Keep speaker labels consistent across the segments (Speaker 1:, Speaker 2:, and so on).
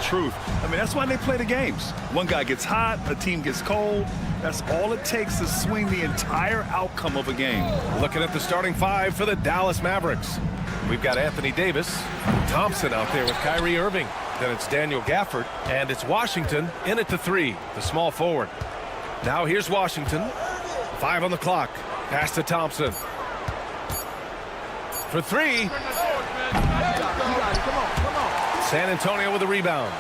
Speaker 1: truth. I mean, that's why they play the games. One guy gets hot, a team gets cold. That's all it takes to swing the entire outcome of a game.
Speaker 2: Looking at the starting five for the Dallas Mavericks. We've got Anthony Davis, Thompson out there with Kyrie Irving. Then it's Daniel Gafford, and it's Washington in at the 3, the small forward. Now here's Washington. 5 on the clock. Pass to Thompson. For 3. San Antonio with a rebound.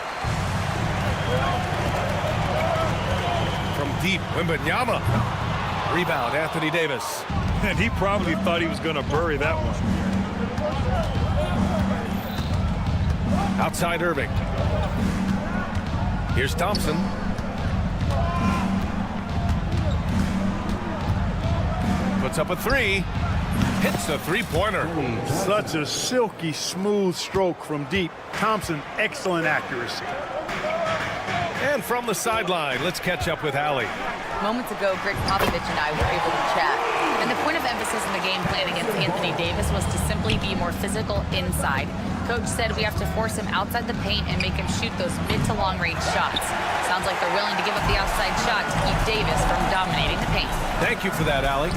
Speaker 2: From deep, Wembanyama. Rebound, Anthony Davis.
Speaker 1: And he probably thought he was going to bury that one.
Speaker 2: Outside Irving. Here's Thompson. Puts up a 3. Hits a three-pointer.
Speaker 3: Such a silky, smooth stroke from deep. Thompson, excellent accuracy.
Speaker 2: And from the sideline, let's catch up with Allie.
Speaker 4: Moments ago, Greg Popovich and I were able to chat. And the point of emphasis in the game plan against Anthony Davis was to simply be more physical inside. Coach said we have to force him outside the paint and make him shoot those mid to long range shots. Sounds like they're willing to give up the outside shot to keep Davis from dominating the paint.
Speaker 2: Thank you for that, Allie.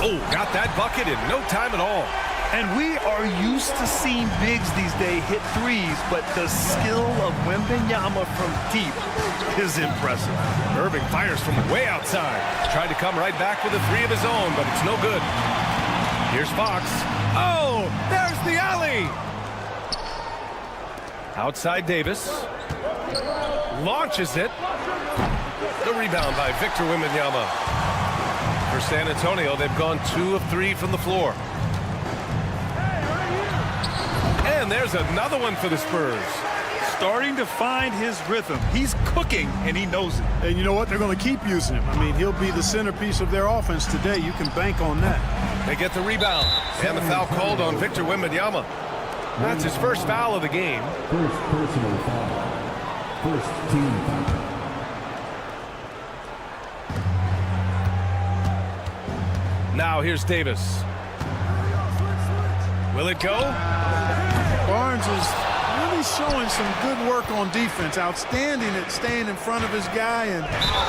Speaker 2: Oh, got that bucket in no time at all.
Speaker 1: And we are used to seeing bigs these days hit threes, but the skill of Wembanyama from deep is impressive.
Speaker 2: Irving fires from way outside. Tried to come right back with a 3 of his own, but it's no good. Here's Fox. Oh, there's the alley. Outside Davis. Launches it. The rebound by Victor Wembanyama. For San Antonio, they've gone 2 of 3 from the floor. And there's another one for the Spurs.
Speaker 1: Starting to find his rhythm. He's cooking, and he knows it.
Speaker 3: And you know what? They're going to keep using him. I mean, he'll be the centerpiece of their offense today. You can bank on that.
Speaker 2: They get the rebound. And the foul called on Victor Wembanyama. That's his first foul of the game.
Speaker 5: First personal foul. First team foul.
Speaker 2: Now here's Davis. Will it go?
Speaker 3: Barnes is really showing some good work on defense. Outstanding at staying in front of his guy and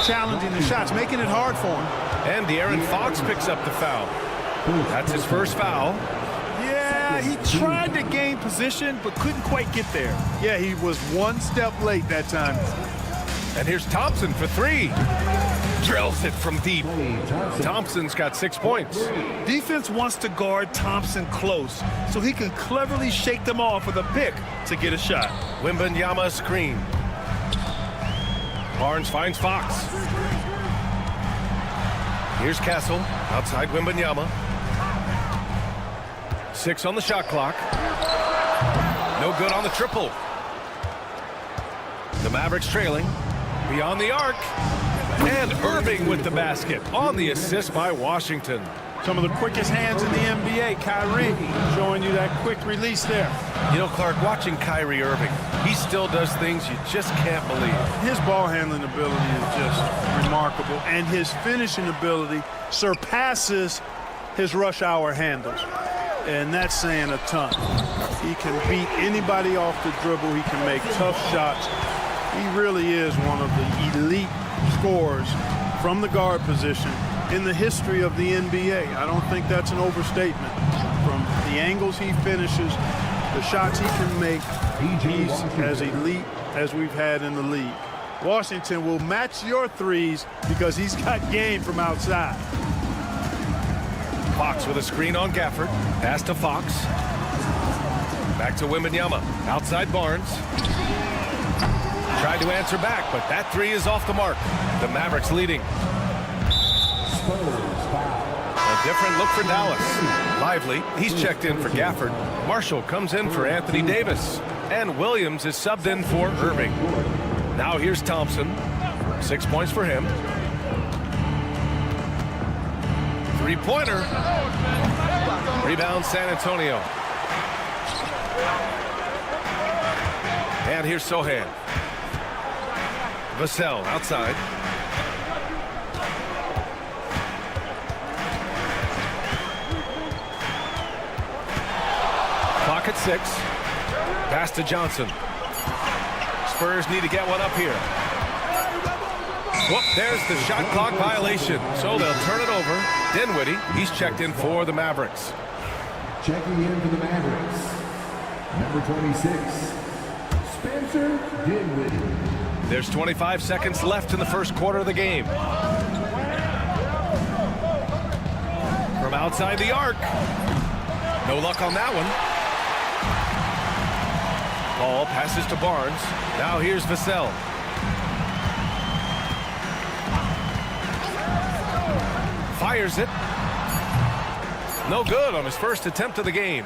Speaker 3: challenging the shots, making it hard for him.
Speaker 2: And De'Aaron Fox picks up the foul. That's his first foul.
Speaker 1: Yeah, he tried to gain position, but couldn't quite get there.
Speaker 3: Yeah, he was one step late that time.
Speaker 2: And here's Thompson for 3. Drills it from deep. Thompson's got 6 points.
Speaker 1: Defense wants to guard Thompson close so he can cleverly shake them off with a pick to get a shot.
Speaker 2: Wembanyama screen. Barnes finds Fox. Here's Castle. Outside Wembanyama. 6 on the shot clock. No good on the triple. The Mavericks trailing. Beyond the arc. And Irving with the basket on the assist by Washington.
Speaker 3: Some of the quickest hands in the NBA. Kyrie showing you that quick release there.
Speaker 2: You know, Clark, watching Kyrie Irving, he still does things you just can't believe.
Speaker 3: His ball handling ability is just remarkable, and his finishing ability surpasses his rush hour handles. And that's saying a ton. He can beat anybody off the dribble. He can make tough shots. He really is one of the elite scorers from the guard position in the history of the NBA. I don't think that's an overstatement. From the angles he finishes, the shots he can make, he's as elite as we've had in the league. Washington will match your threes because he's got game from outside.
Speaker 2: Fox with a screen on Gafford. Pass to Fox. Back to Wembanyama. Outside Barnes. Tried to answer back, but that 3 is off the mark. The Mavericks leading. A different look for Dallas. Lively, he's checked in for Gafford. Marshall comes in for Anthony Davis. And Williams is subbed in for Irving. Now here's Thompson. 6 points for him. 3-pointer. Rebound San Antonio. And here's Sohan. Vassell outside. Clock at 6. Pass to Johnson. Spurs need to get one up here. Whoop, there's the shot clock violation. So they'll turn it over. Dinwiddie, he's checked in for the Mavericks.
Speaker 5: Checking in for the Mavericks, number 26, Spencer Dinwiddie.
Speaker 2: There's 25 seconds left in the first quarter of the game. From outside the arc. No luck on that one. Paul passes to Barnes. Now here's Vassell. Fires it. No good on his first attempt of the game.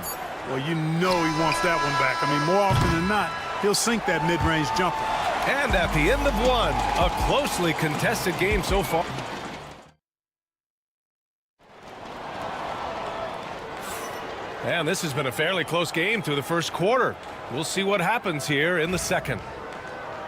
Speaker 3: Well, you know he wants that one back. I mean, more often than not, he'll sink that mid-range jumper.
Speaker 2: And at the end of one, a closely contested game so far. And this has been a fairly close game through the first quarter. We'll see what happens here in the second.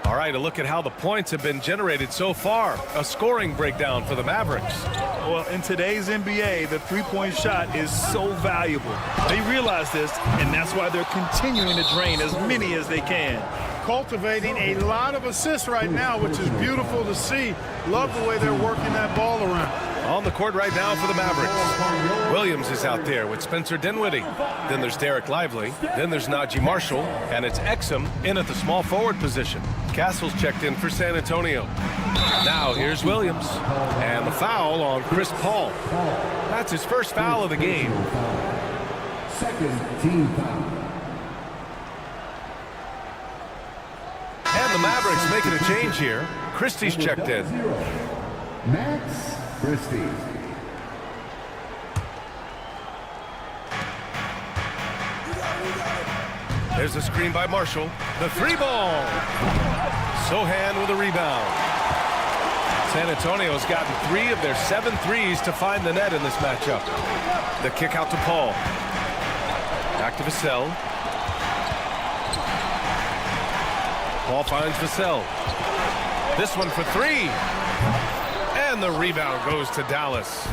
Speaker 2: All right, a look at how the points have been generated so far. A scoring breakdown for the Mavericks.
Speaker 1: Well, in today's NBA, the three-point shot is so valuable. They realize this, and that's why they're continuing to drain as many as they can.
Speaker 3: Cultivating a lot of assists right now, which is beautiful to see. Love the way they're working that ball around.
Speaker 2: On the court right now for the Mavericks. Williams is out there with Spencer Dinwiddie. Then there's Derek Lively. Then there's Najee Marshall. And it's Exum in at the small forward position. Castle's checked in for San Antonio. Now here's Williams. And the foul on Chris Paul. That's his first foul of the game.
Speaker 5: Second team foul.
Speaker 2: And the Mavericks making a change here. Christie's checked in.
Speaker 5: Max Christie.
Speaker 2: There's a screen by Marshall. The three ball. Sohan with a rebound. San Antonio's gotten 3 of their 7 threes to find the net in this matchup. The kick out to Paul. Back to Vassell. Paul finds Vassell. This one for 3. And the rebound goes to Dallas.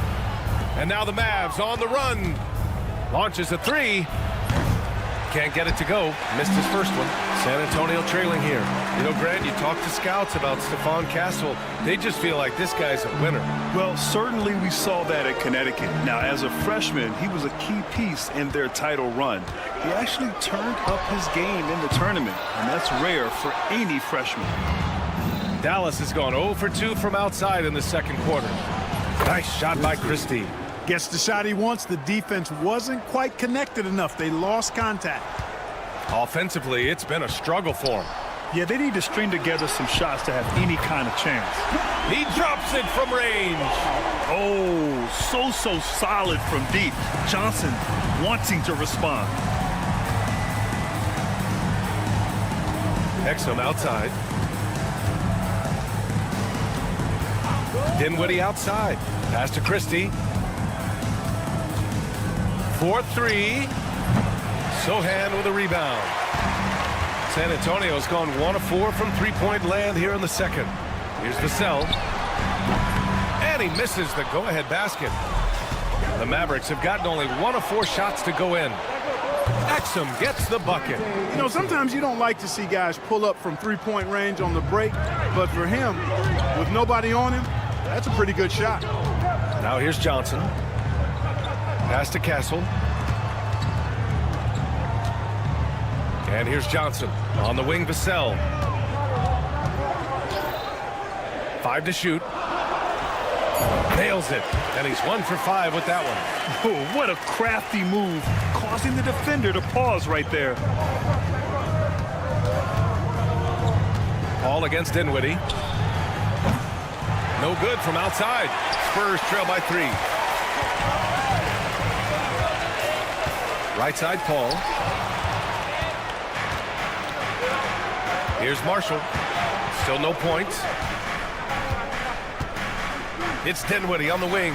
Speaker 2: And now the Mavs on the run. Launches a 3. Can't get it to go. Missed his first one. San Antonio trailing here. You know, Grant, you talk to scouts about Stephon Castle. They just feel like this guy's a winner.
Speaker 1: Well, certainly we saw that at Connecticut. Now, as a freshman, he was a key piece in their title run. He actually turned up his game in the tournament, and that's rare for any freshman.
Speaker 2: Dallas has gone 0 for 2 from outside in the second quarter. Nice shot by Christie.
Speaker 3: Gets the shot he wants. The defense wasn't quite connected enough. They lost contact.
Speaker 2: Offensively, it's been a struggle for him.
Speaker 1: Yeah, they need to string together some shots to have any kind of chance.
Speaker 2: He drops it from range.
Speaker 1: Oh, so solid from deep. Johnson wanting to respond.
Speaker 2: Exum outside. Dinwiddie outside. Pass to Christie. 4-3. Sohan with a rebound. San Antonio's gone 1 of 4 from three-point land here in the second. Here's Vassell. And he misses the go-ahead basket. The Mavericks have gotten only 1 of 4 shots to go in. Exum gets the bucket.
Speaker 3: You know, sometimes you don't like to see guys pull up from three-point range on the break, but for him, with nobody on him, that's a pretty good shot.
Speaker 2: Now here's Johnson. Pass to Castle. And here's Johnson. On the wing, Vassell. 5 to shoot. Nails it. And he's 1 for 5 with that one.
Speaker 1: Oh, what a crafty move, causing the defender to pause right there.
Speaker 2: Paul against Dinwiddie. No good from outside. Spurs trail by 3. Right side, Paul. Here's Marshall. Still no points. It's Dinwiddie on the wing.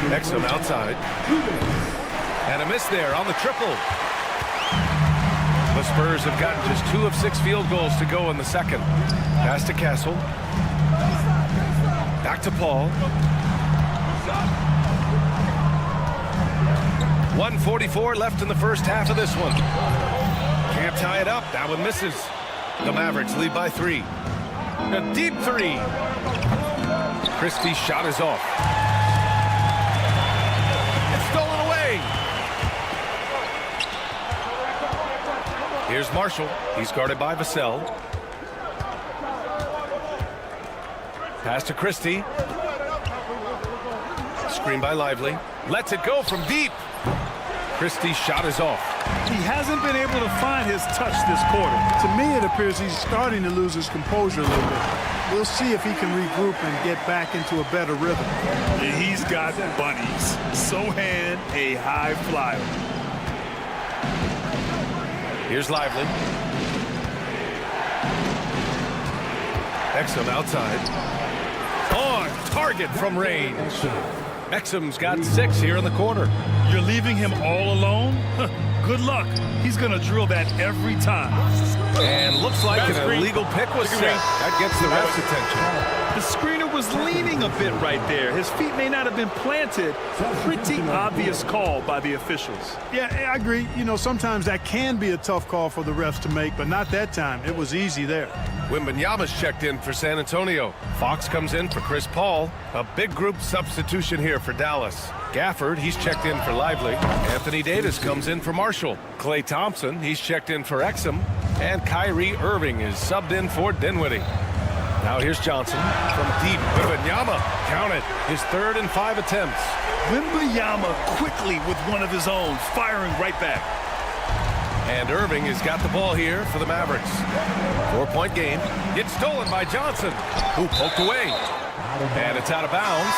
Speaker 2: Exum outside. And a miss there on the triple. The Spurs have gotten just 2 of 6 field goals to go in the second. Pass to Castle. Back to Paul. 1:44 left in the first half of this one. Can't tie it up. That one misses. The Mavericks lead by 3. A deep 3. Christie's shot is off. It's stolen away. Here's Marshall. He's guarded by Vassell. Pass to Christie. Screen by Lively. Lets it go from deep. Christie's shot is off.
Speaker 3: He hasn't been able to find his touch this quarter. To me, it appears he's starting to lose his composure a little bit. We'll see if he can regroup and get back into a better rhythm.
Speaker 1: And he's got bunnies. Sohan, a high flyer.
Speaker 2: Here's Lively. Exum outside. On target from range. Exum's got 6 here in the quarter.
Speaker 1: You're leaving him all alone? Good luck. He's going to drill that every time.
Speaker 2: And looks like an illegal pick was set. That gets the ref's attention.
Speaker 1: The screener was leaning a bit right there. His feet may not have been planted. Pretty obvious call by the officials.
Speaker 3: Yeah, I agree. You know, sometimes that can be a tough call for the refs to make, but not that time. It was easy there.
Speaker 2: Wembanyama's checked in for San Antonio. Fox comes in for Chris Paul. A big group substitution here for Dallas. Gafford, he's checked in for Lively. Anthony Davis comes in for Marshall. Klay Thompson, he's checked in for Exum. And Kyrie Irving is subbed in for Dinwiddie. Now here's Johnson from deep. Wembanyama, count it, his 3rd and 5 attempts.
Speaker 1: Wembanyama quickly with one of his own, firing right back.
Speaker 2: And Irving has got the ball here for the Mavericks. 4-point game. It's stolen by Johnson, who poked away. And it's out of bounds.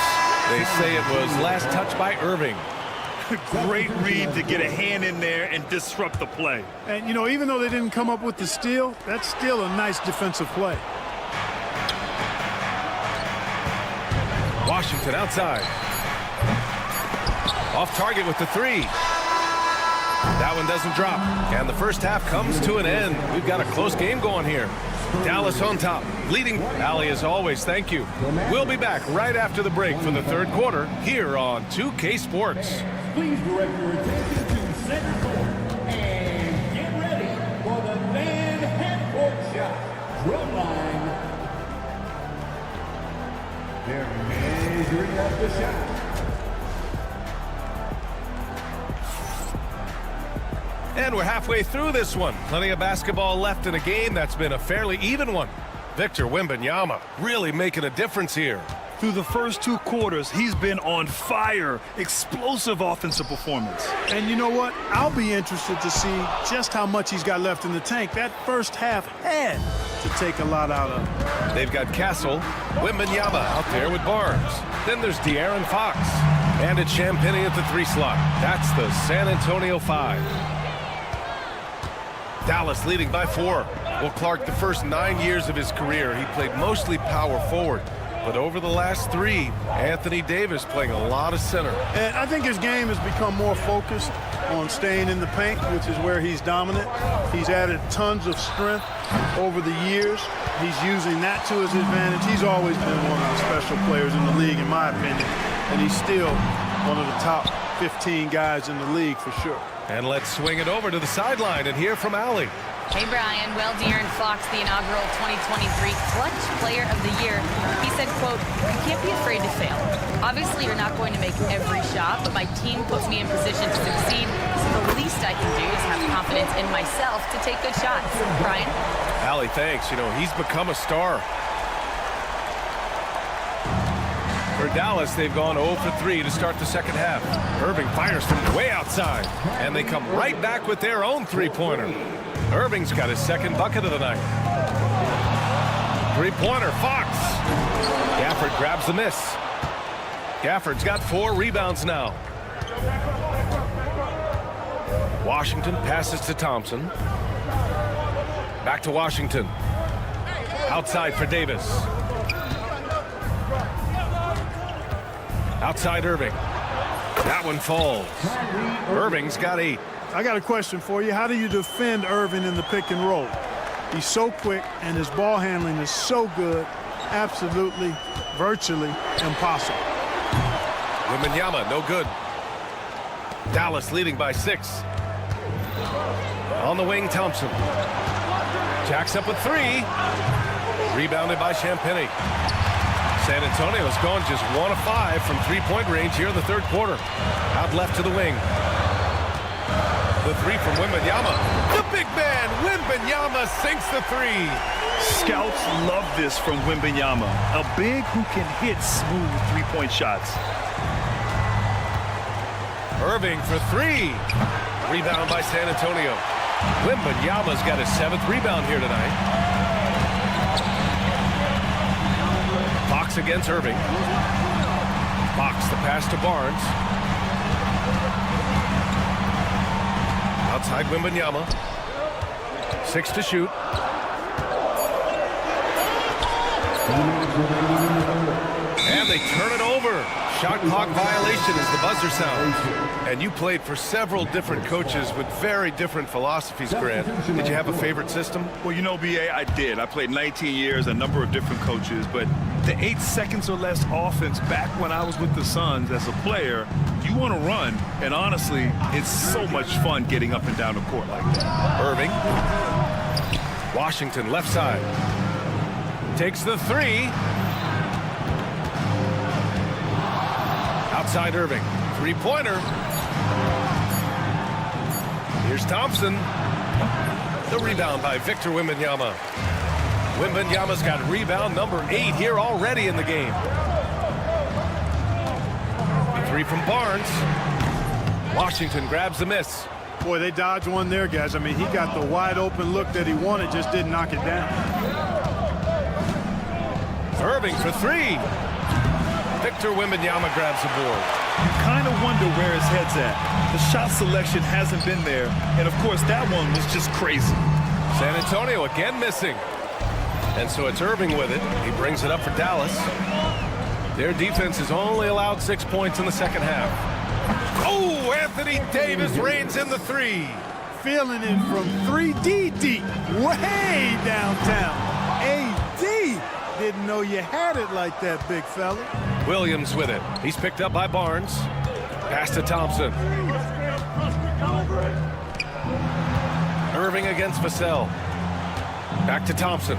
Speaker 2: They say it was last touched by Irving.
Speaker 1: Great read to get a hand in there and disrupt the play.
Speaker 3: And, you know, even though they didn't come up with the steal, that's still a nice defensive play.
Speaker 2: Washington outside. Off target with the 3. That one doesn't drop. And the first half comes to an end. We've got a close game going here. Dallas on top, leading. Allie, as always, thank you. We'll be back right after the break for the 3rd quarter here on 2K Sports.
Speaker 5: Please direct your attention to center court and get ready for the man half-court shot. Drum line. They're measuring up the shot.
Speaker 2: And we're halfway through this one. Plenty of basketball left in a game that's been a fairly even one. Victor Wembanyama really making a difference here.
Speaker 1: Through the first 2 quarters, he's been on fire. Explosive offensive performance.
Speaker 3: And you know what? I'll be interested to see just how much he's got left in the tank. That first half had to take a lot out of him.
Speaker 2: They've got Castle, Wembanyama out there with Barnes. Then there's De'Aaron Fox. And it's Champagnie at the 3 slot. That's the San Antonio 5. Dallas leading by 4. Well, Clark, the first 9 years of his career, he played mostly power forward. But over the last 3, Anthony Davis playing a lot of center.
Speaker 3: And I think his game has become more focused on staying in the paint, which is where he's dominant. He's added tons of strength over the years. He's using that to his advantage. He's always been one of the special players in the league, in my opinion. And he's still one of the top 15 guys in the league for sure.
Speaker 2: And let's swing it over to the sideline and hear from Allie.
Speaker 4: Hey, Brian. Well, De'Aaron Fox, the inaugural 2023 Clutch Player of the Year, he said, quote, "You can't be afraid to fail. Obviously, you're not going to make every shot, but my team puts me in position to succeed, so the least I can do is have confidence in myself to take good shots." Brian?
Speaker 2: Allie, thanks. You know, he's become a star. For Dallas, they've gone 0 for 3 to start the second half. Irving fires from way outside, and they come right back with their own 3-pointer. Irving's got his 2nd bucket of the night. 3-pointer, Fox. Gafford grabs the miss. Gafford's got 4 rebounds now. Washington passes to Thompson. Back to Washington. Outside for Davis. Outside Irving. That one falls. Irving's got 8.
Speaker 3: I got a question for you. How do you defend Irving in the pick and roll? He's so quick, and his ball handling is so good. Absolutely, virtually impossible.
Speaker 2: Wembanyama, no good. Dallas leading by 6. On the wing, Thompson. Jacks up with 3. Rebounded by Champagny. San Antonio's gone just 1 of 5 from three-point range here in the third quarter. Out left to the wing. The 3 from Wembanyama. The big man, Wembanyama, sinks the 3.
Speaker 1: Scouts love this from Wembanyama, a big who can hit smooth three-point shots.
Speaker 2: Irving for 3. Rebound by San Antonio. Wembanyama's got his 7th rebound here tonight. Fox against Irving. Fox the pass to Barnes. Outside Wembanyama. 6 to shoot. And they turn it over. Shot clock violation is the buzzer sound. And you played for several different coaches with very different philosophies, Grant. Did you have a favorite system?
Speaker 1: Well, you know, B.A., I did. I played 19 years, a number of different coaches, but the 8 seconds or less offense back when I was with the Suns as a player, you want to run, and honestly, it's so much fun getting up and down the court like that.
Speaker 2: Irving. Washington left side. Takes the 3. Outside Irving. Three-pointer. Here's Thompson. The rebound by Victor Wembanyama. Wembanyama's got rebound number 8 here already in the game. 3 from Barnes. Washington grabs the miss.
Speaker 3: Boy, they dodged one there, guys. I mean, he got the wide open look that he wanted, just didn't knock it down.
Speaker 2: Irving for 3. Victor Wembanyama grabs the board.
Speaker 1: You kind of wonder where his head's at. The shot selection hasn't been there, and of course that one was just crazy.
Speaker 2: San Antonio again missing. And so it's Irving with it. He brings it up for Dallas. Their defense has only allowed 6 points in the second half. Oh, Anthony Davis reigns in the 3.
Speaker 3: Feeling it from 3D deep, way downtown. AD didn't know you had it like that, big fella.
Speaker 2: Williams with it. He's picked up by Barnes. Pass to Thompson. Irving against Vassell. Back to Thompson.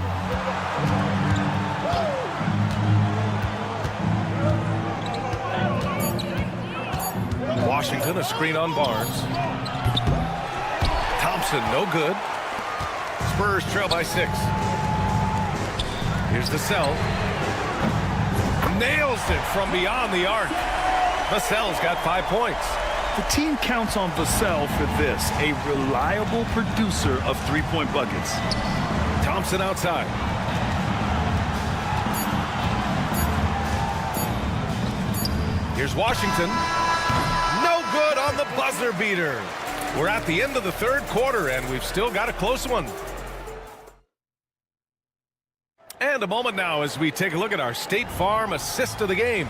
Speaker 2: Washington, a screen on Barnes. Thompson, no good. Spurs trail by 6. Here's the cell. Nails it from beyond the arc. Vassell's got 5 points.
Speaker 1: The team counts on Vassell for this, a reliable producer of three-point buckets.
Speaker 2: Thompson outside. Here's Washington. No good on the buzzer beater. We're at the end of the third quarter, and we've still got a close one. And a moment now as we take a look at our State Farm assist of the game.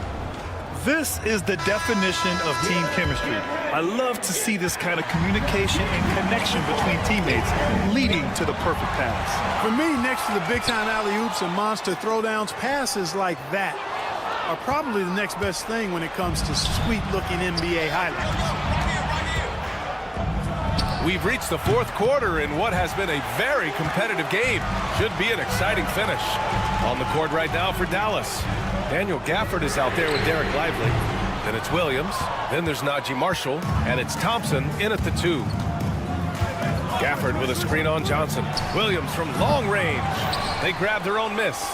Speaker 1: This is the definition of team chemistry. I love to see this kind of communication and connection between teammates leading to the perfect pass.
Speaker 3: For me, next to the big-time alley-oops and monster throwdowns, passes like that are probably the next best thing when it comes to sweet-looking NBA highlights.
Speaker 2: We've reached the fourth quarter in what has been a very competitive game. Should be an exciting finish. On the court right now for Dallas. Daniel Gafford is out there with Derek Lively. Then it's Williams. Then there's Najee Marshall. And it's Thompson in at the 2. Gafford with a screen on Johnson. Williams from long range. They grab their own miss.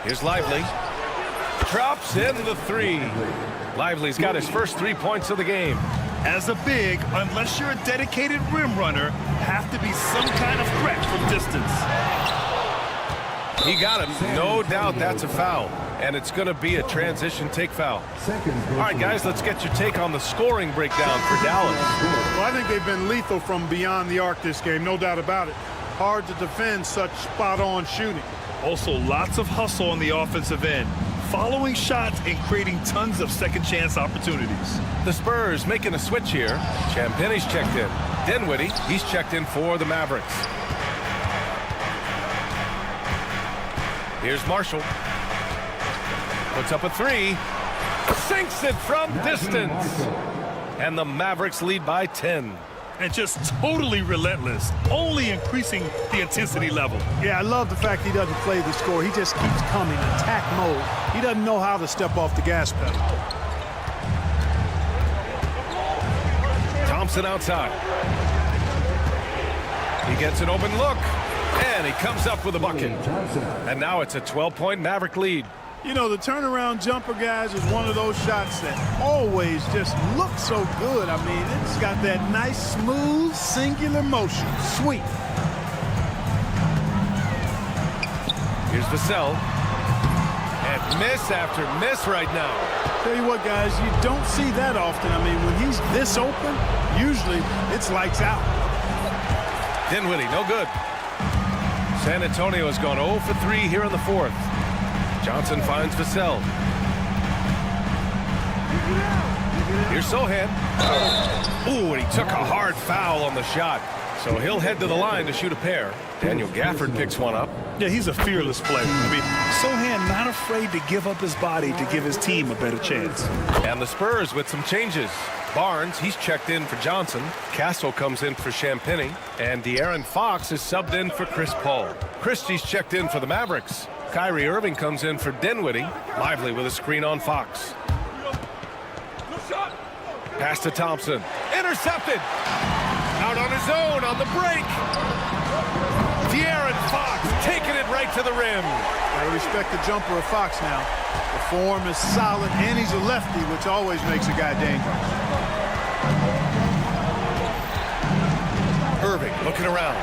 Speaker 2: Here's Lively. Drops in the 3. Lively's got his first 3 points of the game.
Speaker 1: As a big, unless you're a dedicated rim runner, have to be some kind of threat from distance.
Speaker 2: He got him. No doubt that's a foul. And it's going to be a transition take foul. All right, guys, let's get your take on the scoring breakdown for Dallas.
Speaker 3: Well, I think they've been lethal from beyond the arc this game, no doubt about it. Hard to defend such spot-on shooting.
Speaker 1: Also, lots of hustle on the offensive end, following shots and creating tons of second-chance opportunities.
Speaker 2: The Spurs making a switch here. Champagny's checked in. Dinwiddie, he's checked in for the Mavericks. Here's Marshall. Puts up a 3. Sinks it from distance. And the Mavericks lead by 10.
Speaker 1: And just totally relentless, only increasing the intensity level.
Speaker 3: Yeah, I love the fact he doesn't play the score. He just keeps coming, attack mode. He doesn't know how to step off the gas pedal.
Speaker 2: Thompson outside. He gets an open look, and he comes up with a bucket. And now it's a 12-point Maverick lead.
Speaker 3: You know, the turnaround jumper, guys, is one of those shots that always just looks so good. I mean, it's got that nice, smooth, singular motion. Sweet.
Speaker 2: Here's Vassell. And miss after miss right now.
Speaker 3: Tell you what, guys, you don't see that often. I mean, when he's this open, usually it's lights out.
Speaker 2: Dinwiddie, no good. San Antonio has gone 0 for 3 here in the fourth. Johnson finds Vassell. Here's Sohan. Ooh, and he took a hard foul on the shot. So he'll head to the line to shoot a pair. Daniel Gafford picks one up.
Speaker 1: Yeah, he's a fearless player. I mean, Sohan not afraid to give up his body to give his team a better chance.
Speaker 2: And the Spurs with some changes. Barnes, he's checked in for Johnson. Castle comes in for Champagny. And De'Aaron Fox is subbed in for Chris Paul. Christie's checked in for the Mavericks. Kyrie Irving comes in for Dinwiddie. Lively with a screen on Fox. Pass to Thompson. Intercepted. Out on his own on the break. De'Aaron Fox taking it right to the rim.
Speaker 3: I respect the jumper of Fox now. The form is solid, and he's a lefty, which always makes a guy dangerous.
Speaker 2: Irving looking around.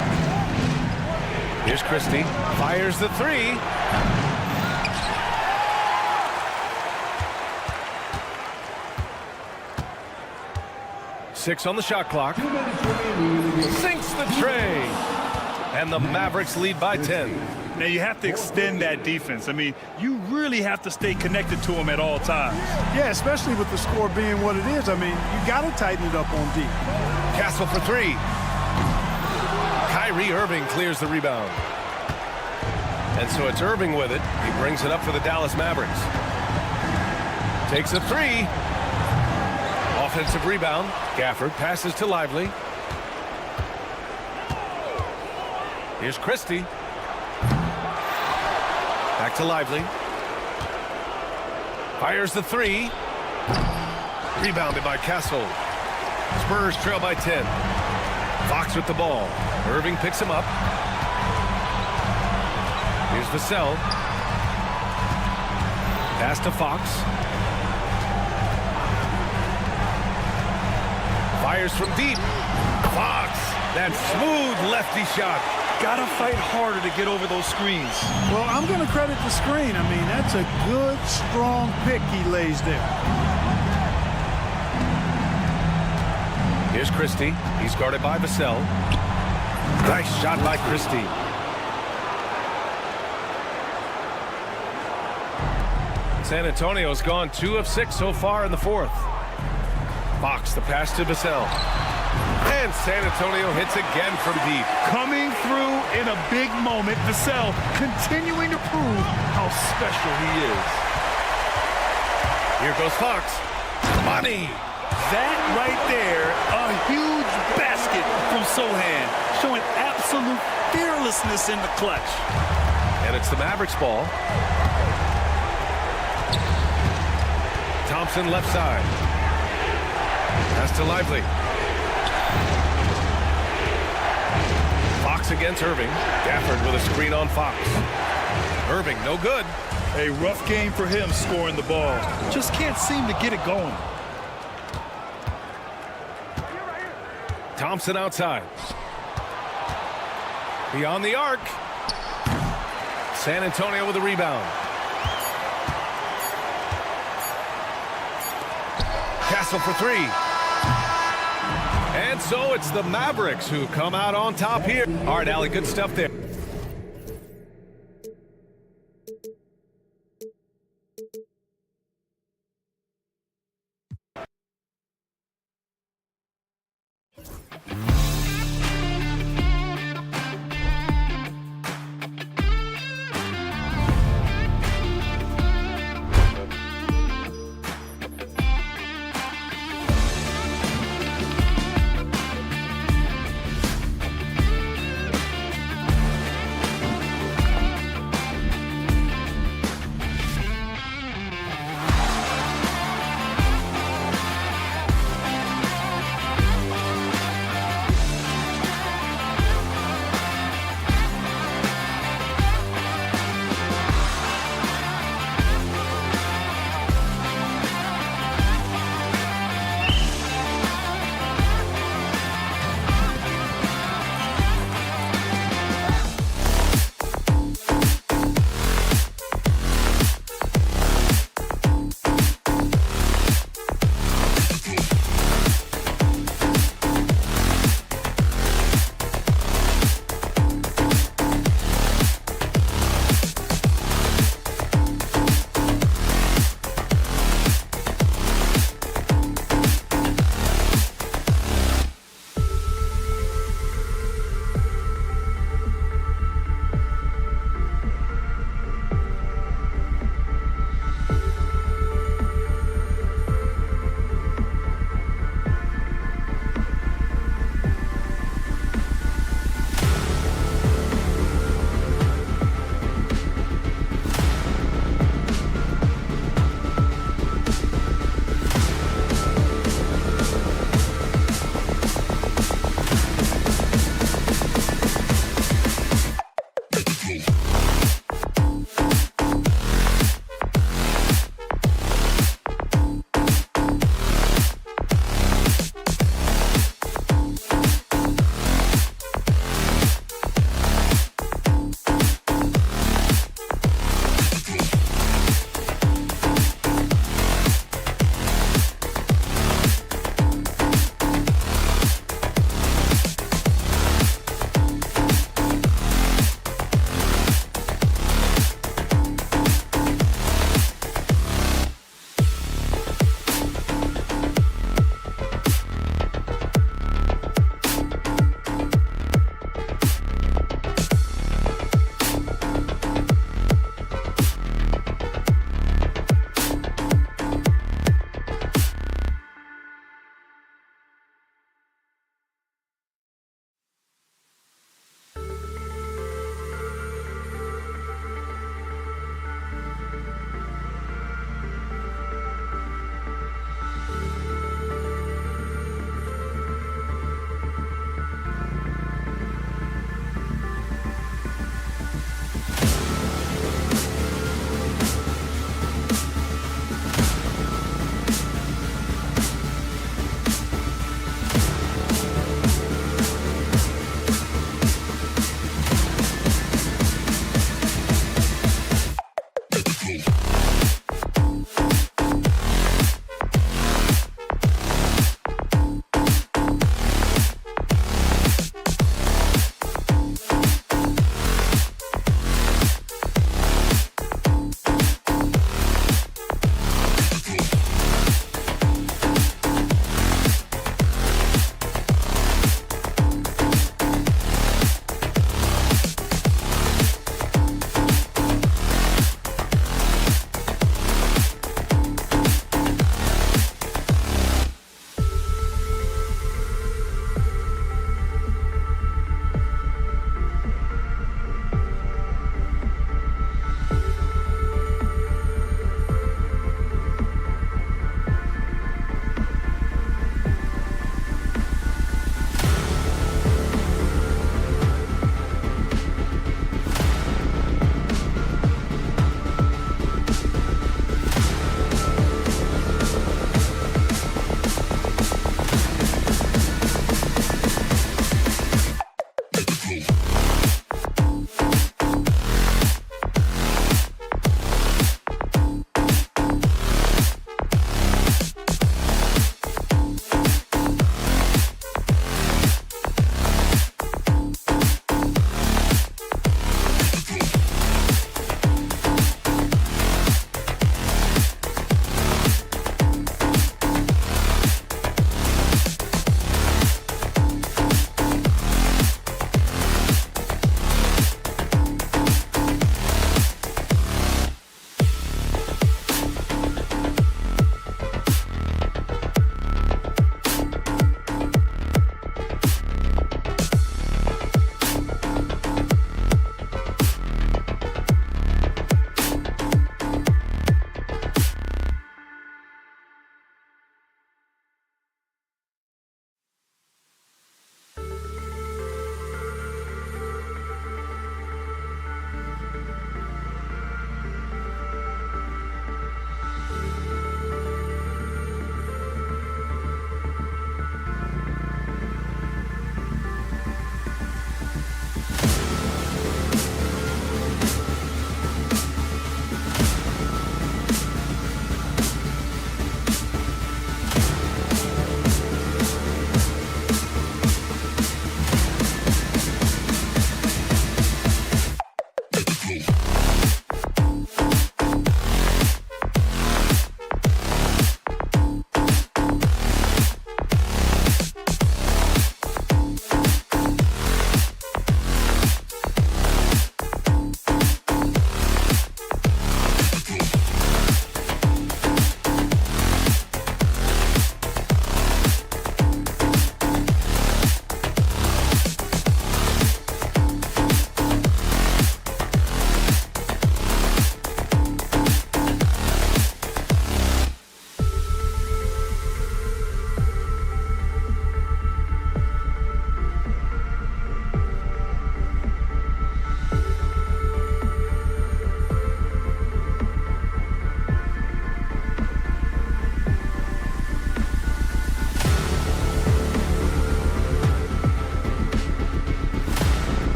Speaker 2: Here's Christie. Fires the three. Six on the shot clock. Sinks the tray. And the Mavericks lead by 10.
Speaker 1: Now you have to extend that defense. I mean, you really have to stay connected to him at all times.
Speaker 3: Yeah, especially with the score being what it is. I mean, you got to tighten it up on D.
Speaker 2: Castle for three. Kyrie Irving clears the rebound. And so it's Irving with it. He brings it up for the Dallas Mavericks. Takes a three. Offensive rebound. Gafford passes to Lively. Here's Christie. Back to Lively. Fires the three. Rebounded by Castle. Spurs trail by 10. Fox with the ball. Irving picks him up. Here's Vassell. Pass to Fox. Fires from deep. Fox. That smooth lefty shot.
Speaker 1: Gotta fight harder to get over those screens.
Speaker 3: Well, I'm going to credit the screen. I mean, that's a good, strong pick he lays there.
Speaker 2: Here's Christie. He's guarded by Vassell. Nice shot by Christie. San Antonio's gone 2 of 6 so far in the fourth. Fox, the pass to Vassell. And San Antonio hits again from deep.
Speaker 1: Coming through in a big moment, Vassell continuing to prove how special he is.
Speaker 2: Here goes Fox. Money.
Speaker 1: That right there, a huge basket from Sohan, showing absolute fearlessness in the clutch.
Speaker 2: And it's the Mavericks ball. Thompson left side. Pass to Lively. Fox against Irving. Gafford with a screen on Fox. Irving, no good.
Speaker 1: A rough game for him scoring the ball. Just can't seem to get it going.
Speaker 2: Thompson outside. Beyond the arc. San Antonio with a rebound. Castle for three. And so it's the Mavericks who come out on top here. All right, Allie, good stuff there.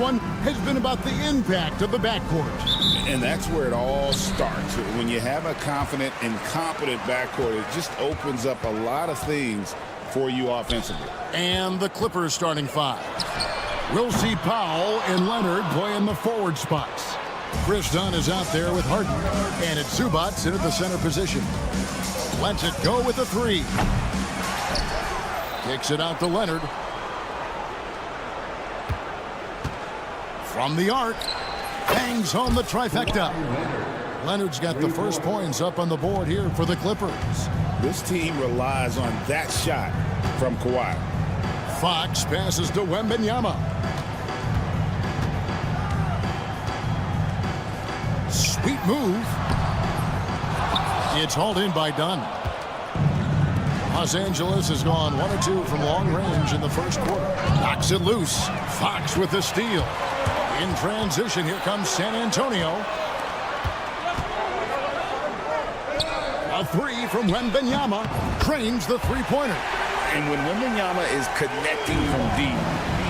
Speaker 6: one has been about the impact of the backcourt.
Speaker 7: And that's where it all starts. When you have a confident and competent backcourt, it just opens up a lot of things for you offensively.
Speaker 6: And the Clippers starting five. We'll see Powell and Leonard play in the forward spots. Chris Dunn is out there with Harden. And it's Zubac in at the center position. Lets it go with the three. Kicks it out to Leonard. From the arc. Bangs home the trifecta. Leonard's got the first points up on the board here for the Clippers.
Speaker 7: This team relies on that shot from Kawhi.
Speaker 6: Fox passes to Wembanyama. Sweet move. It's hauled in by Dunn. Los Angeles has gone 1 or 2 from long range in the first quarter. Knocks it loose. Fox with the steal. In transition, here comes San Antonio. A three from Wembanyama. Trains the three-pointer.
Speaker 7: And when Wembanyama is connecting from deep,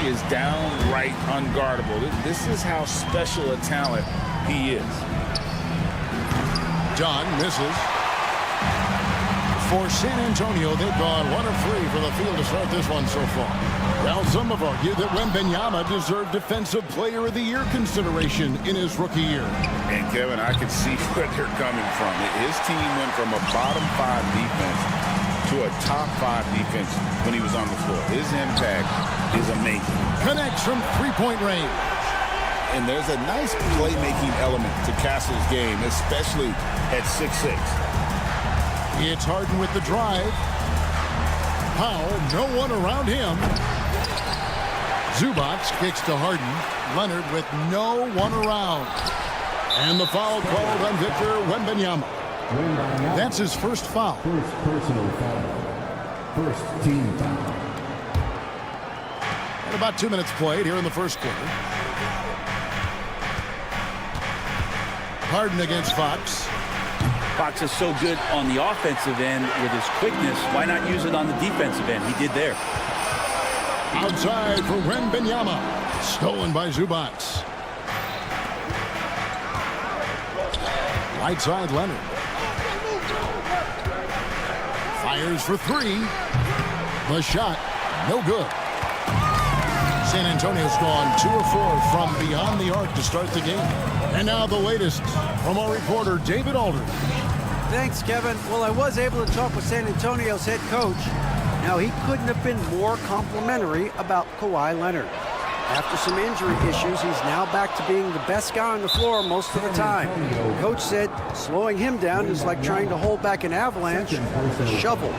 Speaker 7: he is downright unguardable. This is how special a talent he is.
Speaker 6: John misses. For San Antonio, they've gone 1 of 3 for the field to start this one so far. Well, some have argued that Wembanyama deserved Defensive Player of the Year consideration in his rookie year.
Speaker 7: And, Kevin, I can see where they're coming from. His team went from a bottom 5 defense to a top 5 defense when he was on the floor. His impact is amazing.
Speaker 6: Connects from three-point range.
Speaker 7: And there's a nice playmaking element to Castle's game, especially at 6'6".
Speaker 6: It's Harden with the drive. Powell, no one around him. Zubac kicks to Harden. Leonard with no one around. And the foul called on Victor Wembanyama. That's his first foul.
Speaker 5: First personal foul. First team foul.
Speaker 6: And about 2 minutes played here in the first quarter. Harden against Fox.
Speaker 8: Fox is so good on the offensive end with his quickness. Why not use it on the defensive end? He did there.
Speaker 6: Outside for Wembanyama. Stolen by Zubac. Right side Leonard. Fires for three. The shot, no good. San Antonio's gone 2 of 4 from beyond the arc to start the game. And now the latest from our reporter, David Aldridge.
Speaker 9: Thanks, Kevin. Well, I was able to talk with San Antonio's head coach. Now, he couldn't have been more complimentary about Kawhi Leonard. After some injury issues, he's now back to being the best guy on the floor most of the time. Coach said slowing him down is like trying to hold back an avalanche with a shovel.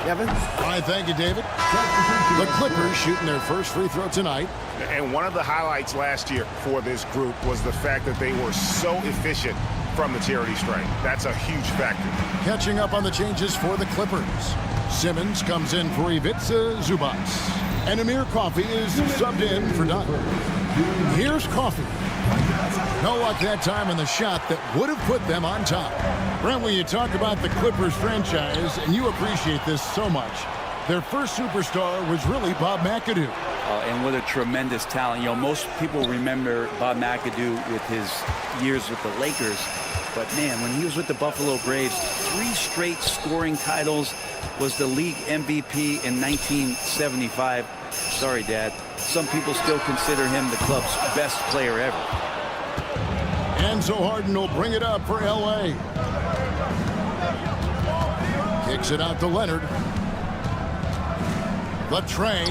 Speaker 9: Kevin?
Speaker 6: All right, thank you, David. The Clippers shooting their first free throw tonight.
Speaker 10: And one of the highlights last year for this group was the fact that they were so efficient from the charity stripe. That's a huge factor.
Speaker 6: Catching up on the changes for the Clippers. Simmons comes in for Ivica Zubac. And Amir Coffey is subbed in for Dunn. Here's Coffey. No luck that time in the shot that would have put them on top. Brent, when you talk about the Clippers franchise, and you appreciate this so much, their first superstar was really Bob McAdoo.
Speaker 8: And what a tremendous talent. You know, most people remember Bob McAdoo with his years with the Lakers. But, man, when he was with the Buffalo Braves, 3 straight scoring titles, was the league MVP in 1975. Sorry, Dad. Some people still consider him the club's best player ever.
Speaker 6: And so Harden will bring it up for L.A. Kicks it out to Leonard. The tray.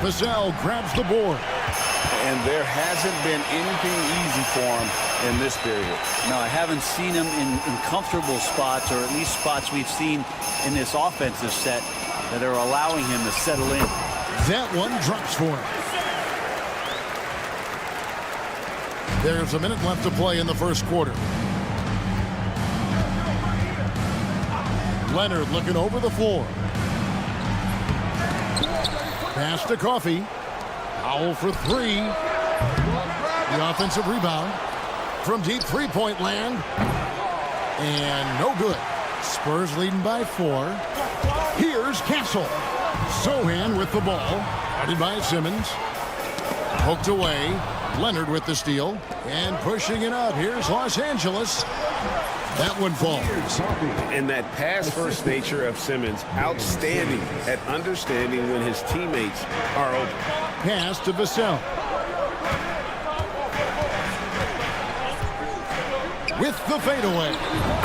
Speaker 6: Vassell grabs the board.
Speaker 7: And there hasn't been anything easy for him in this period.
Speaker 8: No, I haven't seen him in comfortable spots, or at least spots we've seen in this offensive set that are allowing him to settle in.
Speaker 6: That one drops for him. There's a minute left to play in the first quarter. Leonard looking over the floor. Pass to Coffey. Powell for 3. The offensive rebound from deep three-point land. And no good. Spurs leading by 4. Here's Castle. Sohan with the ball. Guarded by Simmons. Poked away. Leonard with the steal. And pushing it up. Here's Los Angeles. That one falls.
Speaker 2: And that pass-first nature of Simmons, outstanding at understanding when his teammates are open.
Speaker 6: Pass to Vassell. With the fadeaway.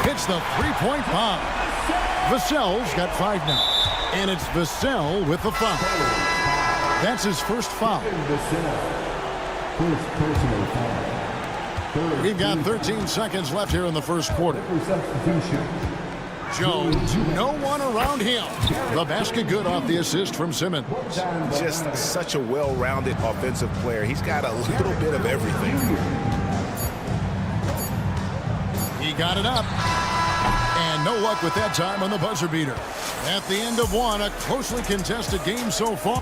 Speaker 6: Hits the three-point bomb. Vassell's got 5 now. And it's Vassell with the foul. That's his first foul. We've got 13 seconds left here in the first quarter. Jones, no one around him. The basket good off the assist from Simmons.
Speaker 10: Just such a well-rounded offensive player. He's got a little bit of everything.
Speaker 6: He got it up. And no luck with that time on the buzzer beater. At the end of one, a closely contested game so far.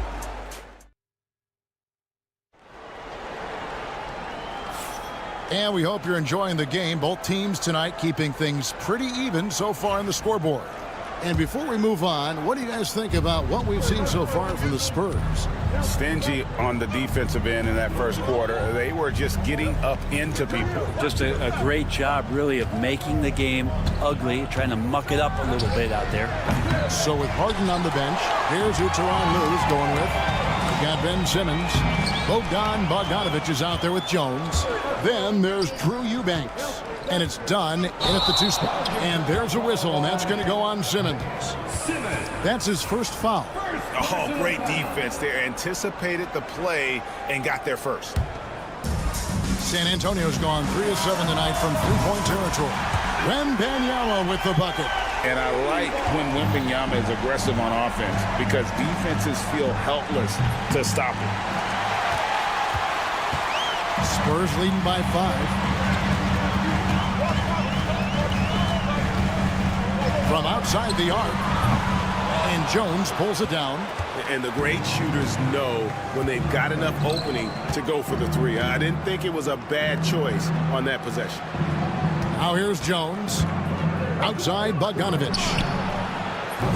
Speaker 6: And we hope you're enjoying the game. Both teams tonight keeping things pretty even so far in the scoreboard. And before we move on, what do you guys think about what we've seen so far from the Spurs?
Speaker 7: Stingy on the defensive end in that first quarter. They were just getting up into people.
Speaker 8: Just a great job, really, of making the game ugly, trying to muck it up a little bit out there.
Speaker 6: So with Harden on the bench, here's who Tyronn Lue is going with. We got Ben Simmons. Bogdanovich is out there with Jones. Then there's Drew Eubanks. And it's done in at the 2 spot. And there's a whistle, and that's going to go on Simmons. That's his first foul.
Speaker 10: Oh, great defense there. Anticipated the play and got there first.
Speaker 6: San Antonio's gone 3 of 7 tonight from three-point territory. Wembanyama with the bucket.
Speaker 7: And I like when Wembanyama is aggressive on offense because defenses feel helpless to stop him.
Speaker 6: Spurs leading by 5. From outside the arc. And Jones pulls it down.
Speaker 2: And the great shooters know when they've got enough opening to go for the 3. I didn't think it was a bad choice on that possession.
Speaker 6: Now here's Jones. Outside Bogdanovich.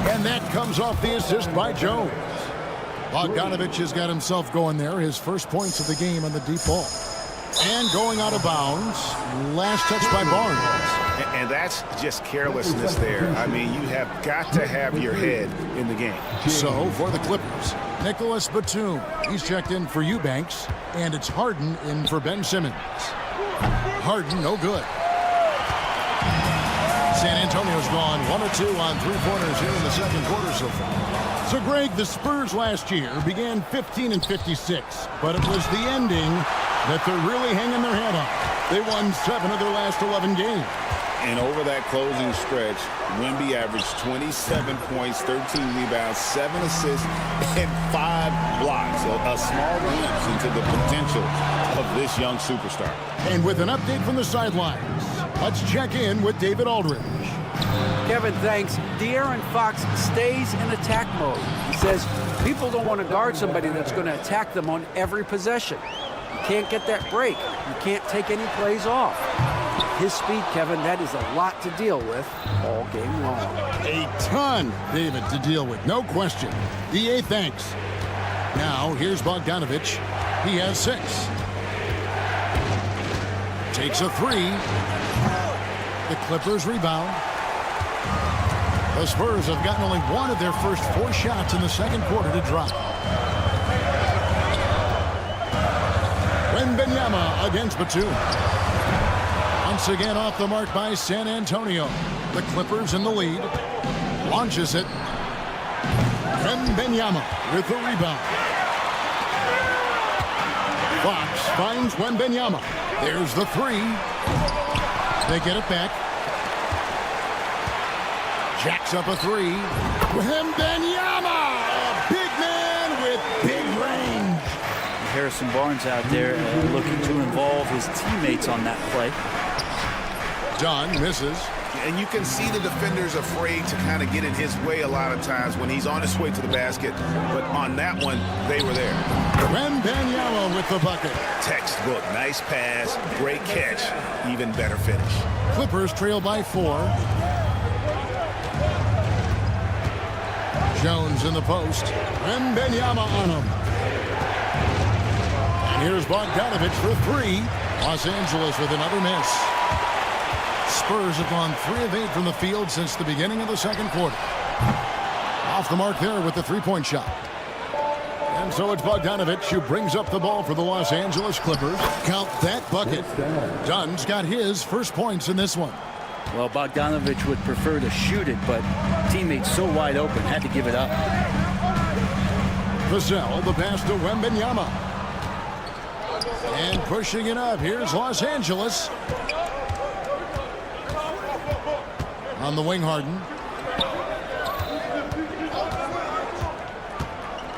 Speaker 6: And that comes off the assist by Jones. Bogdanovich has got himself going there. His first points of the game on the deep ball. And going out of bounds. Last touch by Barnes.
Speaker 10: And that's just carelessness there. I mean, you have got to have your head in the game.
Speaker 6: So for the Clippers, Nicholas Batum. He's checked in for Eubanks. And it's Harden in for Ben Simmons. Harden, no good. San Antonio's gone 1 of 2 on three-pointers here in the second quarter so far. So, Greg, the Spurs last year began 15-56, but it was the ending that they're really hanging their head on. They won 7 of their last 11 games.
Speaker 7: And over that closing stretch, Wemby averaged 27 points, 13 rebounds, 7 assists, and 5 blocks. A small glimpse into the potential of this young superstar.
Speaker 6: And with an update from the sidelines, let's check in with David Aldridge.
Speaker 9: Kevin, thanks. De'Aaron Fox stays in attack mode. He says people don't want to guard somebody that's going to attack them on every possession. You can't get that break. You can't take any plays off. His speed, Kevin, that is a lot to deal with all game long.
Speaker 6: A ton, David, to deal with, no question. DA, thanks. Now, here's Bogdanovich. He has 6. Takes a 3. The Clippers rebound. The Spurs have gotten only 1 of their first 4 shots in the second quarter to drop. Wembanyama against Batum. Once again off the mark by San Antonio. The Clippers in the lead. Launches it. Wembanyama with the rebound. Fox finds Wembanyama. There's the 3. They get it back. Jacks up a 3. Wembanyama! A big man with big range.
Speaker 8: Harrison Barnes out there looking to involve his teammates on that play.
Speaker 6: Dunn misses.
Speaker 10: And you can see the defenders afraid to kind of get in his way a lot of times when he's on his way to the basket. But on that one, they were there.
Speaker 6: Wembanyama with the bucket.
Speaker 10: Textbook. Nice pass. Great catch. Even better finish.
Speaker 6: Clippers trail by 4. Jones in the post. Wembanyama on him. Here's Bogdanovich for three. Los Angeles with another miss. Spurs have gone 3 of 8 from the field since the beginning of the second quarter. Off the mark there with the three-point shot. And so it's Bogdanovich who brings up the ball for the Los Angeles Clippers. Count that bucket. Dunn's got his first points in this one.
Speaker 8: Well, Bogdanovich would prefer to shoot it, but teammates so wide open, had to give it up.
Speaker 6: Vassell, the pass to Wembanyama. And pushing it up, here's Los Angeles. On the wing, Harden.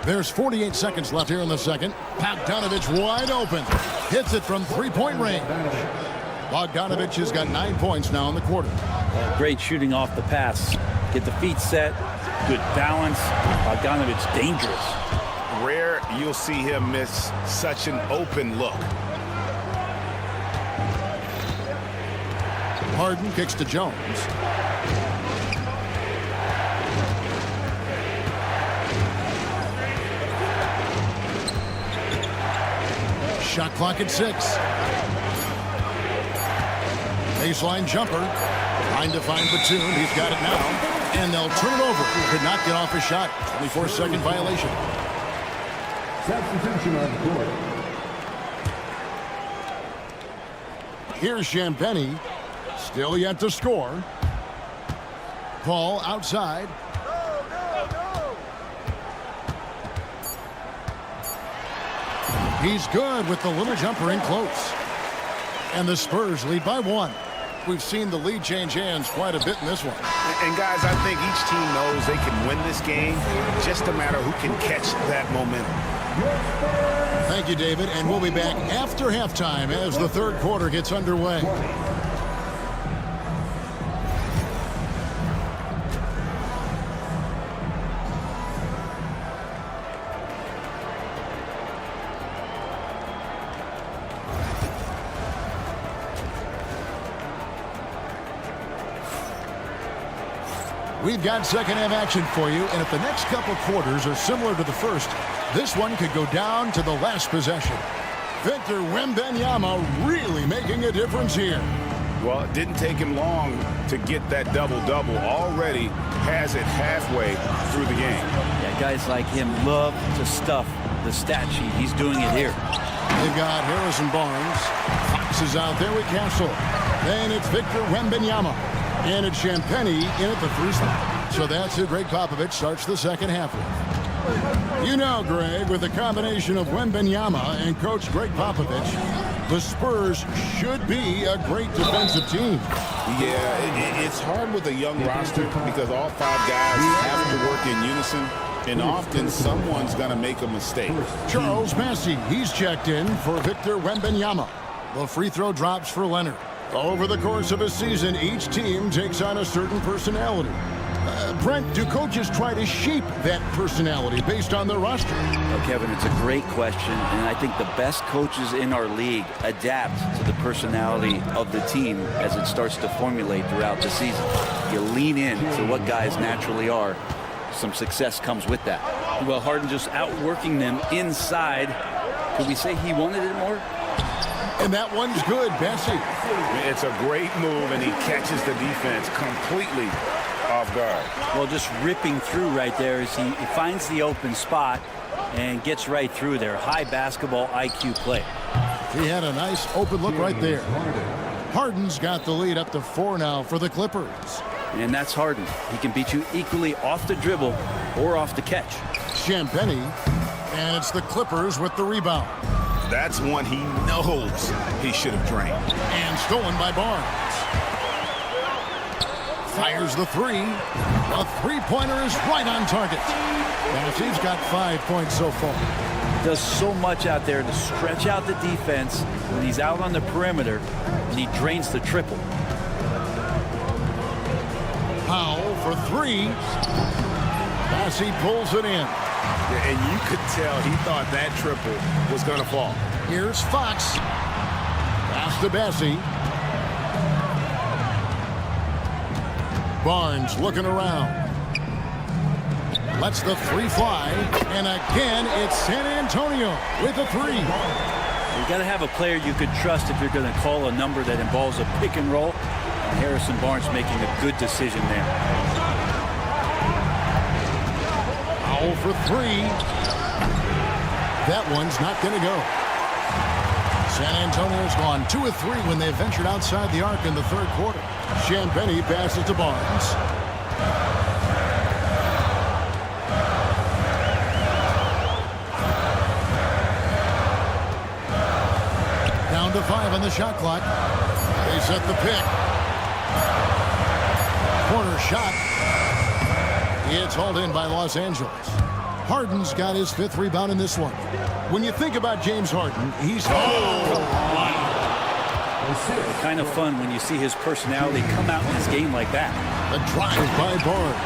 Speaker 6: There's 48 seconds left here in the second. Bogdanovich wide open. Hits it from three-point range. Bogdanovich has got 9 points now in the quarter.
Speaker 8: Great shooting off the pass. Get the feet set. Good balance. Bogdanovich dangerous.
Speaker 10: Rare you'll see him miss such an open look.
Speaker 6: Harden kicks to Jones. Shot clock at 6. Baseline jumper. Trying to find Batum. He's got it now. And they'll turn it over. Could not get off his shot. 24-second violation.
Speaker 5: Substitution on the court.
Speaker 6: Here's Champagnie. Still yet to score. Paul outside. He's good with the little jumper in close. And the Spurs lead by 1. We've seen the lead change hands quite a bit in this one.
Speaker 10: And guys, I think each team knows they can win this game. Just a matter who can catch that momentum.
Speaker 6: Thank you, David. And we'll be back after halftime as the third quarter gets underway. We've got second half action for you, and if the next couple quarters are similar to the first, this one could go down to the last possession. Victor Wembanyama really making a difference here.
Speaker 10: Well, it didn't take him long to get that double-double. Already has it halfway through the game.
Speaker 8: Yeah, guys like him love to stuff the stat sheet. He's doing it here.
Speaker 6: They've got Harrison Barnes. Fox is out there with Castle. Then it's Victor Wembanyama. And it's Champagnie in at the free spot. So that's who Greg Popovich starts the second half with. You know, Greg, with the combination of Wembanyama and Coach Greg Popovich, the Spurs should be a great defensive team.
Speaker 7: Yeah, it's hard with a young roster because all 5 guys have to work in unison, and often someone's going to make a mistake.
Speaker 6: Charles Massey, he's checked in for Victor Wembanyama. The free throw drops for Leonard. Over the course of a season, each team takes on a certain personality. Brent, do coaches try to shape that personality based on their roster?
Speaker 8: Well, Kevin, it's a great question, and I think the best coaches in our league adapt to the personality of the team as it starts to formulate throughout the season. You lean in to what guys naturally are. Some success comes with that. Well, Harden just outworking them inside. Could we say he wanted it more?
Speaker 6: And that one's good, Bessie.
Speaker 10: It's a great move, and he catches the defense completely off guard.
Speaker 8: Well, just ripping through right there as he finds the open spot and gets right through there. High basketball IQ play.
Speaker 6: He had a nice open look right there. Harden's got the lead up to 4 now for the Clippers.
Speaker 8: And that's Harden. He can beat you equally off the dribble or off the catch.
Speaker 6: Champagnie, and it's the Clippers with the rebound.
Speaker 10: That's one he knows he should have drained.
Speaker 6: And stolen by Barnes. Fires the 3. A three-pointer is right on target. Bassey's got 5 points so far.
Speaker 8: Does so much out there to stretch out the defense when he's out on the perimeter, and he drains the triple.
Speaker 6: Powell for 3. Bassey pulls it in.
Speaker 10: And you could tell he thought that triple was going to fall.
Speaker 6: Here's Fox. Pass to Bassey. Barnes looking around. Lets the 3 fly. And again, it's San Antonio with a 3.
Speaker 8: You got to have a player you could trust if you're going to call a number that involves a pick and roll. And Harrison Barnes making a good decision there.
Speaker 6: Foul for 3. That one's not going to go. San Antonio's gone 2 of 3 when they ventured outside the arc in the third quarter. Champagnie passes to Barnes. Down to 5 on the shot clock. They set the pick. Corner shot. It's hauled in by Los Angeles. Harden's got his 5th rebound in this one. When you think about James Harden, he's...
Speaker 8: Kind of fun when you see his personality come out in his game like that.
Speaker 6: The drive by Barnes.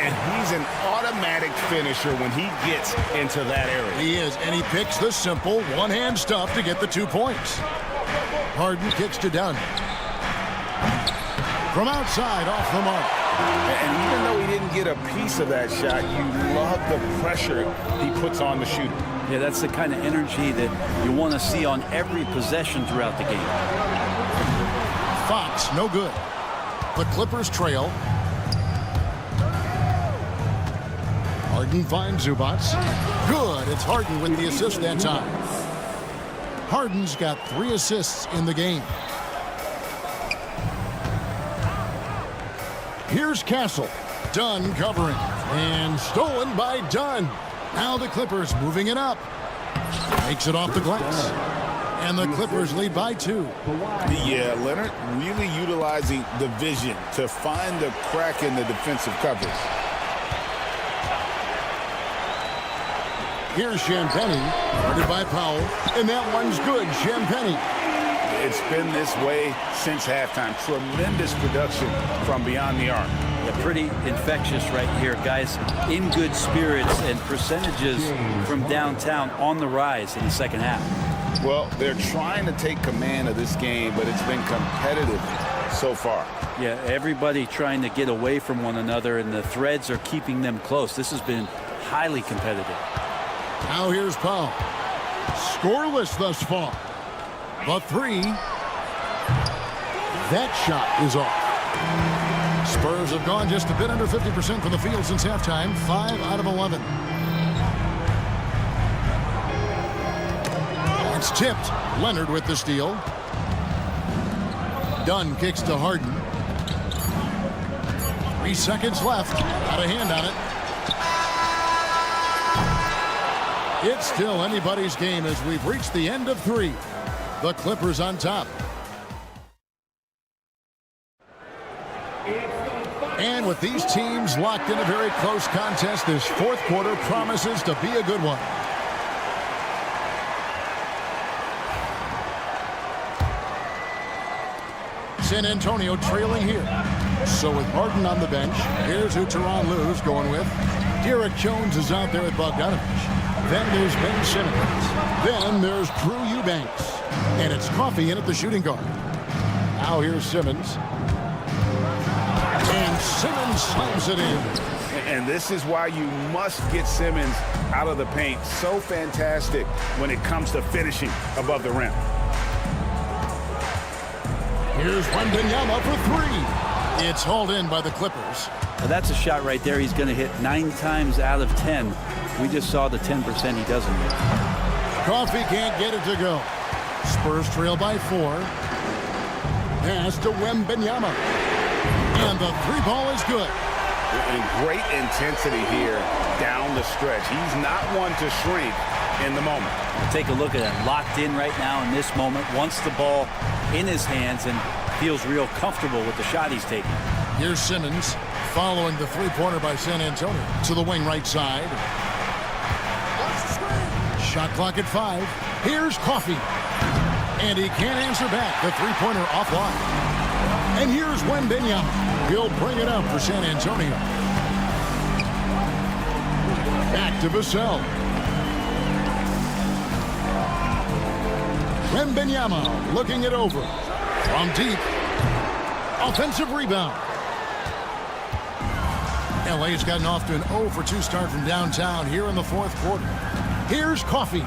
Speaker 7: And he's an automatic finisher when he gets into that area.
Speaker 6: He is, and he picks the simple one-hand stuff to get the 2 points. Harden kicks to Dunn. From outside, off the mark.
Speaker 7: And even though he didn't get a piece of that shot, you love the pressure he puts on the shooter.
Speaker 8: Yeah, that's the kind of energy that you want to see on every possession throughout the game.
Speaker 6: Fox, no good. The Clippers trail. Harden finds Zubats. Good. It's Harden with the assist that time. Harden's got 3 assists in the game. Here's Castle. Dunn covering. And stolen by Dunn. Now the Clippers moving it up. Makes it off the glass. And the Clippers lead by 2.
Speaker 7: Yeah, Leonard really utilizing the vision to find the crack in the defensive coverage.
Speaker 6: Here's Champagnie, guarded by Powell, and that one's good. Champagnie.
Speaker 7: It's been this way since halftime. Tremendous production from beyond the arc.
Speaker 8: Yeah, pretty infectious right here, guys. In good spirits and percentages from downtown on the rise in the second half.
Speaker 7: Well, they're trying to take command of this game, but it's been competitive so far.
Speaker 8: Yeah, everybody trying to get away from one another, and the threads are keeping them close. This has been highly competitive.
Speaker 6: Now here's Powell. Scoreless thus far. The 3. That shot is off. Spurs have gone just a bit under 50% from the field since halftime. 5 out of 11. It's tipped. Leonard with the steal. Dunn kicks to Harden. 3 seconds left. Got a hand on it. It's still anybody's game as we've reached the end of 3. The Clippers on top. And with these teams locked in a very close contest, this fourth quarter promises to be a good one. San Antonio trailing here. So with Harden on the bench, here's who Tyronn Lue's going with. Derek Jones is out there with Bogdanovich. Then there's Ben Simmons. Then there's Drew Eubanks. And it's Coffey in at the shooting guard. Now here's Simmons. And Simmons slams it in.
Speaker 7: And this is why you must get Simmons out of the paint. So fantastic when it comes to finishing above the rim.
Speaker 6: Here's Wembanyama for 3. It's hauled in by the Clippers.
Speaker 8: Well, that's a shot right there he's going to hit 9 times out of 10. We just saw the 10% he doesn't hit.
Speaker 6: Coffey can't get it to go. Spurs trail by 4. Pass to Wembanyama. And the 3-ball is good.
Speaker 7: And great intensity here down the stretch. He's not one to shrink in the moment.
Speaker 8: Take a look at it. Locked in right now in this moment. Wants the ball in his hands and feels real comfortable with the shot he's taking.
Speaker 6: Here's Simmons following the 3-pointer by San Antonio to the wing right side. Shot clock at 5. Here's Coffey. And he can't answer back. The 3-pointer offline. And here's Wembanyama. He'll bring it up for San Antonio. Back to Vassell. Wembanyama looking it over. From deep. Offensive rebound. LA's gotten off to an 0 for 2 start from downtown here in the fourth quarter. Here's Coffey.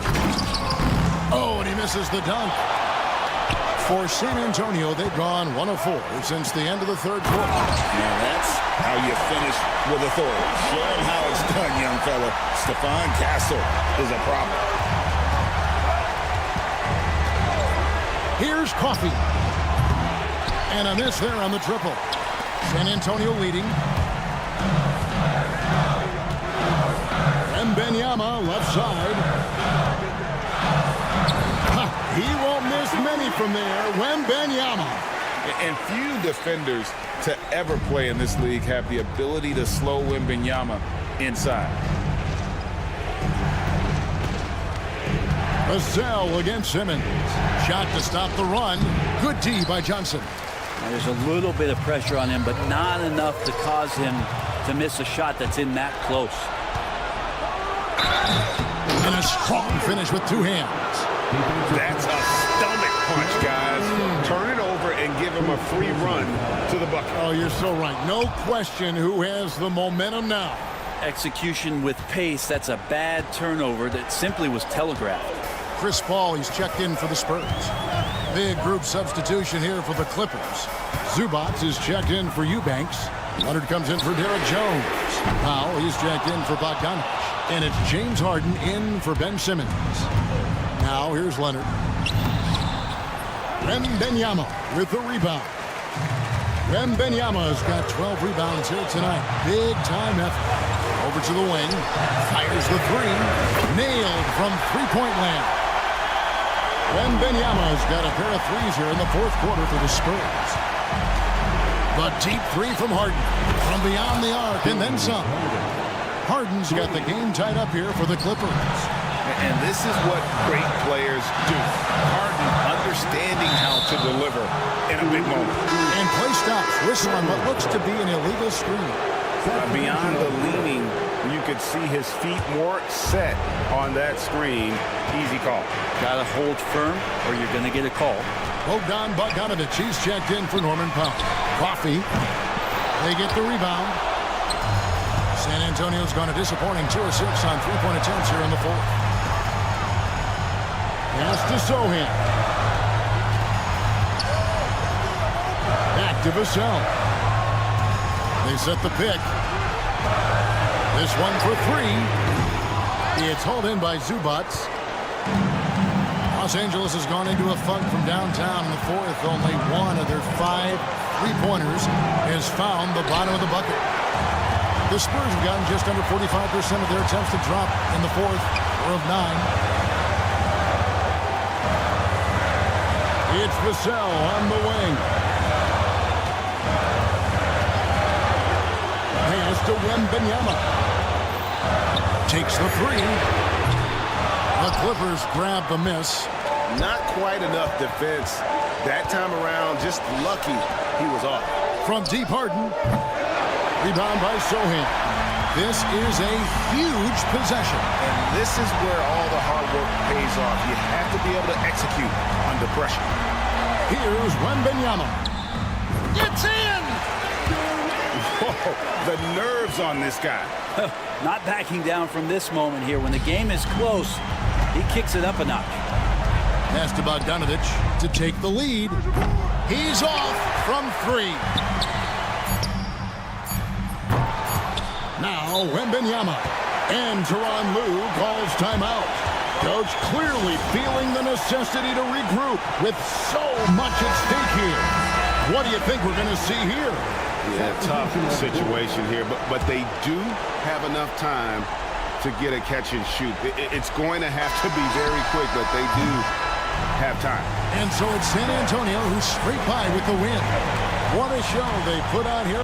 Speaker 6: Oh, and he misses the dunk. For San Antonio, they've gone 1 of 4 since the end of the third quarter.
Speaker 7: Now that's how you finish with authority. Show him how it's done, young fella. Stephon Castle is a problem.
Speaker 6: Here's Coffee. And a miss there on the triple. San Antonio leading. Wembanyama left side. He won't miss many from there. Wembanyama.
Speaker 7: And few defenders to ever play in this league have the ability to slow Wembanyama inside.
Speaker 6: Vassell against Simmons. Shot to stop the run. Good D by Johnson.
Speaker 8: Now, there's a little bit of pressure on him, but not enough to cause him to miss a shot that's in that close.
Speaker 6: And a strong finish with 2 hands.
Speaker 10: That's a stomach punch, guys. Turn it over and give him a free run to the bucket.
Speaker 6: Oh, you're so right. No question who has the momentum now.
Speaker 8: Execution with pace, that's a bad turnover that simply was telegraphed.
Speaker 6: Chris Paul, he's checked in for the Spurs. Big group substitution here for the Clippers. Zubac is checked in for Eubanks. Leonard comes in for Derek Jones. Powell, he's checked in for Bogdanovich. And it's James Harden in for Ben Simmons. Now here's Leonard. Wembanyama with the rebound. Wembanyama's got 12 rebounds here tonight. Big time effort. Over to the wing. Fires the 3. Nailed from three-point land. Wembanyama's got a pair of threes here in the fourth quarter for the Spurs. The deep 3 from Harden. From beyond the arc and then some. Harden's got the game tied up here for the Clippers.
Speaker 7: And this is what great players do. Harden understanding how to deliver in a big moment.
Speaker 6: And play stops. Whistle on what looks to be an illegal screen.
Speaker 10: Beyond the leaning, you could see his feet more set on that screen. Easy call.
Speaker 8: Got to hold firm or you're going to get a call.
Speaker 6: Bogdanovich, he's checked in for Norman Powell. Coffee. They get the rebound. San Antonio's gone a disappointing 2 of 6 on three-point attempts here in the fourth. Pass to Sohan. Back to Vassell. They set the pick. This one for 3. It's hauled in by Zubac. Los Angeles has gone into a funk from downtown in the fourth. Only 1 of their 5 three-pointers has found the bottom of the bucket. The Spurs have gotten just under 45% of their attempts to drop in the fourth, 4 of 9. It's Vassell on the wing. Pass to Wembanyama. Takes the 3. The Clippers grab the miss.
Speaker 10: Not quite enough defense. That time around, just lucky he was off.
Speaker 6: From deep, Harden. Rebound by Sohan. This is a huge possession.
Speaker 10: And this is where all the hard work pays off. You have to be able to execute under pressure.
Speaker 6: Here's Wembanyama.
Speaker 10: It's in! Whoa, the nerves on this guy.
Speaker 8: Not backing down from this moment here. When the game is close, he kicks it up a notch.
Speaker 6: Pass to Bogdanovich to take the lead. He's off from 3. Now Wembanyama. And Tyronn Lue calls timeout. Coach clearly feeling the necessity to regroup with so much at stake here. What do you think we're going to see here?
Speaker 10: Yeah, tough situation here, but they do have enough time to get a catch and shoot. It's going to have to be very quick, but they do have time.
Speaker 6: And so it's San Antonio who's straight by with the win. What a show they put on here.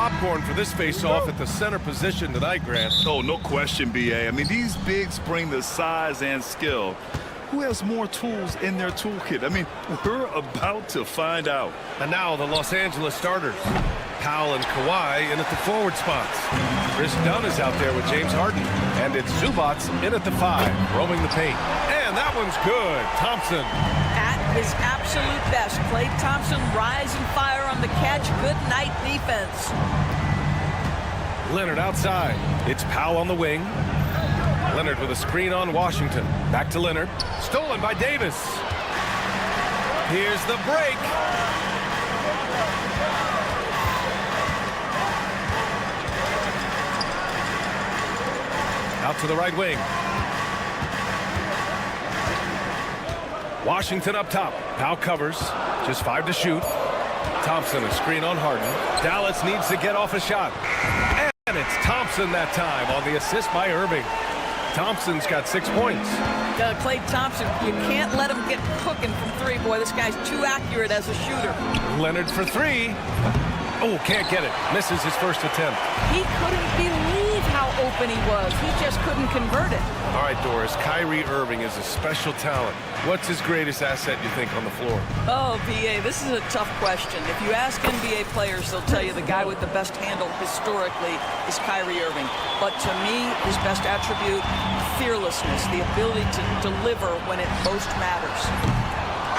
Speaker 2: popcorn for this face-off at the center position tonight, Grant.
Speaker 1: Oh, no question, B.A. I mean, these bigs bring the size and skill. Who has more tools in their toolkit? I mean, we're about to find out.
Speaker 2: And now the Los Angeles starters. Powell and Kawhi in at the forward spots. Chris Dunn is out there with James Harden. And it's Zubats in at the 5, roaming the paint. And that one's good. Thompson.
Speaker 11: At his absolute best. Klay Thompson rising fire on the catch. Good night defense.
Speaker 2: Leonard outside. It's Powell on the wing. Leonard with a screen on Washington. Back to Leonard. Stolen by Davis. Here's the break. Out to the right wing. Washington up top. Powell covers. Just 5 to shoot. Thompson, a screen on Harden. Dallas needs to get off a shot. And it's Thompson that time on the assist by Irving. Thompson's got 6 points.
Speaker 11: Klay Thompson, you can't let him get cooking from 3. Boy, this guy's too accurate as a shooter.
Speaker 2: Leonard for 3. Oh, can't get it. Misses his first attempt.
Speaker 11: He couldn't believe how open he was. He just couldn't convert it.
Speaker 2: All right, Doris, Kyrie Irving is a special talent. What's his greatest asset, you think, on the floor?
Speaker 11: Oh, B.A., this is a tough question. If you ask NBA players, they'll tell you the guy with the best handle historically is Kyrie Irving. But to me, his best attribute, fearlessness, the ability to deliver when it most matters.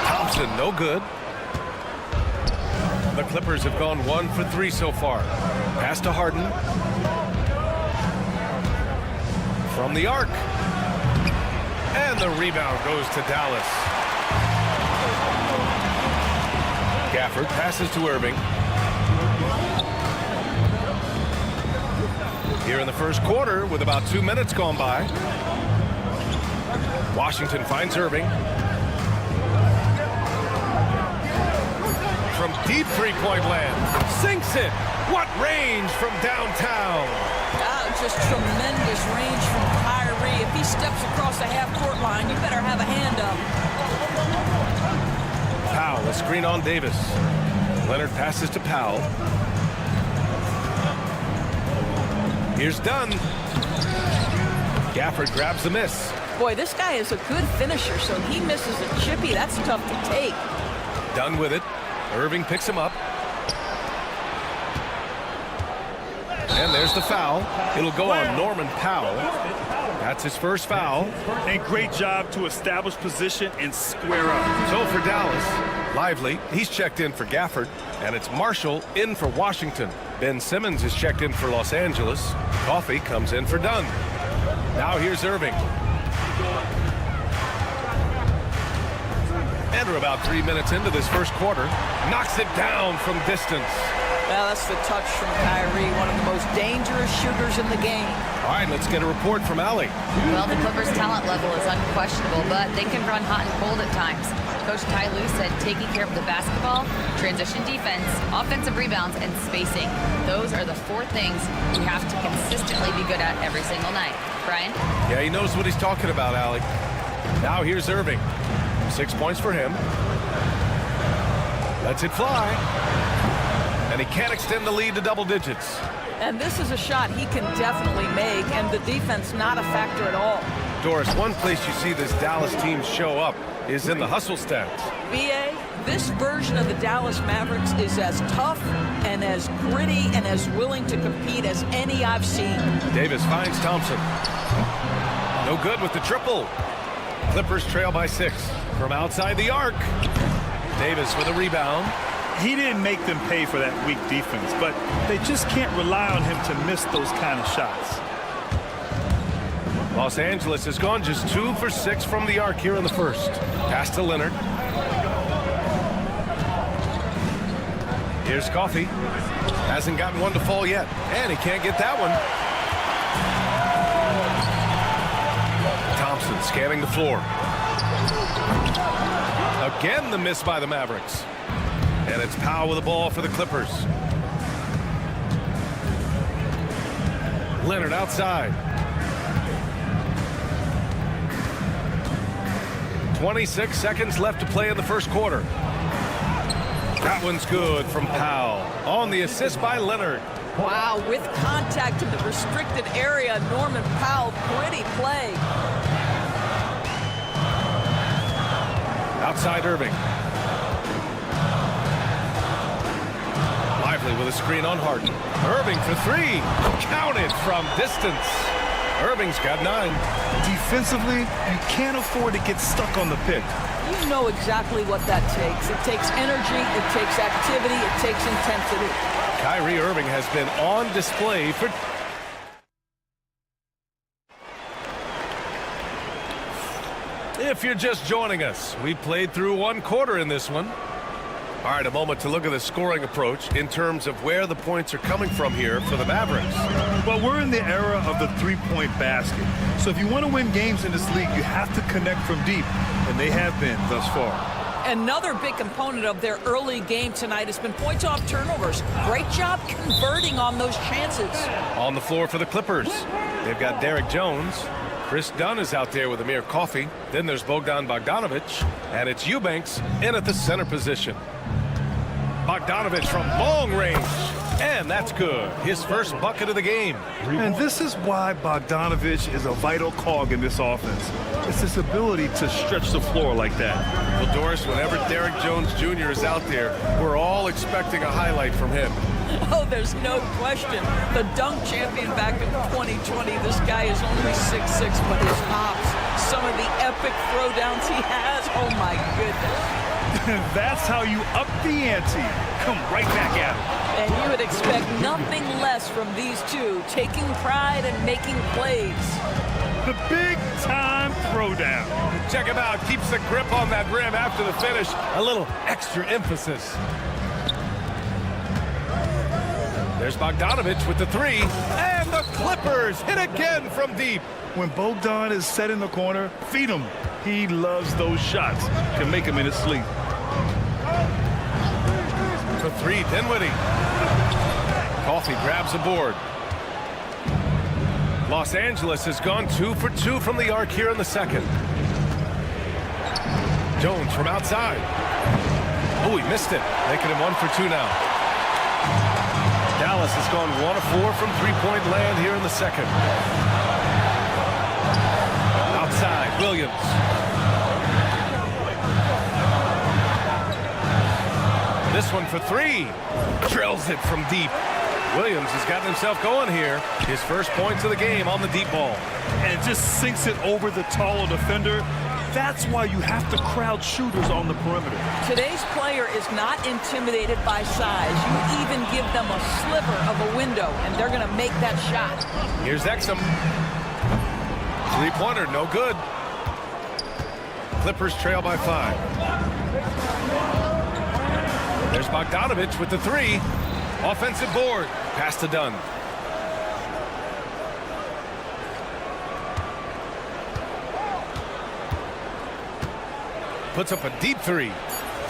Speaker 2: Thompson, no good. The Clippers have gone 1 for 3 so far. Pass to Harden. From the arc. And the rebound goes to Dallas. Gafford passes to Irving. Here in the first quarter with about 2 minutes gone by. Washington finds Irving. From deep three-point land. Sinks it. What range from downtown.
Speaker 11: Just tremendous range from Kyrie. If he steps across the half-court line, you better have a hand up.
Speaker 2: Powell, a screen on Davis. Leonard passes to Powell. Here's Dunn. Gafford grabs the miss.
Speaker 11: Boy, this guy is a good finisher, so he misses a chippy. That's tough to take.
Speaker 2: Dunn with it. Irving picks him up. And there's the foul. It'll go on Norman Powell. That's his first foul.
Speaker 1: And great job to establish position and square up.
Speaker 2: So for Dallas, Lively, he's checked in for Gafford. And it's Marshall in for Washington. Ben Simmons is checked in for Los Angeles. Coffey comes in for Dunn. Now here's Irving. And we're about 3 minutes into this first quarter. Knocks it down from distance.
Speaker 11: Well, that's the touch from Kyrie, one of the most dangerous shooters in the game.
Speaker 2: All right, let's get a report from Allie.
Speaker 4: Well, the Clippers' talent level is unquestionable, but they can run hot and cold at times. Coach Ty Lue said taking care of the basketball, transition defense, offensive rebounds, and spacing. Those are the 4 things we have to consistently be good at every single night. Brian?
Speaker 2: Yeah, he knows what he's talking about, Allie. Now here's Irving. 6 points for him. Lets it fly. And he can't extend the lead to double digits.
Speaker 11: And this is a shot he can definitely make, and the defense not a factor at all.
Speaker 2: Doris, one place you see this Dallas team show up is in the hustle stats.
Speaker 11: B.A., this version of the Dallas Mavericks is as tough and as gritty and as willing to compete as any I've seen.
Speaker 2: Davis finds Thompson. No good with the triple. Clippers trail by 6. From outside the arc. Davis with a rebound.
Speaker 1: He didn't make them pay for that weak defense, but they just can't rely on him to miss those kind of shots.
Speaker 2: Los Angeles has gone just 2 for 6 from the arc here in the first. Pass to Leonard. Here's Coffey. Hasn't gotten one to fall yet, and he can't get that one. Thompson scanning the floor. Again, the miss by the Mavericks. And it's Powell with the ball for the Clippers. Leonard outside. 26 seconds left to play in the first quarter. That one's good from Powell. On the assist by Leonard.
Speaker 11: Wow, with contact in the restricted area, Norman Powell, pretty play.
Speaker 2: Outside Irving. Lively with a screen on Harden. Irving for three. Counted from distance. Irving's got 9.
Speaker 1: Defensively, you can't afford to get stuck on the pick.
Speaker 11: You know exactly what that takes. It takes energy, it takes activity, it takes intensity.
Speaker 2: Kyrie Irving has been on display for... If you're just joining us, we played through 1 quarter in this one. All right, a moment to look at the scoring approach in terms of where the points are coming from here for the Mavericks.
Speaker 1: Well, we're in the era of the three-point basket. So if you want to win games in this league, you have to connect from deep, and they have been thus far.
Speaker 11: Another big component of their early game tonight has been points off turnovers. Great job converting on those chances.
Speaker 2: On the floor for the Clippers, they've got Derek Jones. Chris Dunn is out there with Amir Coffey. Then there's Bogdan Bogdanovic, and it's Eubanks in at the center position. Bogdanovic from long range, and that's good. His first bucket of the game.
Speaker 1: And this is why Bogdanovic is a vital cog in this offense. It's his ability to stretch the floor like that.
Speaker 2: Well, Doris, whenever Derek Jones Jr. is out there, we're all expecting a highlight from him.
Speaker 11: Oh, there's no question. The dunk champion back in 2020, this guy is only 6'6", but his hops, some of the epic throwdowns he has, oh my goodness.
Speaker 1: That's how you up the ante. Come right back at him.
Speaker 11: And you would expect nothing less from these two, taking pride and making plays.
Speaker 1: The big-time throwdown.
Speaker 2: Check him out. Keeps the grip on that rim after the finish. A little extra emphasis. There's Bogdanovic with the 3. And the Clippers hit again from deep.
Speaker 1: When Bogdan is set in the corner, feed him. He loves those shots. Can make him in his sleep.
Speaker 2: For 3, Dinwiddie. Coffey grabs a board. Los Angeles has gone 2 for 2 from the arc here in the second. Jones from outside. Oh, he missed it. Making him 1 for 2 now. Dallas has gone 1 of 4 from three-point land here in the second. Outside, Williams. This one for 3. Drills it from deep. Williams has gotten himself going here. His first points of the game on the deep ball.
Speaker 1: And just sinks it over the taller defender. That's why you have to crowd shooters on the perimeter.
Speaker 11: Today's player is not intimidated by size. You even give them a sliver of a window, and they're going to make that shot.
Speaker 2: Here's Exum. Three-pointer, no good. Clippers trail by 5. There's Bogdanovic with the 3. Offensive board. Pass to Dunn. Puts up a deep 3.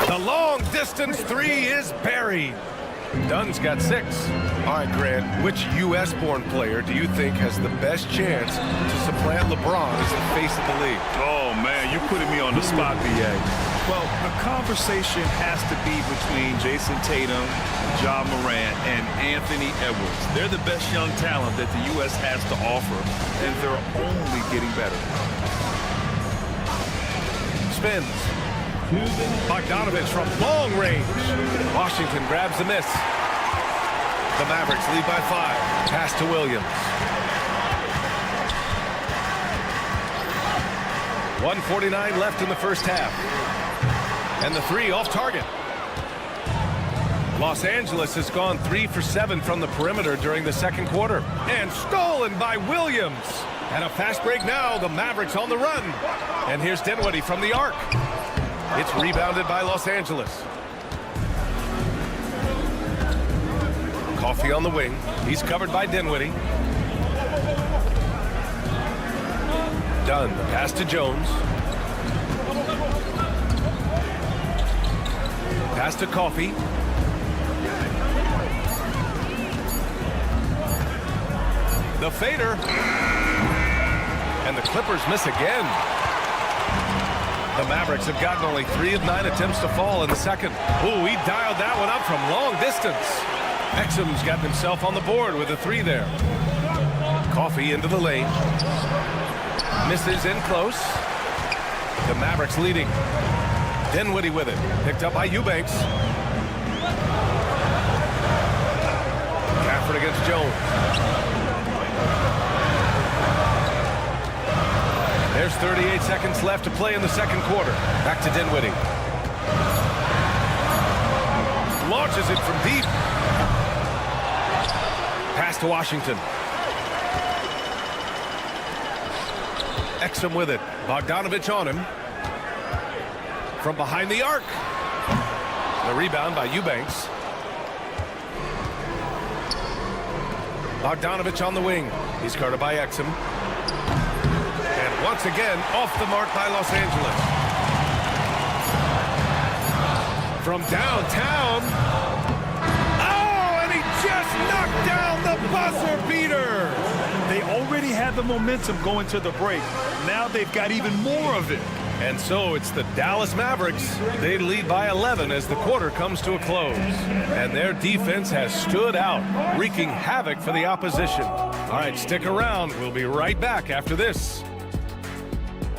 Speaker 2: The long distance 3 is buried. Dunn's got 6. All right, Grant, which U.S.-born player do you think has the best chance to supplant LeBron as the face of the league?
Speaker 1: Oh, man, you're putting me on the spot, B.A. Well, the conversation has to be between Jason Tatum, Ja Morant, and Anthony Edwards. They're the best young talent that the U.S. has to offer, and they're only getting better.
Speaker 2: Spins. Bogdanovic from long range. Washington grabs the miss. The Mavericks lead by 5. Pass to Williams. 1:49 left in the first half. And the 3 off target. Los Angeles has gone 3 for 7 from the perimeter during the second quarter. And stolen by Williams. And a fast break now. The Mavericks on the run. And here's Dinwiddie from the arc. It's rebounded by Los Angeles. Coffey on the wing. He's covered by Dinwiddie. Dunn, the pass to Jones. Pass to Coffey. The fader. And the Clippers miss again. The Mavericks have gotten only 3 of 9 attempts to fall in the second. Ooh, he dialed that one up from long distance. Exum's got himself on the board with a 3 there. Coffee into the lane. Misses in close. The Mavericks leading. Dinwiddie with it. Picked up by Eubanks. Gafford against Jones. There's 38 seconds left to play in the second quarter. Back to Dinwiddie. Launches it from deep. Pass to Washington. Exum with it. Bogdanovich on him. From behind the arc. The rebound by Eubanks. Bogdanovich on the wing. He's guarded by Exum. And once again, off the mark by Los Angeles. From downtown. Oh, and he just knocked down the buzzer beater.
Speaker 1: They already had the momentum going to the break. Now they've got even more of it.
Speaker 2: And so it's the Dallas Mavericks. They lead by 11 as the quarter comes to a close. And their defense has stood out, wreaking havoc for the opposition. All right, stick around. We'll be right back after this.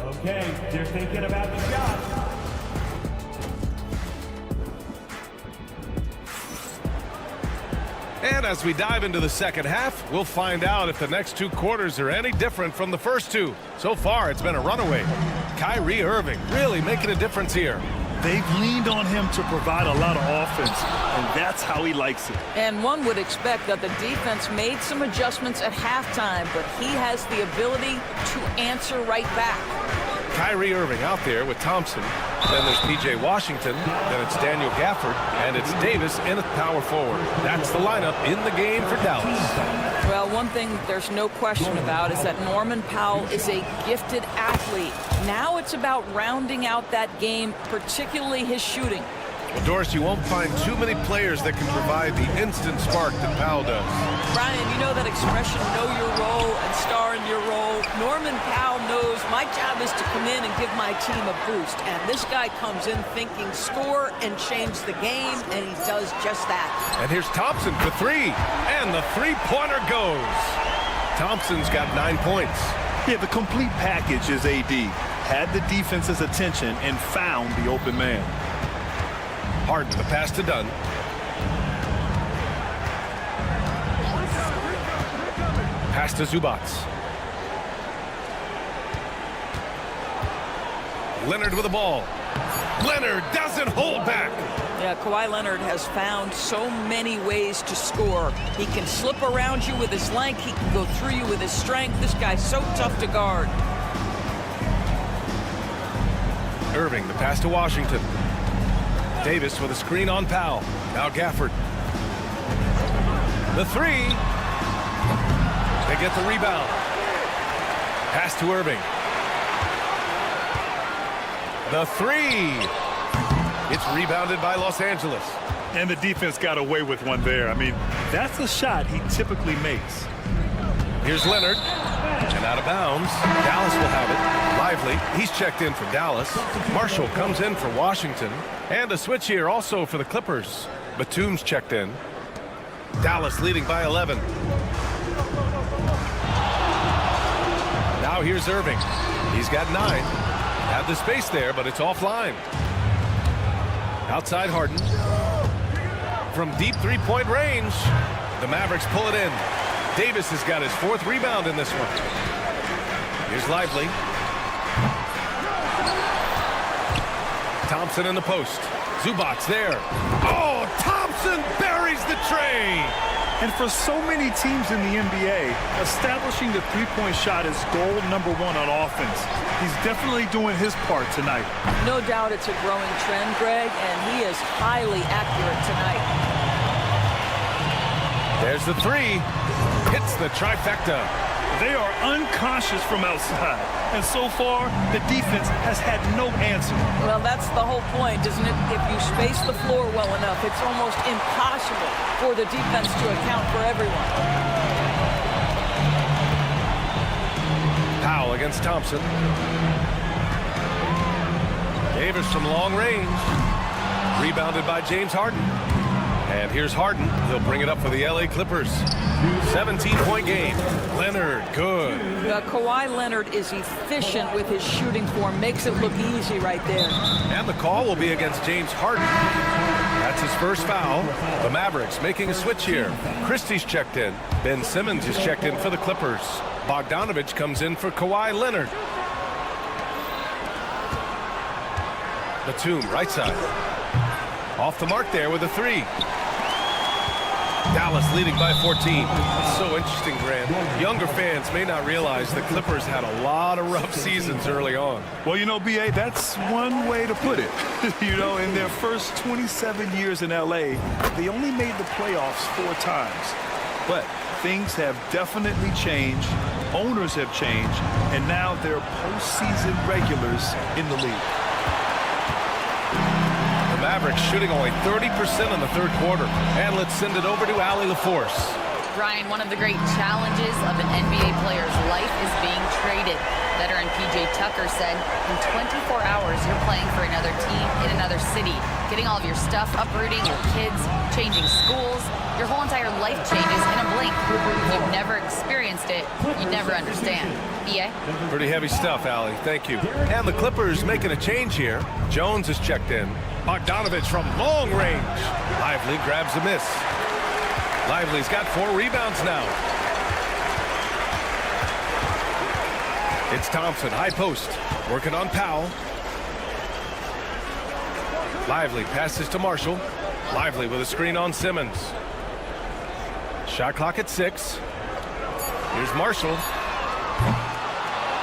Speaker 5: Okay, they're thinking about the shot.
Speaker 2: And as we dive into the second half, we'll find out if the next 2 quarters are any different from the first 2. So far, it's been a runaway. Kyrie Irving really making a difference here.
Speaker 1: They've leaned on him to provide a lot of offense, and that's how he likes it.
Speaker 11: And one would expect that the defense made some adjustments at halftime, but he has the ability to answer right back.
Speaker 2: Kyrie Irving out there with Thompson. Then there's P.J. Washington. Then it's Daniel Gafford. And it's Davis in at power forward. That's the lineup in the game for Dallas.
Speaker 11: Well, one thing there's no question about is that Norman Powell is a gifted athlete. Now it's about rounding out that game, particularly his shooting.
Speaker 2: Well, Doris, you won't find too many players that can provide the instant spark that Powell does.
Speaker 11: Brian, you know that expression, know your role and star in your role. Norman Powell knows my job is to come in and give my team a boost. And this guy comes in thinking score and change the game, and he does just that.
Speaker 2: And here's Thompson for 3. And the three-pointer goes. Thompson's got 9 points.
Speaker 1: Yeah, the complete package is AD. Had the defense's attention and found the open man.
Speaker 2: Harden, the pass to Dunn. Pass to Zubac. Leonard with the ball. Leonard doesn't hold back.
Speaker 11: Yeah, Kawhi Leonard has found so many ways to score. He can slip around you with his length. He can go through you with his strength. This guy's so tough to guard.
Speaker 2: Irving, the pass to Washington. Davis with a screen on Powell. Now Gafford. The 3. They get the rebound. Pass to Irving. The 3. It's rebounded by Los Angeles.
Speaker 1: And the defense got away with one there. I mean, that's a shot he typically makes.
Speaker 2: Here's Leonard. And out of bounds. Dallas will have it. Lively. He's checked in for Dallas. Marshall comes in for Washington. And a switch here also for the Clippers. Batum's checked in. Dallas leading by 11. Now here's Irving. He's got 9. Had the space there, but it's offline. Outside Harden. From deep three-point range, the Mavericks pull it in. Davis has got his 4th rebound in this one. Here's Lively. Thompson in the post. Zubac there. Oh, Thompson buries the tray.
Speaker 1: And for so many teams in the NBA, establishing the three-point shot is goal number 1 on offense. He's definitely doing his part tonight.
Speaker 11: No doubt it's a growing trend, Greg, and he is highly accurate tonight.
Speaker 2: There's the 3. Hits the trifecta.
Speaker 1: They are unconscious from outside. And so far, the defense has had no answer.
Speaker 11: Well, that's the whole point, isn't it? If you space the floor well enough, it's almost impossible for the defense to account for everyone.
Speaker 2: Powell against Thompson. Davis from long range. Rebounded by James Harden. And here's Harden. He'll bring it up for the LA Clippers. 17-point game. Leonard, good.
Speaker 11: Kawhi Leonard is efficient with his shooting form. Makes it look easy right there.
Speaker 2: And the call will be against James Harden. That's his first foul. The Mavericks making a switch here. Christie's checked in. Ben Simmons is checked in for the Clippers. Bogdanovich comes in for Kawhi Leonard. Batum, right side. Off the mark there with a three. Dallas leading by 14. It's so interesting, Grant. Younger fans may not realize the Clippers had a lot of rough seasons early on.
Speaker 1: Well, you know, B.A., that's one way to put it. You know, in their first 27 years in L.A., they only made the playoffs 4 times. But things have definitely changed. Owners have changed. And now they're postseason regulars in the league.
Speaker 2: Mavericks shooting only 30% in the third quarter. And let's send it over to Allie LaForce.
Speaker 4: Brian, one of the great challenges of an NBA player's life is being traded. Veteran P.J. Tucker said, in 24 hours, you're playing for another team in another city, getting all of your stuff, uprooting your kids, changing schools. Your whole entire life changes in a blink. If you've never experienced it, you never understand. B.A.?
Speaker 2: Pretty heavy stuff, Allie. Thank you. And the Clippers making a change here. Jones is checked in. Bogdanovich from long range. Lively grabs a miss. Lively's got 4 rebounds now. It's Thompson, high post, working on Powell. Lively passes to Marshall. Lively with a screen on Simmons. Shot clock at 6. Here's Marshall.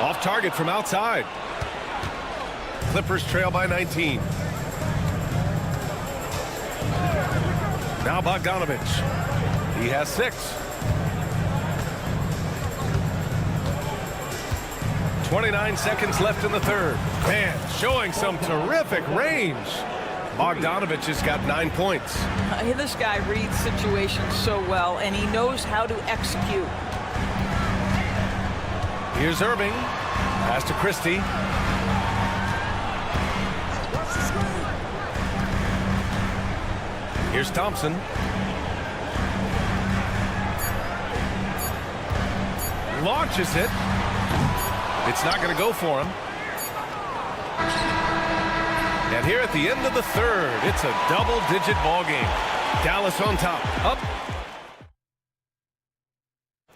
Speaker 2: Off target from outside. Clippers trail by 19. Now Bogdanovich. He has 6. 29 seconds left in the third. Man, showing some terrific range. Bogdanovich has got 9 points.
Speaker 11: This guy reads situations so well, and he knows how to execute.
Speaker 2: Here's Irving. Pass to Christie. Here's Thompson. Launches it. It's not going to go for him. And here at the end of the third, it's a double-digit ball game. Dallas on top. Up.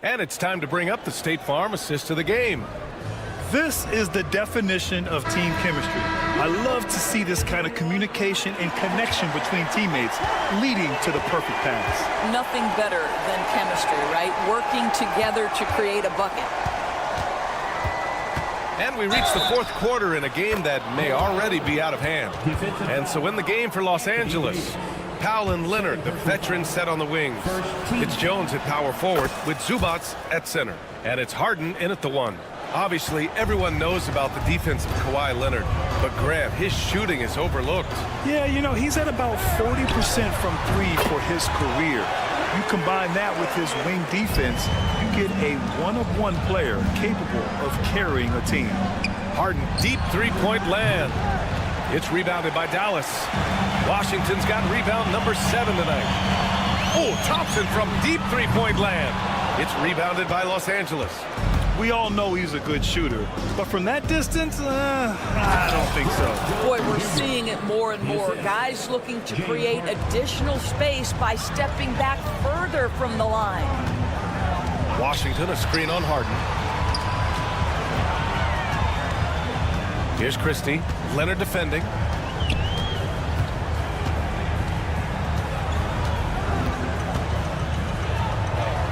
Speaker 2: And it's time to bring up the State Farm assist of the game.
Speaker 1: This is the definition of team chemistry. I love to see this kind of communication and connection between teammates leading to the perfect pass.
Speaker 11: Nothing better than chemistry, right? Working together to create a bucket.
Speaker 2: And we reach the fourth quarter in a game that may already be out of hand. And so in the game for Los Angeles, Powell and Leonard, the veterans, set on the wings. It's Jones at power forward with Zubac at center. And it's Harden in at the 1. Obviously, everyone knows about the defense of Kawhi Leonard, but Grant, his shooting is overlooked.
Speaker 1: Yeah, you know, he's at about 40% from 3 for his career. You combine that with his wing defense, you get a one-of-one player capable of carrying a team.
Speaker 2: Harden, deep three-point land. It's rebounded by Dallas. Washington's got rebound number 7 tonight. Oh, Thompson from deep three-point land. It's rebounded by Los Angeles.
Speaker 1: We all know he's a good shooter, but from that distance, I don't think so.
Speaker 11: Boy, we're seeing it more and more. Guys looking to create additional space by stepping back further from the line.
Speaker 2: Washington, a screen on Harden. Here's Christie. Leonard defending.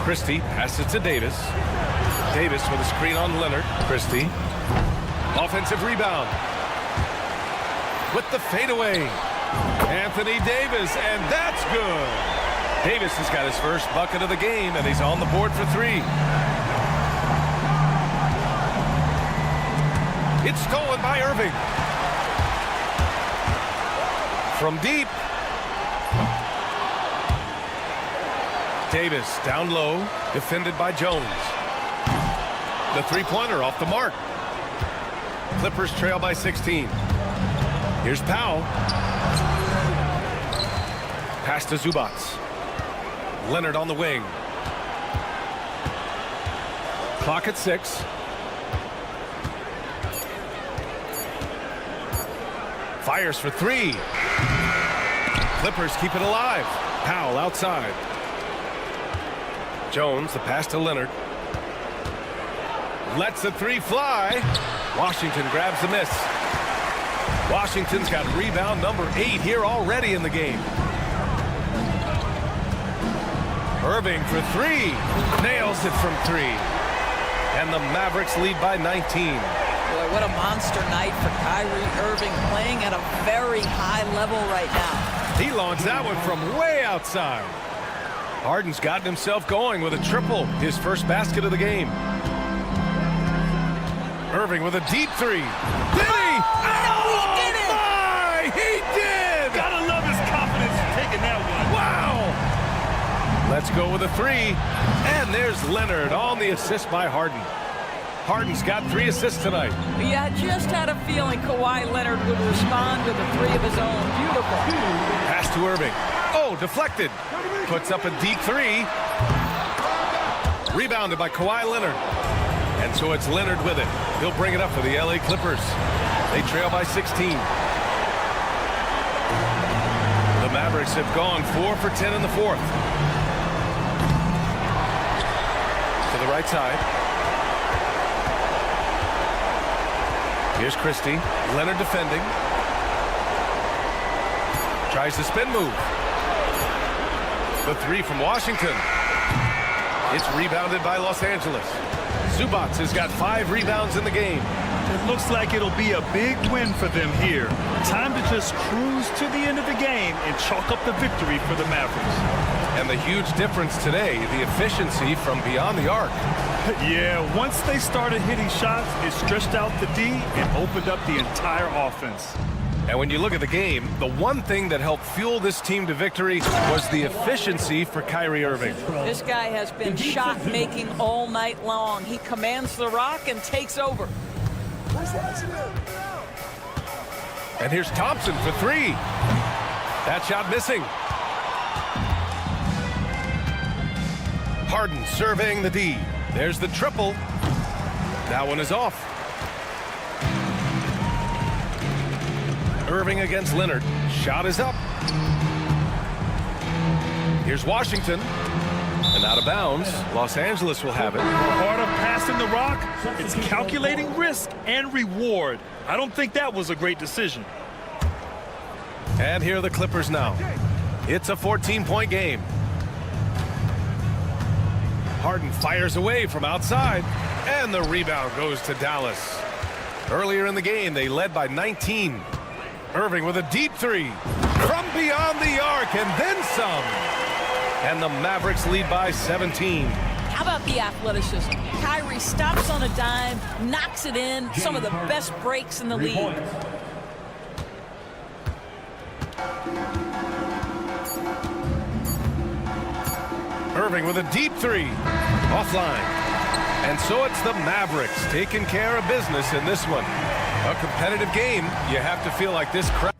Speaker 2: Christie passes to Davis. Davis with a screen on Leonard. Christie. Offensive rebound. With the fadeaway. Anthony Davis, and that's good. Davis has got his first bucket of the game, and he's on the board for 3. It's stolen by Irving. From deep. Davis down low, defended by Jones. The three-pointer off the mark. Clippers trail by 16. Here's Powell. Pass to Zubac. Leonard on the wing. Clock at 6. Fires for 3. Clippers keep it alive. Powell outside. Jones, the pass to Leonard. Lets the 3 fly. Washington grabs the miss. Washington's got rebound number 8 here already in the game. Irving for 3. Nails it from 3. And the Mavericks lead by 19.
Speaker 11: Boy, what a monster night for Kyrie Irving, playing at a very high level right now.
Speaker 2: He launched that one from way outside. Harden's gotten himself going with a triple, his first basket of the game. Irving with a deep 3. Did he?
Speaker 11: Oh, he did it!
Speaker 2: My, he did!
Speaker 1: Gotta love his confidence taking that one.
Speaker 2: Wow! Let's go with a 3. And there's Leonard on the assist by Harden. Harden's got 3 assists tonight.
Speaker 11: Yeah, just had a feeling Kawhi Leonard would respond with a 3 of his own. Beautiful.
Speaker 2: Pass to Irving. Oh, deflected. Puts up a deep 3. Rebounded by Kawhi Leonard. And so it's Leonard with it. He'll bring it up for the LA Clippers. They trail by 16. The Mavericks have gone 4 for 10 in the 4th. To the right side. Here's Christie. Leonard defending. Tries the spin move. The 3 from Washington. It's rebounded by Los Angeles. Zubac has got 5 rebounds in the game.
Speaker 1: It looks like it'll be a big win for them here. Time to just cruise to the end of the game and chalk up the victory for the Mavericks.
Speaker 2: And the huge difference today, the efficiency from beyond the arc.
Speaker 1: Yeah, once they started hitting shots, it stretched out the D and opened up the entire offense.
Speaker 2: And when you look at the game, the one thing that helped fuel this team to victory was the efficiency for Kyrie Irving.
Speaker 11: This guy has been shot-making all night long. He commands the rock and takes over.
Speaker 2: And here's Thompson for 3. That shot missing. Harden surveying the D. There's the triple. That one is off. Irving against Leonard. Shot is up. Here's Washington. And out of bounds. Los Angeles will have it.
Speaker 1: Part of passing the rock, it's calculating risk and reward. I don't think that was a great decision.
Speaker 2: And here are the Clippers now. It's a 14-point game. Harden fires away from outside. And the rebound goes to Dallas. Earlier in the game, they led by 19. Irving with a deep 3 from beyond the arc and then some. And the Mavericks lead by 17.
Speaker 11: How about the athleticism? Kyrie stops on a dime, knocks it in. Some of the best breaks in the league.
Speaker 2: Irving with a deep 3 offline. And so it's the Mavericks taking care of business in this one. A competitive game. You have to feel like this crowd.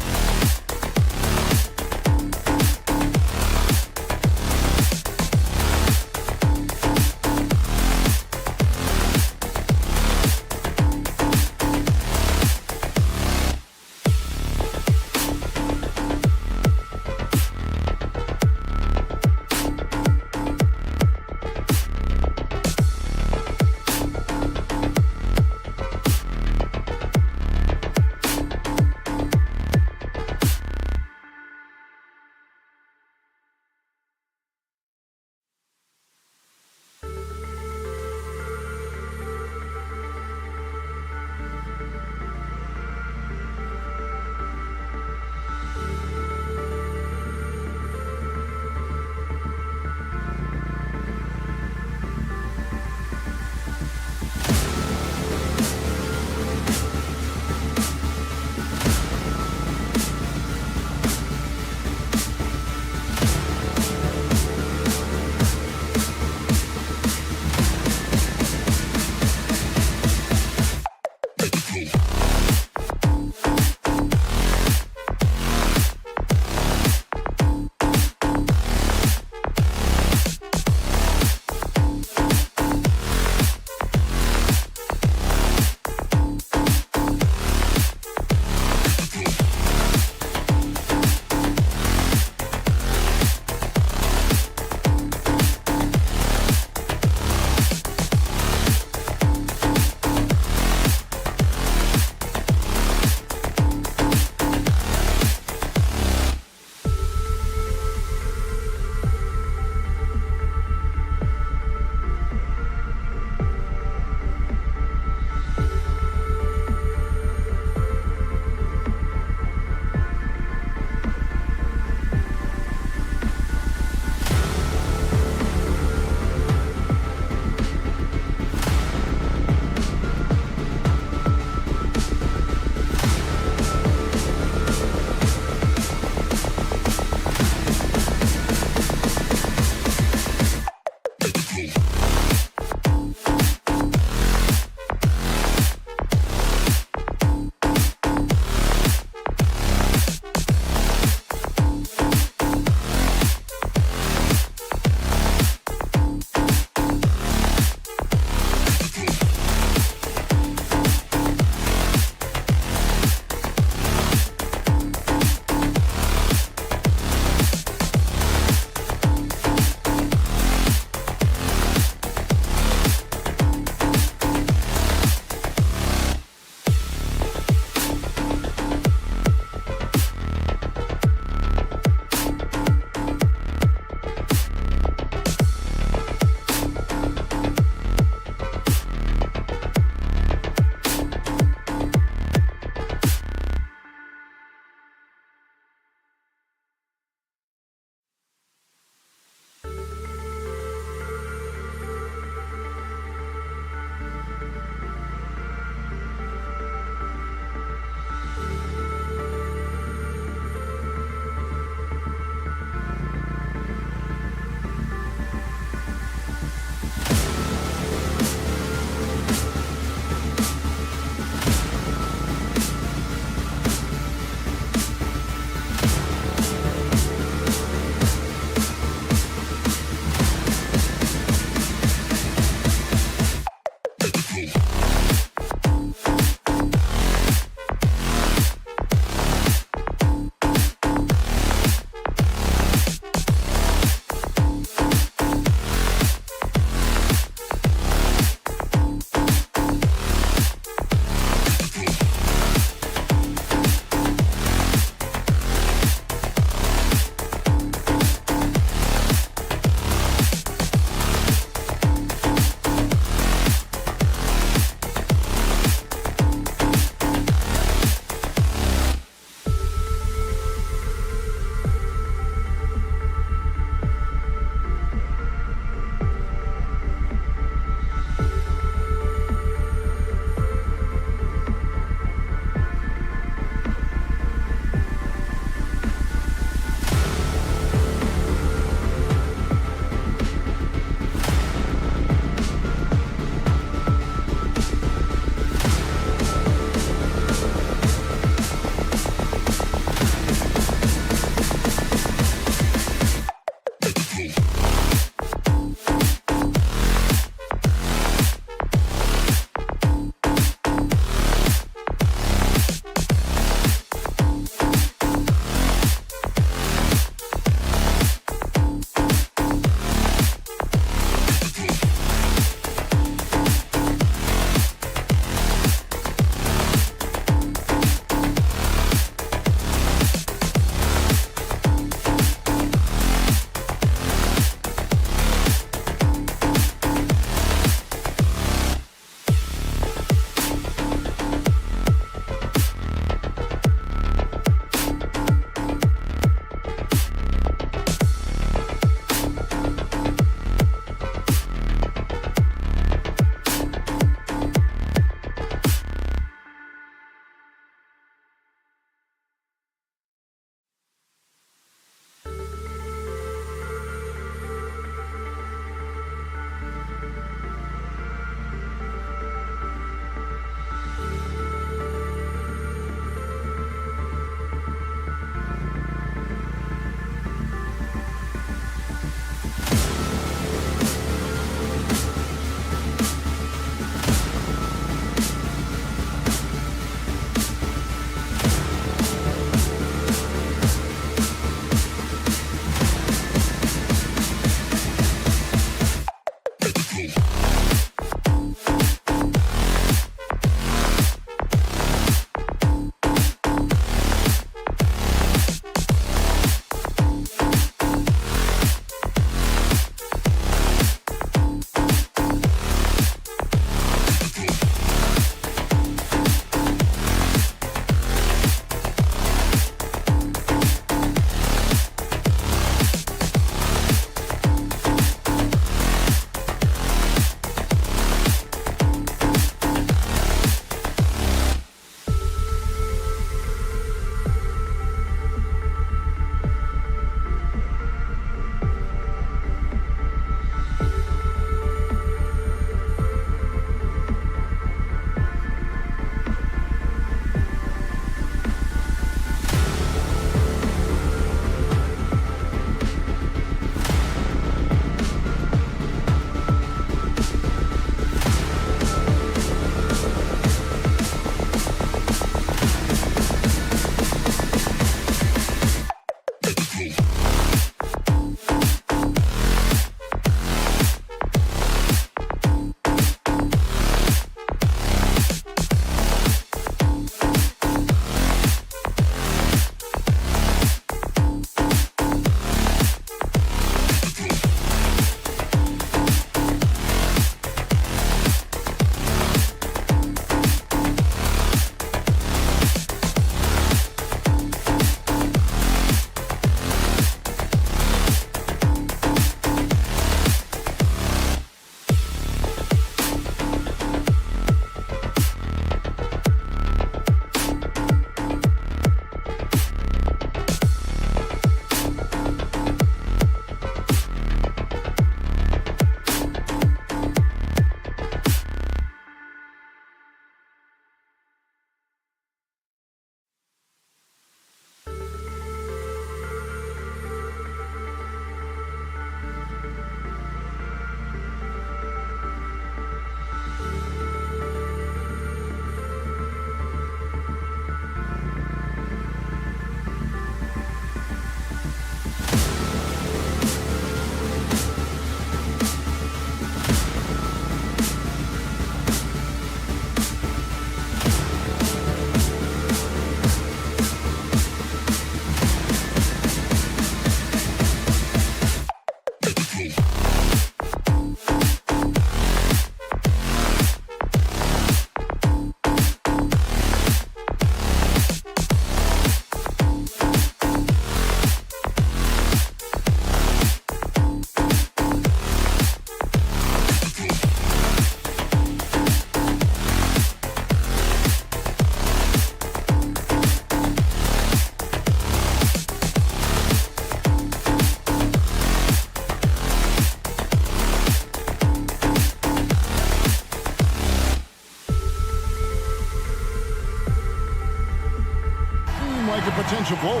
Speaker 6: potential blow.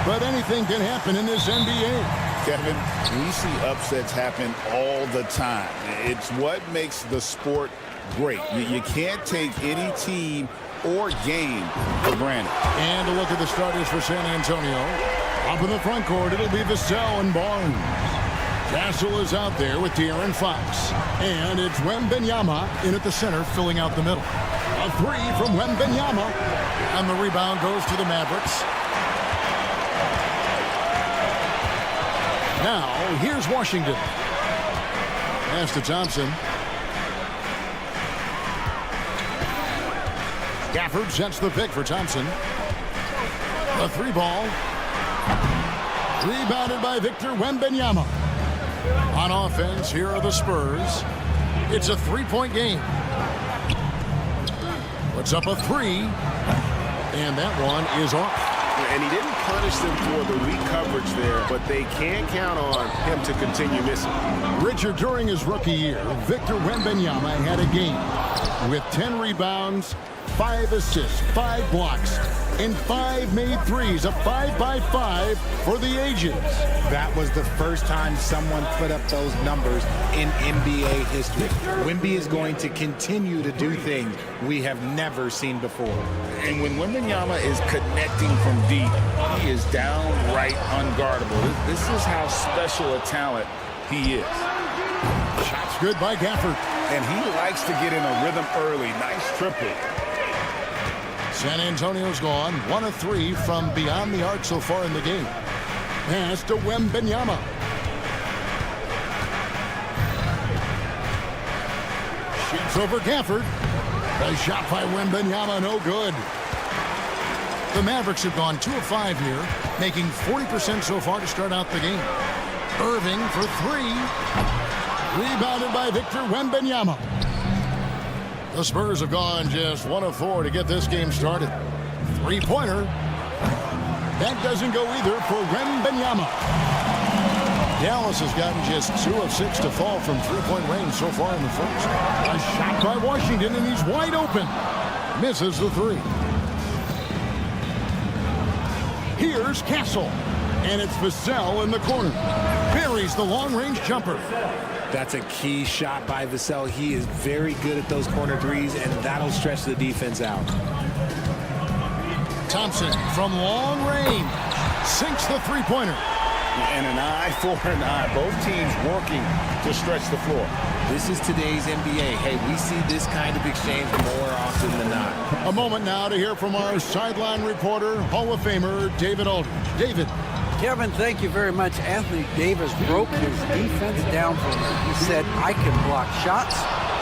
Speaker 6: But anything can happen in this NBA.
Speaker 7: Kevin, we see upsets happen all the time. It's what makes the sport great. You can't take any team or game for granted.
Speaker 6: And a look at the starters for San Antonio. Up in the front court, it'll be Vassell and Barnes. Castle is out there with De'Aaron Fox. And it's Wembanyama in at the center, filling out the middle. A three from Wembanyama. And the rebound goes to the Mavericks. Now, here's Washington. Pass to Thompson. Gafford sets the pick for Thompson. The three ball. Rebounded by Victor Wembanyama. On offense, here are the Spurs. It's a three-point game. Puts up a three. And that one is off.
Speaker 10: And he didn't punish them for the weak coverage there, but they can't count on him to continue missing.
Speaker 6: Richard, during his rookie year, Victor Wembanyama had a game with 10 rebounds, 5 assists, 5 blocks, and 5 made threes, a 5-by-5 for the ages.
Speaker 12: That was the first time someone put up those numbers in NBA history. Wemby is going to continue to do things we have never seen before.
Speaker 7: And when Wembanyama is connecting from deep, he is downright unguardable. This is how special a talent he is.
Speaker 6: Shots good by Gafford.
Speaker 7: And he likes to get in a rhythm early. Nice triple.
Speaker 6: San Antonio's gone 1 of 3 from beyond the arc so far in the game. Pass to Wembanyama. Shoots over Gafford. A shot by Wembanyama, no good. The Mavericks have gone 2 of 5 here, making 40% so far to start out the game. Irving for 3. Rebounded by Victor Wembanyama. The Spurs have gone just 1 of 4 to get this game started. Three-pointer. That doesn't go either for Wembanyama. Dallas has gotten just 2 of 6 to fall from three-point range so far in the first. A shot by Washington, and he's wide open. Misses the 3. Here's Castle. And it's Vassell in the corner. Buries the long-range jumper.
Speaker 12: That's a key shot by Vassell. He is very good at those corner threes, and that'll stretch the defense out.
Speaker 6: Thompson from long range sinks the three-pointer.
Speaker 7: And an eye for an eye. Both teams working to stretch the floor.
Speaker 12: This is today's NBA. Hey, we see this kind of exchange more often than not.
Speaker 6: A moment now to hear from our sideline reporter, Hall of Famer David Aldridge. David.
Speaker 9: Kevin, thank you very much. Anthony Davis broke his defense down for me. He said, I can block shots,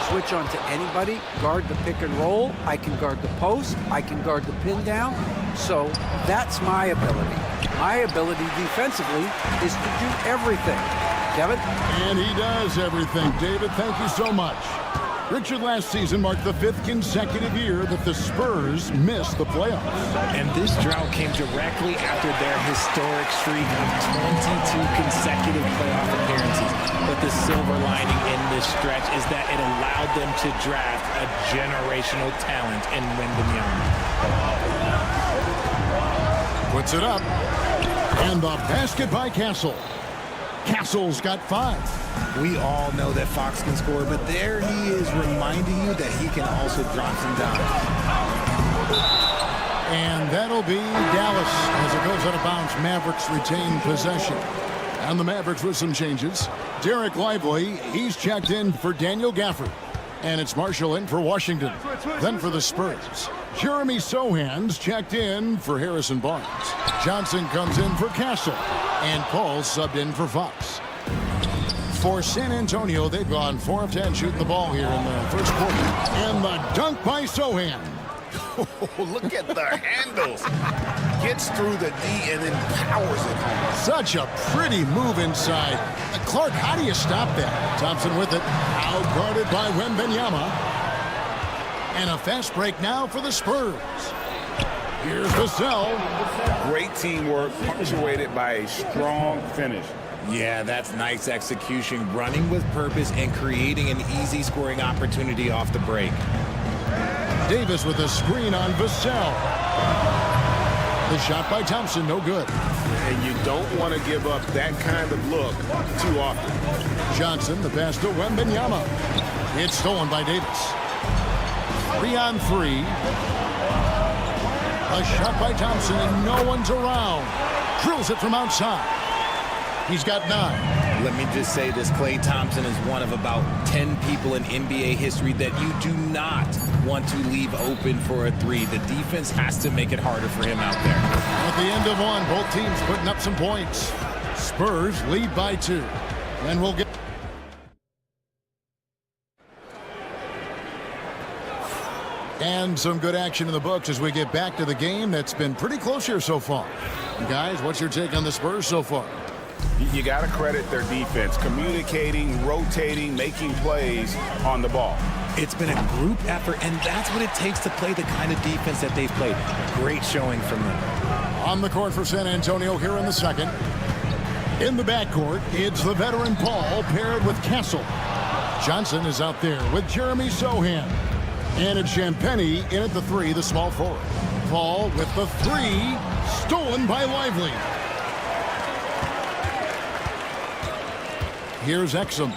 Speaker 9: switch on to anybody, guard the pick and roll, I can guard the post, I can guard the pin down. So that's my ability. My ability defensively is to do everything. Kevin?
Speaker 6: And he does everything. David, thank you so much. Richard, last season marked the 5th consecutive year that the Spurs missed the playoffs.
Speaker 12: And this drought came directly after their historic streak of 22 consecutive playoff appearances. But the silver lining in this stretch is that it allowed them to draft a generational talent in Wembanyama.
Speaker 6: Puts it up. And the basket by Castle. Castle's got 5.
Speaker 12: We all know that Fox can score, but there he is reminding you that he can also drop some dimes.
Speaker 6: And that'll be Dallas as it goes out of bounds. Mavericks retain possession. And the Mavericks with some changes. Derek Lively, he's checked in for Daniel Gafford. And it's Marshall in for Washington. Then for the Spurs, Jeremy Sohan's checked in for Harrison Barnes. Johnson comes in for Castle. And Paul subbed in for Fox. For San Antonio, they've gone 4 of 10 shooting the ball here in the first quarter. And the dunk by Sohan.
Speaker 7: Look at the handles. Gets through the D and then powers it home.
Speaker 6: Such a pretty move inside. Clark, how do you stop that? Thompson with it. Out guarded by Wembanyama. And a fast break now for the Spurs. Here's Vassell.
Speaker 7: Great teamwork, punctuated by a strong finish.
Speaker 12: Yeah, that's nice execution, running with purpose and creating an easy scoring opportunity off the break.
Speaker 6: Davis with a screen on Vassell. The shot by Thompson, no good.
Speaker 10: And you don't want to give up that kind of look too often.
Speaker 6: Johnson, the pass to Wembanyama. It's stolen by Davis. 3-on-3. A shot by Thompson, and no one's around. Drills it from outside. He's got 9.
Speaker 12: Let me just say this, Klay Thompson is one of about 10 people in NBA history that you do not want to leave open for a 3. The defense has to make it harder for him out there.
Speaker 6: At the end of 1, both teams putting up some points. Spurs lead by 2. And we'll get... And some good action in the books as we get back to the game that's been pretty close here so far. Guys, what's your take on the Spurs so far?
Speaker 10: You got to credit their defense, communicating, rotating, making plays on the ball.
Speaker 12: It's been a group effort, and that's what it takes to play the kind of defense that they've played. Great showing from them.
Speaker 6: On the court for San Antonio here in the second. In the backcourt, it's the veteran Paul paired with Castle. Johnson is out there with Jeremy Sohan. And it's Champagnie in at the 3, the small forward. Paul with the 3, stolen by Lively. Here's Exum.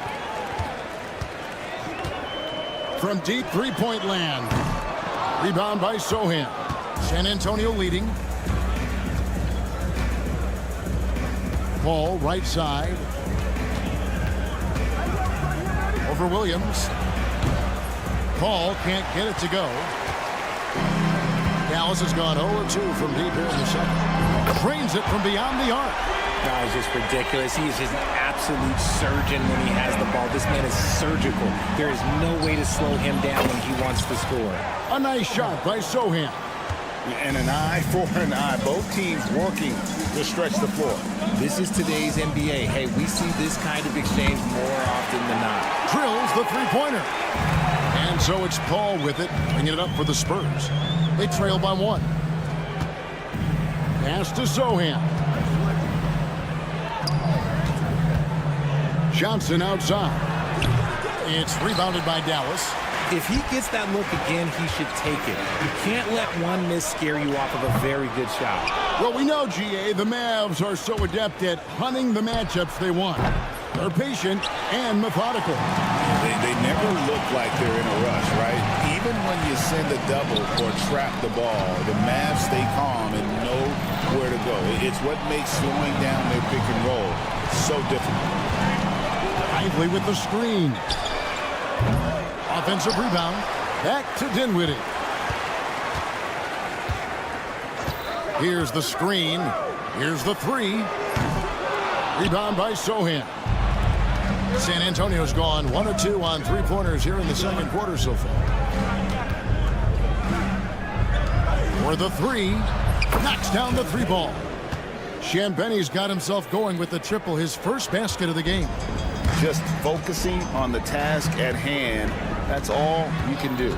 Speaker 6: From deep three-point land. Rebound by Sohan. San Antonio leading. Paul, right side. Over Williams. Paul can't get it to go. Dallas has gone 0-2 from deep here in the second. Trains it from beyond the arc.
Speaker 12: No, it's just ridiculous. He is just an absolute surgeon when he has the ball. This man is surgical. There is no way to slow him down when he wants to score.
Speaker 6: A nice shot by Sohan.
Speaker 7: And an eye for an eye. Both teams working to stretch the floor.
Speaker 12: This is today's NBA. Hey, we see this kind of exchange more often than not.
Speaker 6: Drills the three-pointer. And so it's Paul with it, bringing it up for the Spurs. They trail by 1. Pass to Sohan. Johnson outside. It's rebounded by Dallas.
Speaker 12: If he gets that look again, he should take it. You can't let one miss scare you off of a very good shot.
Speaker 6: Well, we know, GA, the Mavs are so adept at hunting the matchups they want. They're patient and methodical.
Speaker 7: They never look like they're in a rush, right? Even when you send a double or trap the ball, the Mavs stay calm and know where to go. It's what makes slowing down their pick and roll so difficult.
Speaker 6: Lively with the screen. Offensive rebound. Back to Dinwiddie. Here's the screen. Here's the 3. Rebound by Sohan. San Antonio's gone 1 of 2 on three-pointers here in the second quarter so far. For the 3. Knocks down the 3 ball. Champagnie's got himself going with the triple, his first basket of the game.
Speaker 7: Just focusing on the task at hand, that's all you can do.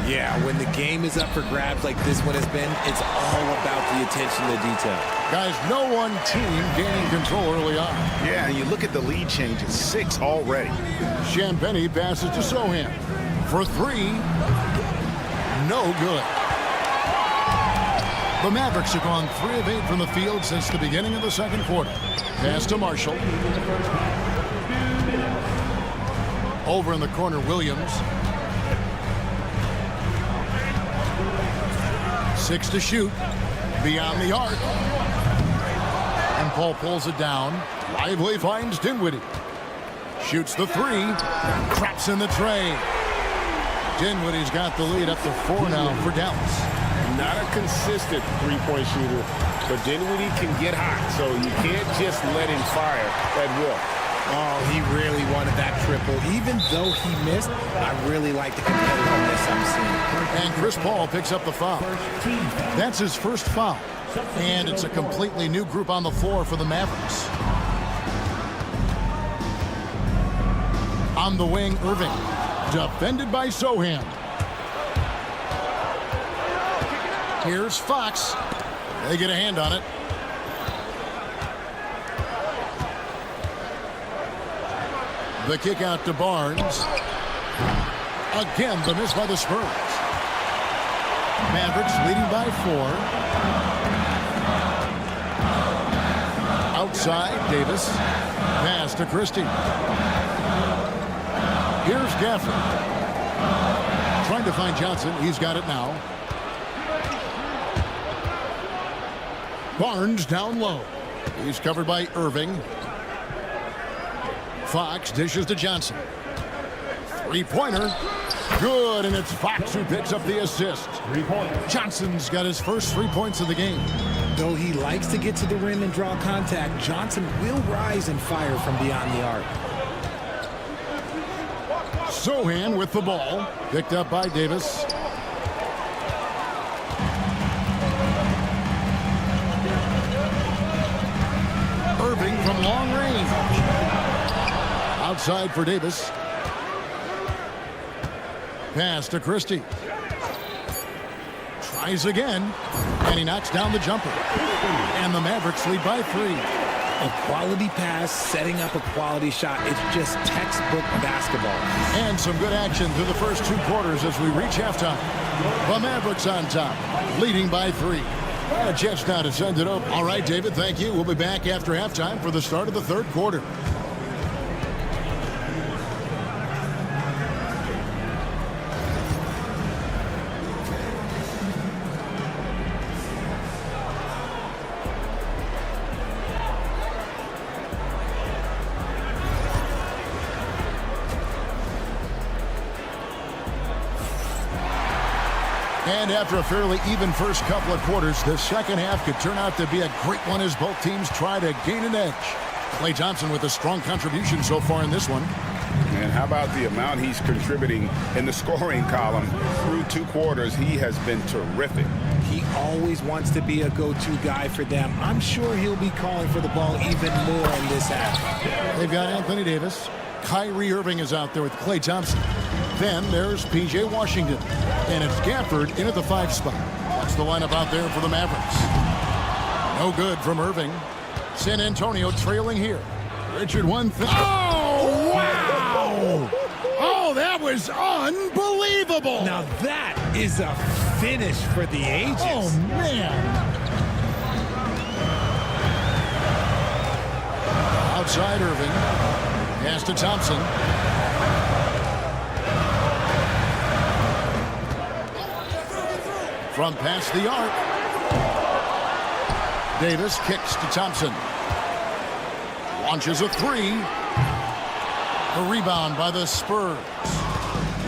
Speaker 12: Yeah, when the game is up for grabs like this one has been, it's all about the attention to detail.
Speaker 6: Guys, no one team gaining control early on.
Speaker 7: Yeah, and you look at the lead changes, 6 already.
Speaker 6: Champagnie passes to Sohan. For 3. No good. The Mavericks have gone 3 of 8 from the field since the beginning of the second quarter. Pass to Marshall. Over in the corner, Williams. 6 to shoot. Beyond the arc. And Paul pulls it down. Lively finds Dinwiddie. Shoots the 3. Traps in the tray. Dinwiddie's got the lead up to 4 now for Dallas.
Speaker 10: Not a consistent three-point shooter, but Dinwiddie can get hot, so you can't just let him fire at will.
Speaker 12: Oh, he really wanted that triple. Even though he missed, I really like the competitiveness I'm seeing.
Speaker 6: And Chris Paul picks up the foul. That's his first foul. And it's a completely new group on the floor for the Mavericks. On the wing, Irving. Defended by Sohan. Here's Fox. They get a hand on it. The kick out to Barnes. Again, the miss by the Spurs. Mavericks leading by 4. Outside, Davis. Pass to Christie. Here's Gafford. Trying to find Johnson. He's got it now. Barnes down low. He's covered by Irving. Fox dishes to Johnson. Three-pointer. Good, and it's Fox who picks up the assist.
Speaker 5: 3 points.
Speaker 6: Johnson's got his first 3 points of the game.
Speaker 12: Though he likes to get to the rim and draw contact, Johnson will rise and fire from beyond the arc.
Speaker 6: Sohan with the ball. Picked up by Davis. Irving from long range. Outside for Davis. Pass to Christie. Tries again. And he knocks down the jumper. And the Mavericks lead by 3.
Speaker 12: A quality pass, setting up a quality shot. It's just textbook basketball.
Speaker 6: And some good action through the first 2 quarters as we reach halftime. The Mavericks on top, leading by 3. A chance now to send it over. All right, David, thank you. We'll be back after halftime for the start of the 3rd quarter. And after a fairly even first couple of quarters, the second half could turn out to be a great one as both teams try to gain an edge. Klay Thompson with a strong contribution so far in this one.
Speaker 10: And how about the amount he's contributing in the scoring column through 2 quarters? He has been terrific.
Speaker 12: He always wants to be a go-to guy for them. I'm sure he'll be calling for the ball even more in this half.
Speaker 6: They've got Anthony Davis. Kyrie Irving is out there with Klay Thompson. Then there's P.J. Washington. And it's Gafford in at the 5 spot. That's the lineup out there for the Mavericks. No good from Irving. San Antonio trailing here. Richard one. Oh, wow! Oh, that was unbelievable!
Speaker 12: Now that is a finish for the ages.
Speaker 6: Oh, man! Outside Irving. Pass to Thompson. From past the arc. Davis kicks to Thompson. Launches a 3. The rebound by the Spurs.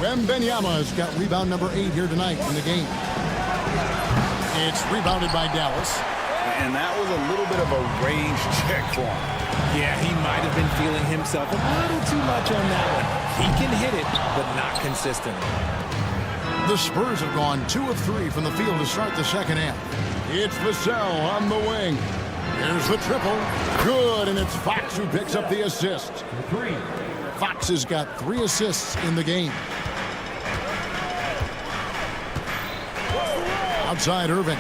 Speaker 6: Wembanyama has got rebound number 8 here tonight in the game. It's rebounded by Dallas.
Speaker 7: And that was a little bit of a range check for him.
Speaker 12: Yeah, he might have been feeling himself a little too much on that one. He can hit it, but not consistently.
Speaker 6: The Spurs have gone 2 of 3 from the field to start the second half. It's Vassell on the wing. Here's the triple. Good, and it's Fox who picks up the assist.
Speaker 5: 3.
Speaker 6: Fox has got 3 assists in the game. Outside Irving.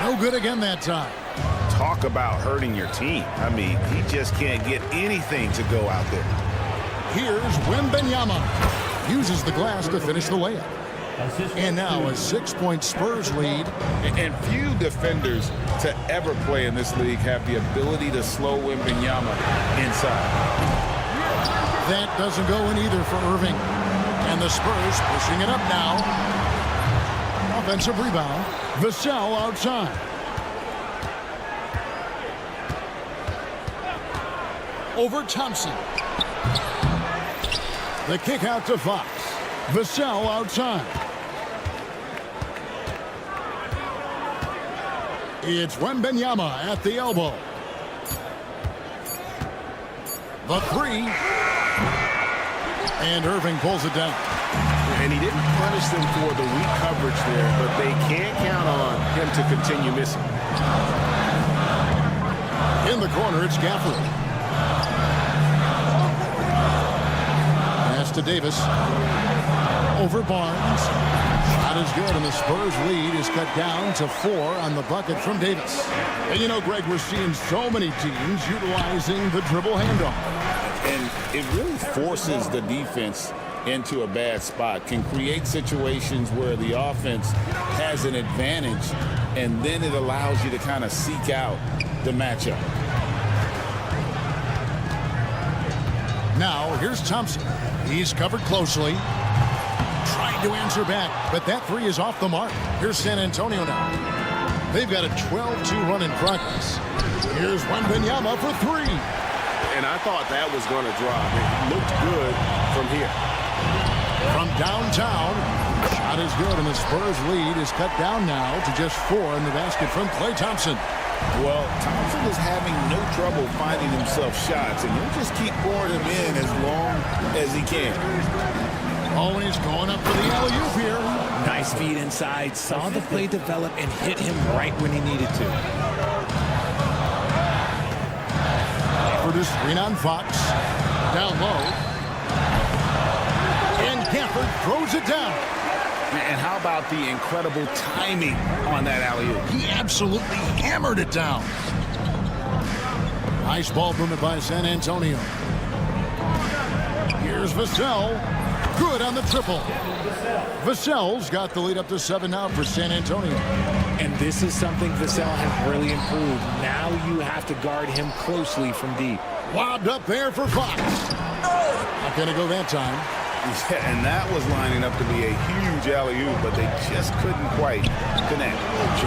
Speaker 6: No good again that time.
Speaker 7: Talk about hurting your team. I mean, he just can't get anything to go out there.
Speaker 6: Here's Wembanyama. Uses the glass to finish the layup. And now a 6-point Spurs lead.
Speaker 7: And few defenders to ever play in this league have the ability to slow Wembanyama inside.
Speaker 6: That doesn't go in either for Irving. And the Spurs pushing it up now. Offensive rebound. Vassell outside. Over Thompson. The kick out to Fox. Vassell outside. It's Wembanyama at the elbow. The 3. And Irving pulls it down.
Speaker 10: And he didn't punish them for the weak coverage there, but they can't count on him to continue missing.
Speaker 6: In the corner, it's Gafford. Pass to Davis. Over Barnes. Shot is good, and the Spurs lead is cut down to 4 on the bucket from Davis. And you know, Greg, we're seeing so many teams utilizing the dribble handoff.
Speaker 7: And it really forces the defense into a bad spot, can create situations where the offense has an advantage, and then it allows you to kind of seek out the matchup.
Speaker 6: Now, here's Thompson. He's covered closely. Trying to answer back, but that three is off the mark. Here's San Antonio now. They've got a 12-2 run in progress. Here's Wembanyama for three.
Speaker 10: And I thought that was going to drop. It looked good from here.
Speaker 6: From downtown, shot is good, and the Spurs lead is cut down now to just 4 in the basket from Klay Thompson.
Speaker 7: Well, Thompson is having no trouble finding himself shots, and he'll just keep pouring them in as long as he can.
Speaker 6: Always going up for the alley-oop here.
Speaker 12: Nice feed inside. Saw the play develop and hit him right when he needed to.
Speaker 6: Gafford is screen on Fox. Down low. And Gafford throws it down.
Speaker 7: And how about the incredible timing on that alley-oop?
Speaker 6: He absolutely hammered it down. Nice ball movement by San Antonio. Here's Vassell. Good on the triple. Vassell's got the lead up to 7 now for San Antonio.
Speaker 12: And this is something Vassell has really improved. Now you have to guard him closely from deep.
Speaker 6: Lobbed up there for Fox. Not going to go that time.
Speaker 7: Yeah, and that was lining up to be a huge alley-oop, but they just couldn't quite connect.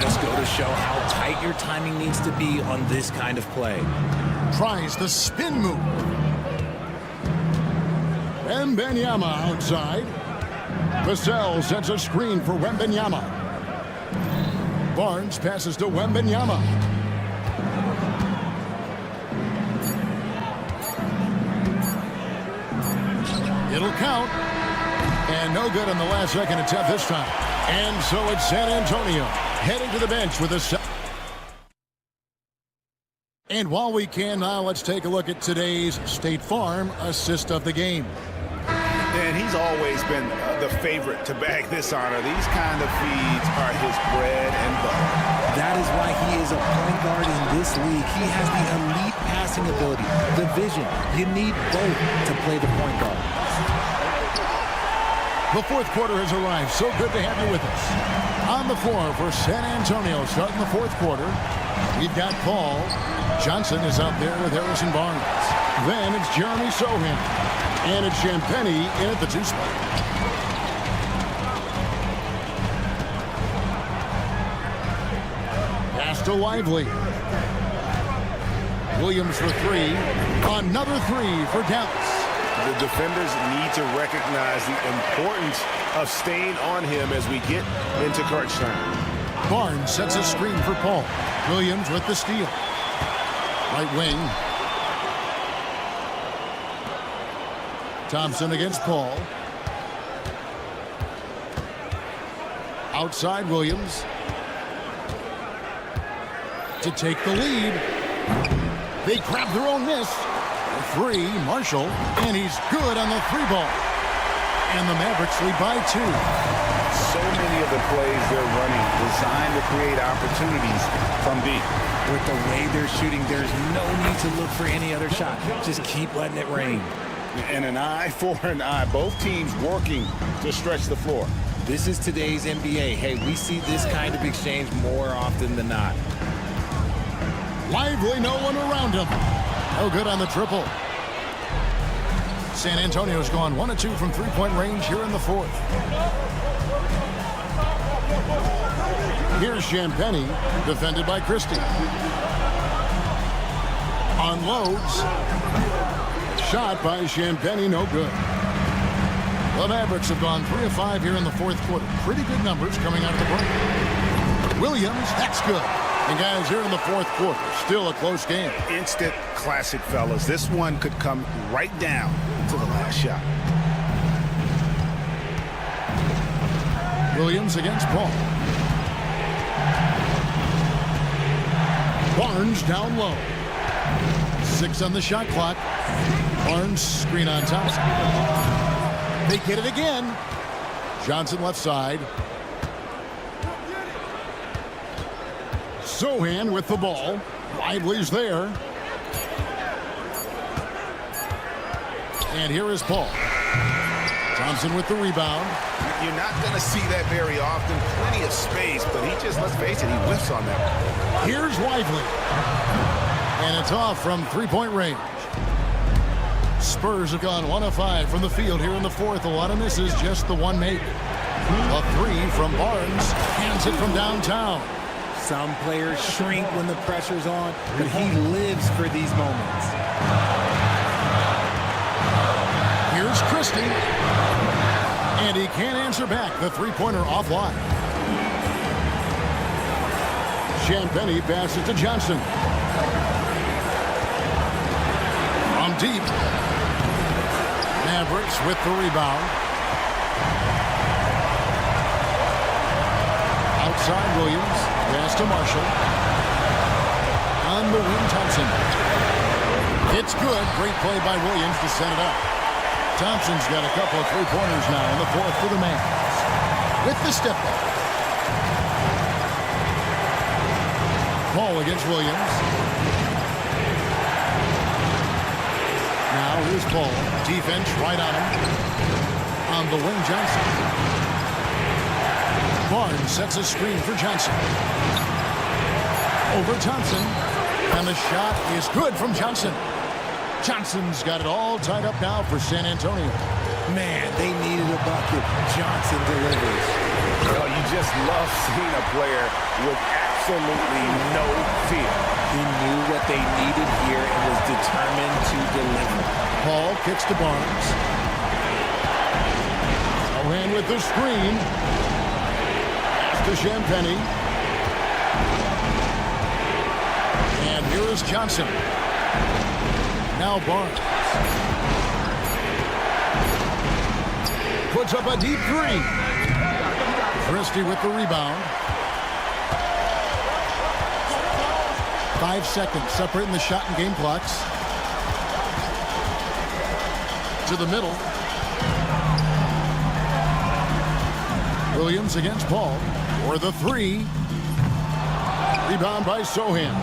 Speaker 12: Just go to show how tight your timing needs to be on this kind of play.
Speaker 6: Tries the spin move. Wembanyama outside. Vassell sets a screen for Wembanyama. Barnes passes to Wembanyama. It'll count. And no good on the last second attempt this time. And so it's San Antonio heading to the bench with a... And while we can now, let's take a look at today's State Farm assist of the game.
Speaker 7: And he's always been the favorite to bag this honor. These kind of feeds are his bread and butter.
Speaker 12: That is why he is a point guard in this league. He has the elite passing ability, the vision. You need both to play the point guard.
Speaker 6: The fourth quarter has arrived. So good to have you with us. On the floor for San Antonio starting the fourth quarter, we've got Paul. Johnson is out there with Harrison Barnes. Then it's Jeremy Sohan. And it's Champagny in at the 2 spot. Pass to Lively. Williams for 3. Another 3 for Dallas.
Speaker 7: The defenders need to recognize the importance of staying on him as we get into crunch time.
Speaker 6: Barnes sets a screen for Paul. Williams with the steal. Right wing. Thompson against Paul. Outside Williams. To take the lead. They grab their own miss. 3, Marshall. And he's good on the 3 ball. And the Mavericks lead by 2.
Speaker 7: So many of the plays they're running designed to create opportunities from deep.
Speaker 12: With the way they're shooting, there's no need to look for any other shot. Just keep letting it rain.
Speaker 7: And an eye for an eye. Both teams working to stretch the floor.
Speaker 12: This is today's NBA. Hey, we see this kind of exchange more often than not.
Speaker 6: Lively, no one around him. No good on the triple. San Antonio's gone 1 of 2 from 3-point range here in the fourth. Here's Champagny, defended by Christie. Unloads. Shot by Champagny, no good. The Mavericks have gone 3 of 5 here in the fourth quarter. Pretty good numbers coming out of the break. Williams, that's good. And guys, here in the fourth quarter, still a close game.
Speaker 7: Instant classic, fellas. This one could come right down to the last shot.
Speaker 6: Williams against Paul. Barnes down low. 6 on the shot clock. Barnes screen on Thompson. They get it again. Johnson left side. Sohan with the ball. Lively's there. And here is Paul. Thompson with the rebound.
Speaker 7: You're not going to see that very often. Plenty of space, but he just, let's face it, he whiffs on that.
Speaker 6: Here's Lively. And it's off from 3-point range. Spurs have gone 1 of 5 from the field here in the fourth. A lot of misses, just the one make. A three from Barnes. Hands it from downtown.
Speaker 12: Some players shrink when the pressure's on, but he lives for these moments.
Speaker 6: Here's Christie. And he can't answer back. The three-pointer offline. Champagny passes to Johnson. From deep. Mavericks with the rebound. Outside Williams. Pass to Marshall. On the wing, Thompson. It's good. Great play by Williams to set it up. Thompson's got a couple of three-pointers now in the fourth for the Mavs. With the step back. Paul against Williams. Now here's Paul. Defense right on him. On the wing, Johnson. Barnes sets a screen for Johnson. Over Thompson. And the shot is good from Johnson. Johnson's got it all tied up now for San Antonio.
Speaker 12: Man, they needed a bucket. Johnson delivers.
Speaker 10: Well, you just love seeing a player with absolutely no fear.
Speaker 12: He knew what they needed here and was determined to deliver.
Speaker 6: Paul kicks to Barnes. Ohan with the screen. To Champagny. And here is Johnson. Now Barnes. Puts up a deep three. Christie with the rebound. 5 seconds separating the shot and game clocks. To the middle. Williams against Paul. For the three. Rebound by Sohan.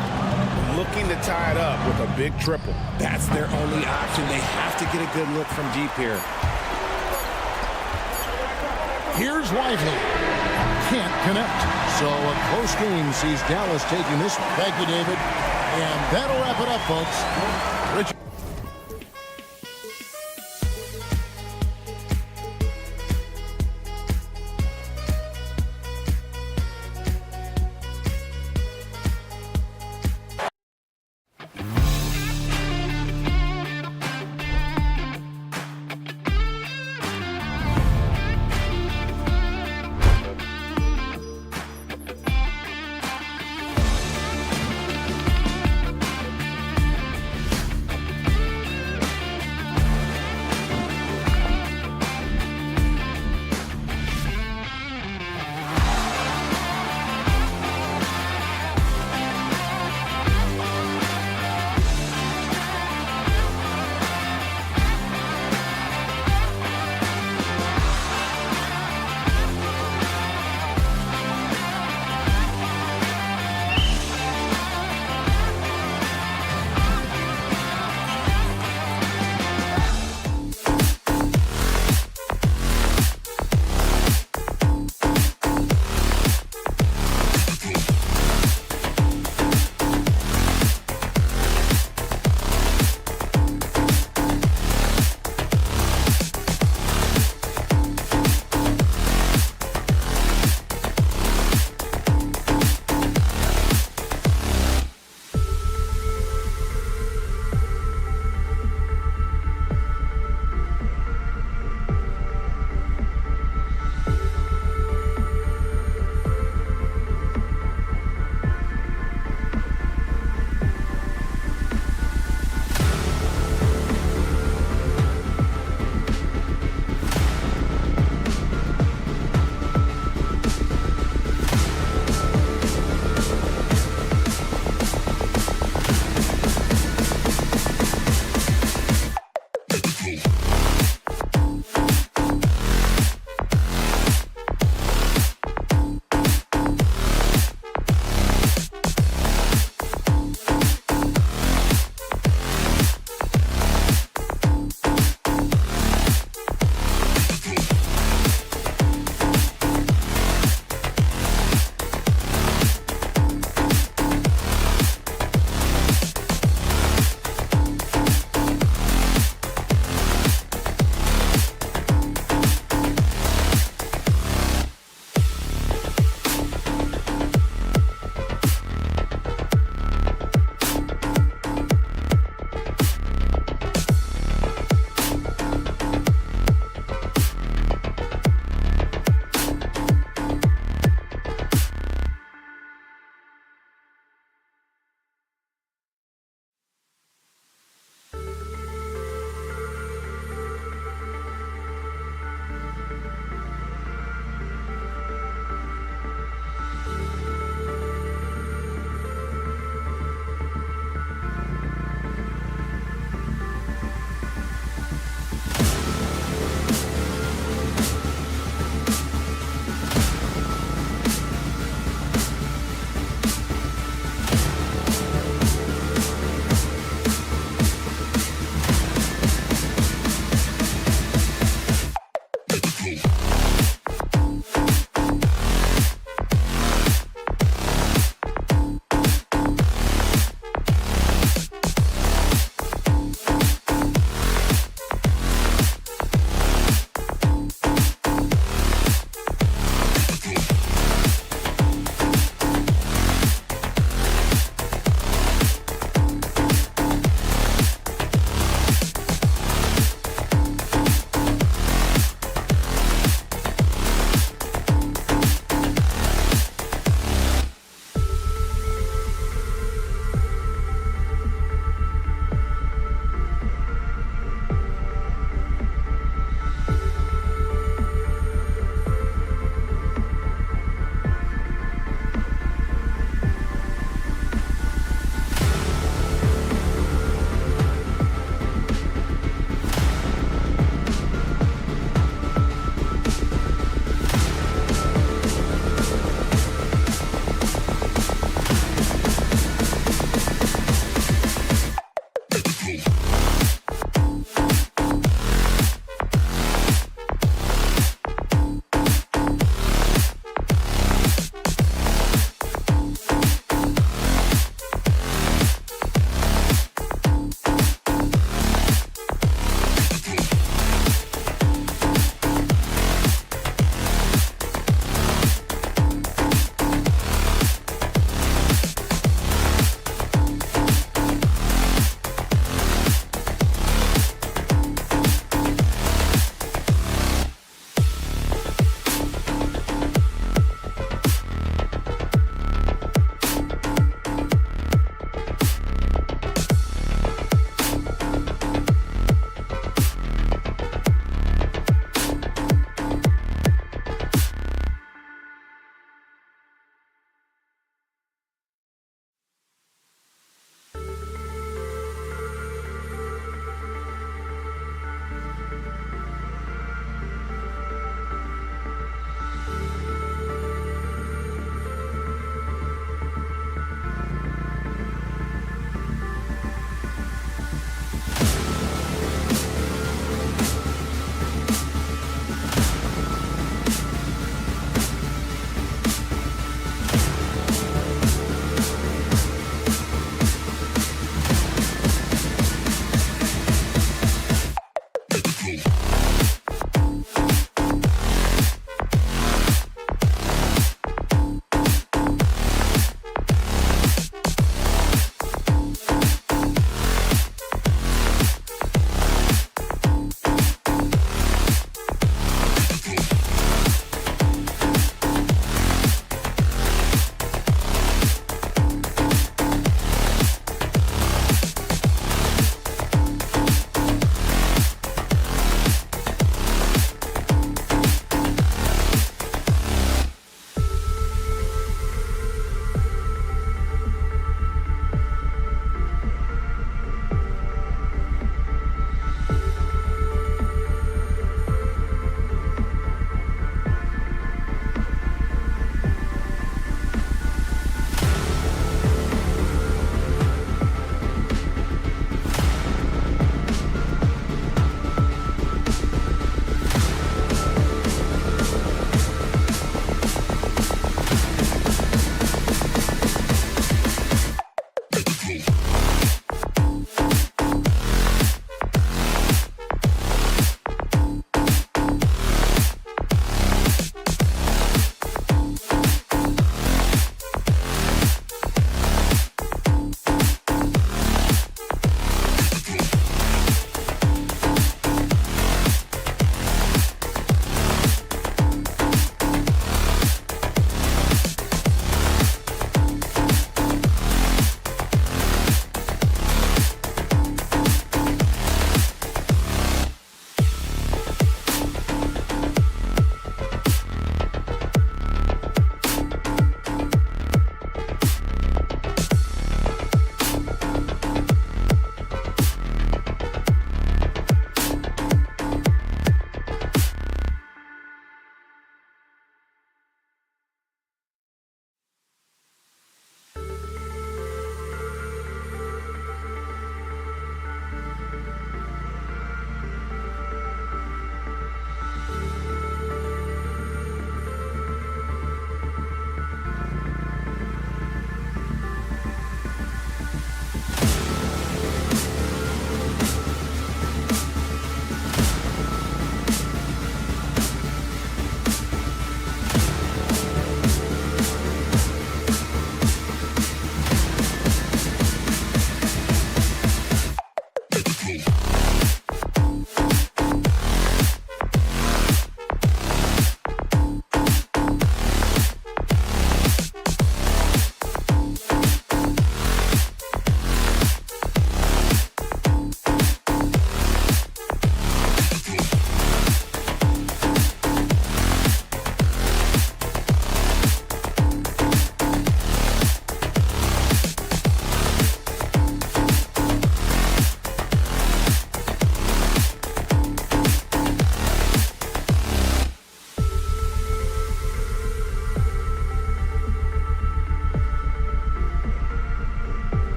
Speaker 10: Looking to tie it up with a big triple.
Speaker 12: That's their only option. They have to get a good look from deep here.
Speaker 6: Here's Lively. Can't connect. So a close game sees Dallas taking this one. Thank you, David. And that'll wrap it up, folks. Richard.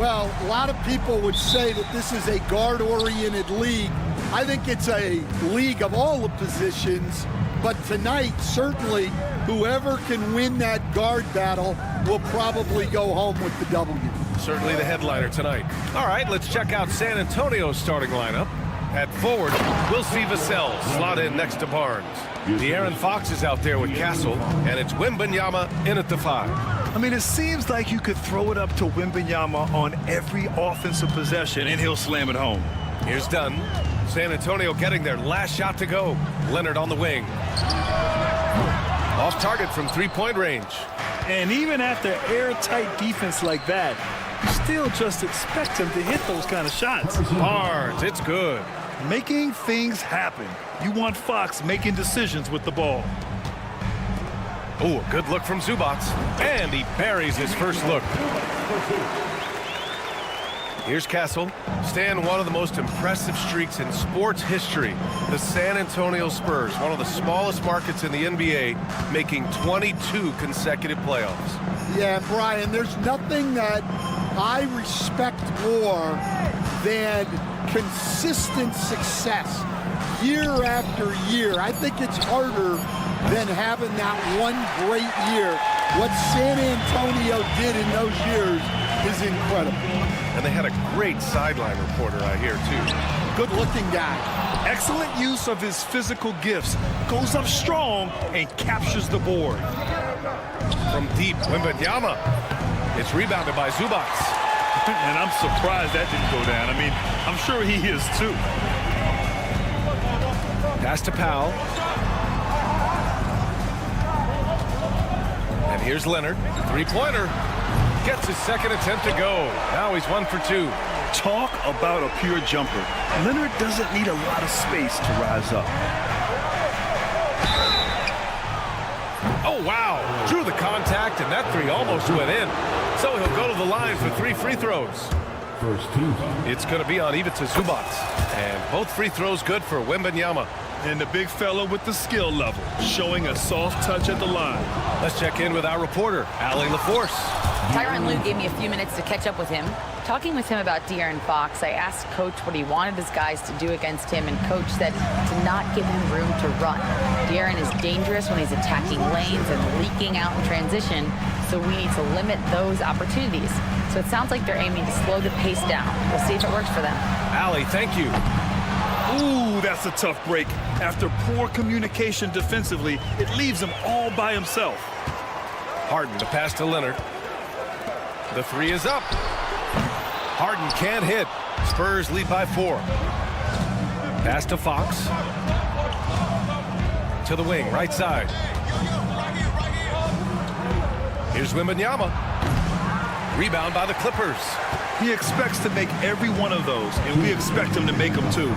Speaker 13: Well, a lot of people would say that this is a guard-oriented league. I think it's a league of all the positions, but tonight, certainly, whoever can win that guard battle will probably go home with the W.
Speaker 2: Certainly the headliner tonight. All right, let's check out San Antonio's starting lineup. At forward, we'll see Vassell slot in next to Barnes. De'Aaron Fox is out there with Castle, and it's Wembanyama in at the 5.
Speaker 1: I mean, it seems like you could throw it up to Wembanyama on every offensive possession, and he'll slam it home.
Speaker 2: Here's Dunn. San Antonio getting their last shot to go. Leonard on the wing. Off target from three-point range.
Speaker 1: And even after airtight defense like that, you still just expect him to hit those kind of shots.
Speaker 2: Barnes, it's good.
Speaker 1: Making things happen. You want Fox making decisions with the ball.
Speaker 2: Oh, a good look from Zubac. And he buries his first look. Here's Castle. Stan, one of the most impressive streaks in sports history. The San Antonio Spurs, one of the smallest markets in the NBA, making 22 consecutive playoffs.
Speaker 13: Yeah, Brian, there's nothing that I respect more than consistent success year after year. I think it's harder than having that one great year. What San Antonio did in those years is incredible.
Speaker 2: And they had a great sideline reporter, I hear, too.
Speaker 13: Good-looking guy.
Speaker 1: Excellent use of his physical gifts. Goes up strong and captures the board.
Speaker 2: From deep, Wembanyama. It's rebounded by Zubac.
Speaker 1: And I'm surprised that didn't go down. I mean, I'm sure he is, too.
Speaker 2: Pass to Powell. And here's Leonard. Three-pointer. Gets his second attempt to go. Now he's 1 for 2.
Speaker 1: Talk about a pure jumper. Leonard doesn't need a lot of space to rise up.
Speaker 2: Oh, wow. Drew the contact, and that three almost went in. So he'll go to the line for 3 free throws. It's going to be on Ivica Zubac. And both free throws good for Wembanyama.
Speaker 1: And the big fella with the skill level, showing a soft touch at the line.
Speaker 2: Let's check in with our reporter, Allie LaForce.
Speaker 4: Tyronn Lue gave me a few minutes to catch up with him. Talking with him about De'Aaron Fox, I asked Coach what he wanted his guys to do against him, and Coach said to not give him room to run. De'Aaron is dangerous when he's attacking lanes and leaking out in transition, so we need to limit those opportunities. So it sounds like they're aiming to slow the pace down. We'll see if it works for them.
Speaker 2: Allie, thank you.
Speaker 1: Ooh, that's a tough break. After poor communication defensively, it leaves him all by himself.
Speaker 2: Harden to pass to Leonard. The three is up. Harden can't hit. Spurs lead by 4. Pass to Fox. To the wing, right side. Here's Wembanyama. Rebound by the Clippers.
Speaker 1: He expects to make every one of those, and we expect him to make them too.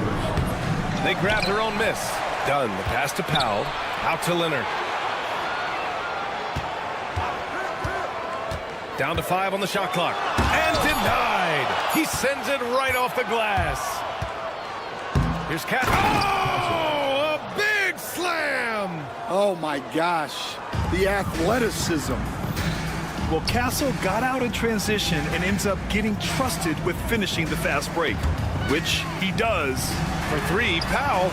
Speaker 2: They grab their own miss. Done. The pass to Powell. Out to Leonard. Down to 5 on the shot clock. And denied. He sends it right off the glass. Here's Cat. Oh, a big slam.
Speaker 13: Oh, my gosh. The athleticism.
Speaker 1: Well, Castle got out in transition and ends up getting trusted with finishing the fast break, which he does.
Speaker 2: For 3, Powell.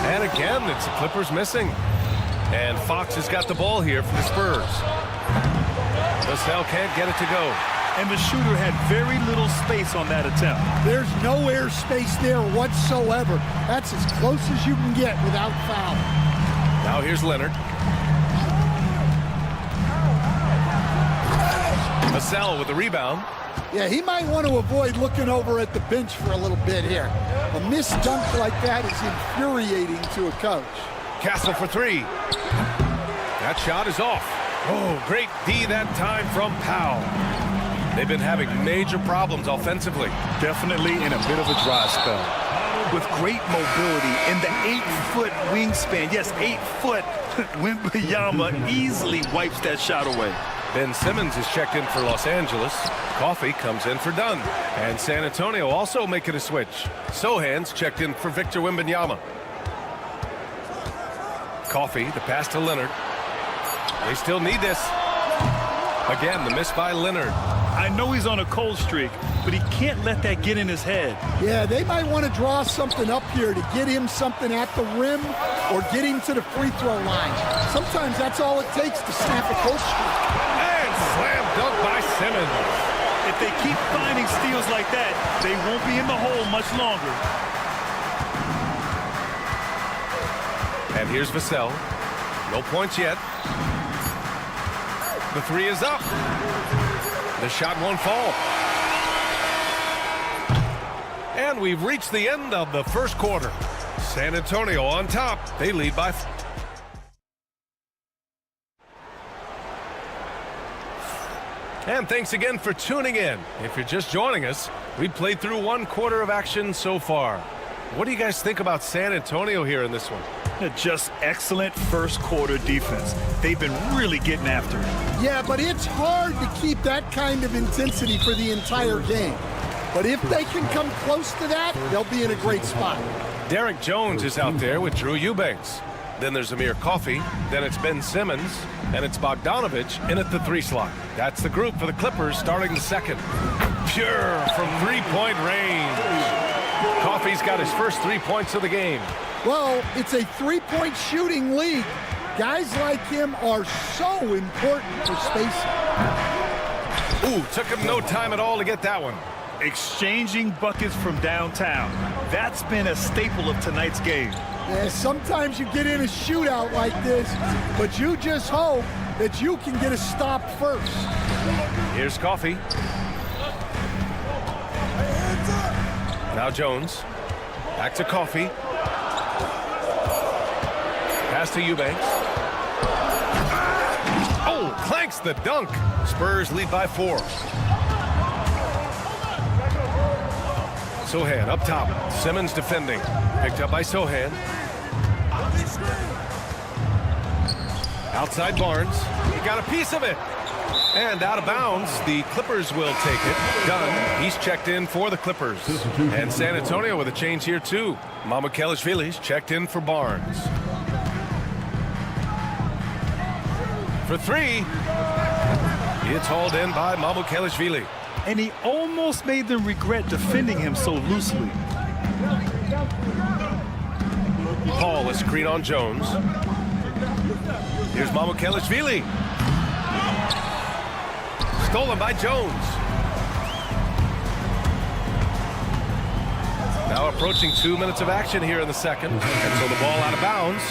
Speaker 2: And again, it's the Clippers missing. And Fox has got the ball here for the Spurs. Vassell can't get it to go.
Speaker 1: And the shooter had very little space on that attempt.
Speaker 13: There's no air space there whatsoever. That's as close as you can get without foul.
Speaker 2: Now here's Leonard. Vassell with the rebound.
Speaker 13: Yeah, he might want to avoid looking over at the bench for a little bit here. A missed dunk like that is infuriating to a coach.
Speaker 2: Castle for 3. That shot is off. Oh, great D that time from Powell. They've been having major problems offensively.
Speaker 1: Definitely in a bit of a dry spell. With great mobility and the 8-foot wingspan. Yes, 8 foot. Wembanyama easily wipes that shot away.
Speaker 2: Ben Simmons is checked in for Los Angeles. Coffey comes in for Dunn. And San Antonio also making a switch. Sohan's checked in for Victor Wembanyama. Coffey, the pass to Leonard. They still need this. Again, the miss by Leonard.
Speaker 1: I know he's on a cold streak, but he can't let that get in his head.
Speaker 13: Yeah, they might want to draw something up here to get him something at the rim or get him to the free throw line. Sometimes that's all it takes to snap a cold streak.
Speaker 2: And slam dunk by Simmons.
Speaker 1: If they keep finding steals like that, they won't be in the hole much longer.
Speaker 2: And here's Vassell. No points yet. The three is up. The shot won't fall. And we've reached the end of the first quarter. San Antonio on top. They lead by 4. And thanks again for tuning in. If you're just joining us, we've played through one quarter of action so far. What do you guys think about San Antonio here in this one?
Speaker 1: Just excellent first quarter defense. They've been really getting after it.
Speaker 13: Yeah, but it's hard to keep that kind of intensity for the entire game. But if they can come close to that, they'll be in a great spot.
Speaker 2: Derek Jones is out there with Drew Eubanks. Then there's Amir Coffey. Then it's Ben Simmons. And it's Bogdanovich in at the 3 slot. That's the group for the Clippers starting the second. Pure from 3-point range. Coffey's got his first 3 points of the game.
Speaker 13: Well, it's a 3-point shooting league. Guys like him are so important for spacing.
Speaker 2: Ooh, took him no time at all to get that one.
Speaker 1: Exchanging buckets from downtown. That's been a staple of tonight's game.
Speaker 13: Yeah, sometimes you get in a shootout like this, but you just hope that you can get a stop first.
Speaker 2: Here's Coffey. Now Jones. Back to Coffey. Pass to Eubanks. Oh, clanks the dunk. Spurs lead by 4. Sohan up top. Simmons defending. Picked up by Sohan. Outside Barnes. He got a piece of it. And out of bounds. The Clippers will take it. Dunn. He's checked in for the Clippers. And San Antonio with a change here too. Mamukelashvili's checked in for Barnes. For 3. It's hauled in by Mamukelashvili.
Speaker 1: And he almost made them regret defending him so loosely.
Speaker 2: Paul, a screen on Jones. Here's Mamukelashvili. Stolen by Jones. Now approaching 2 minutes of action here in the second. And so the ball out of bounds.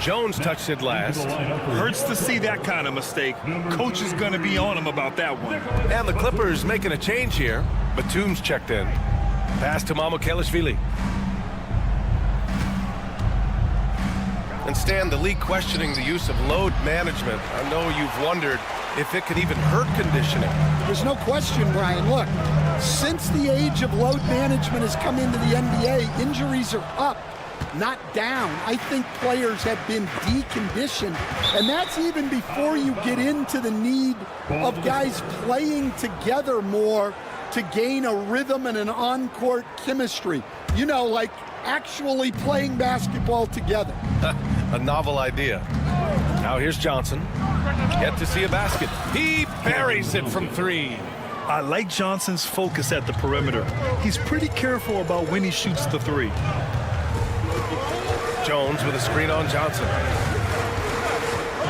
Speaker 2: Jones touched it last.
Speaker 1: Hurts to see that kind of mistake. Coach is going to be on him about that one.
Speaker 2: And the Clippers making a change here. Batum's checked in. Pass to Mamukelashvili. And Stan, the league questioning the use of load management. I know you've wondered if it could even hurt conditioning.
Speaker 13: There's no question, Brian. Look, since the age of load management has come into the NBA, injuries are up, not down. I think players have been deconditioned, and that's even before you get into the need of guys playing together more to gain a rhythm and an on-court chemistry. You know, like actually playing basketball together.
Speaker 2: A novel idea. Now here's Johnson. Yet to see a basket. He buries it from 3.
Speaker 1: I like Johnson's focus at the perimeter. He's pretty careful about when he shoots the 3.
Speaker 2: Jones with a screen on Johnson.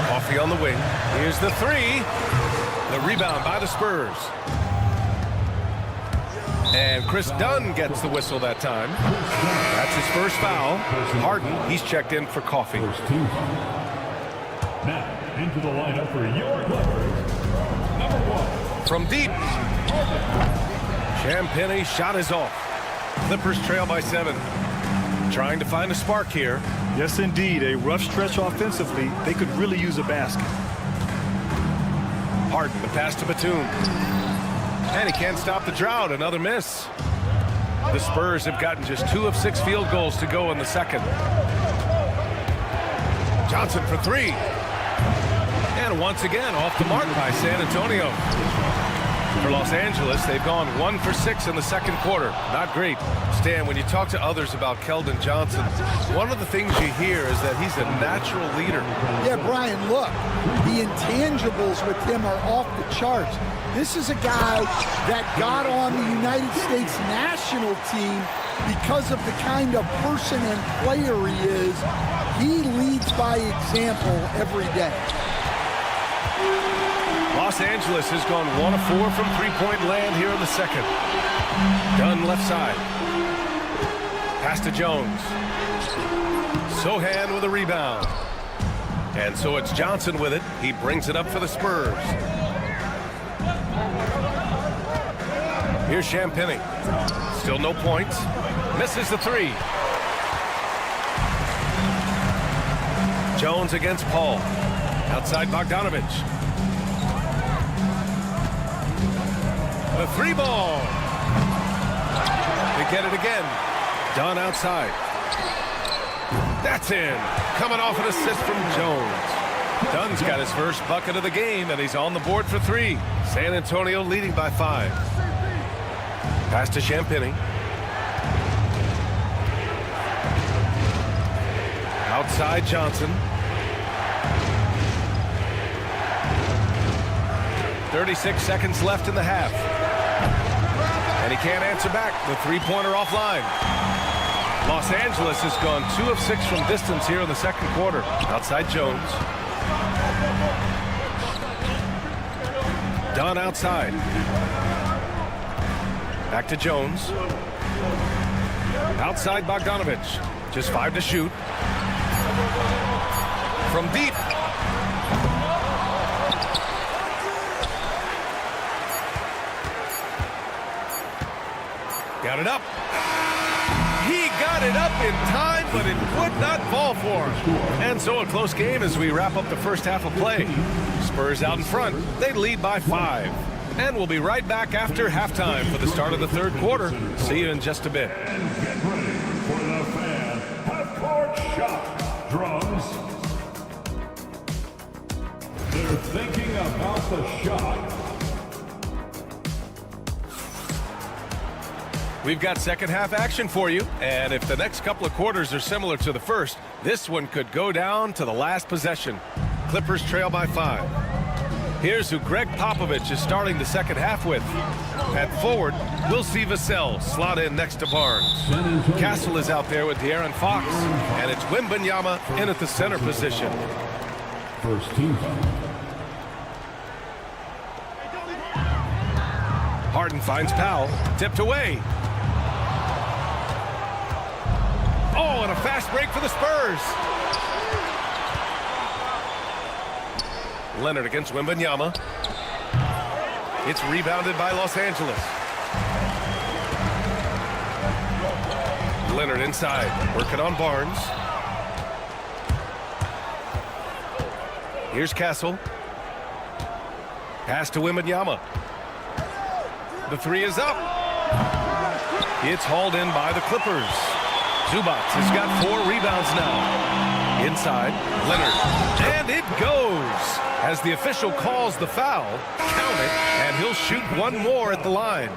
Speaker 2: Coffey on the wing. Here's the 3. The rebound by the Spurs. And Chris Dunn gets the whistle that time. That's his first foul. Harden, he's checked in for Coffey.
Speaker 5: Now, into the lineup for your Clippers, number 1.
Speaker 2: From deep. Champagny shot is off. Clippers trail by 7. Trying to find a spark here.
Speaker 1: Yes, indeed. A rough stretch offensively. They could really use a basket.
Speaker 2: Harden, the pass to Batum. And he can't stop the drought. Another miss. The Spurs have gotten just 2 of 6 field goals to go in the second. Johnson for 3. And once again, off the mark by San Antonio. For Los Angeles, they've gone 1 for 6 in the second quarter. Not great. Stan, when you talk to others about Keldon Johnson, one of the things you hear is that he's a natural leader.
Speaker 13: Yeah, Brian, look, the intangibles with him are off the charts. This is a guy that got on the United States national team because of the kind of person and player he is. He leads by example every day.
Speaker 2: Los Angeles has gone 1 of 4 from three-point land here in the second. Dunn left side. Pass to Jones. Sohan with a rebound. And so it's Johnson with it. He brings it up for the Spurs. Here's Champagny. Still no points. Misses the three. Jones against Paul. Outside Bogdanovich. The three ball. They get it again. Dunn outside. That's in. Coming off an assist from Jones. Dunn's got his first bucket of the game, and he's on the board for 3. San Antonio leading by 5. Pass to Champagny. Outside Johnson. 36 seconds left in the half. And he can't answer back. The three-pointer offline. Los Angeles has gone 2 of 6 from distance here in the second quarter. Outside Jones. Dunn outside. Back to Jones. Outside Bogdanovich. Just 5 to shoot. From deep. Got it up. He got it up in time, but it would not fall for him. And so a close game as we wrap up the first half of play. Spurs out in front. They lead by 5. And we'll be right back after halftime for the start of the third quarter. See you in just a bit.
Speaker 5: And get ready for the fan half-court shot. Drums. They're thinking about the shot.
Speaker 2: We've got second half action for you, and if the next couple of quarters are similar to the first, this one could go down to the last possession. Clippers trail by 5. Here's who Greg Popovich is starting the second half with. At forward, we'll see Vassell slot in next to Barnes. Castle is out there with De'Aaron Fox, and it's Wembanyama in at the center position.
Speaker 5: First team.
Speaker 2: Harden finds Powell, tipped away. Oh, and a fast break for the Spurs. Leonard against Wembanyama. It's rebounded by Los Angeles. Leonard inside, working on Barnes. Here's Castle. Pass to Wembanyama. The three is up. It's hauled in by the Clippers. Zubac has got 4 rebounds now. Inside, Leonard. And it goes. As the official calls the foul, count it, and he'll shoot one more at the line.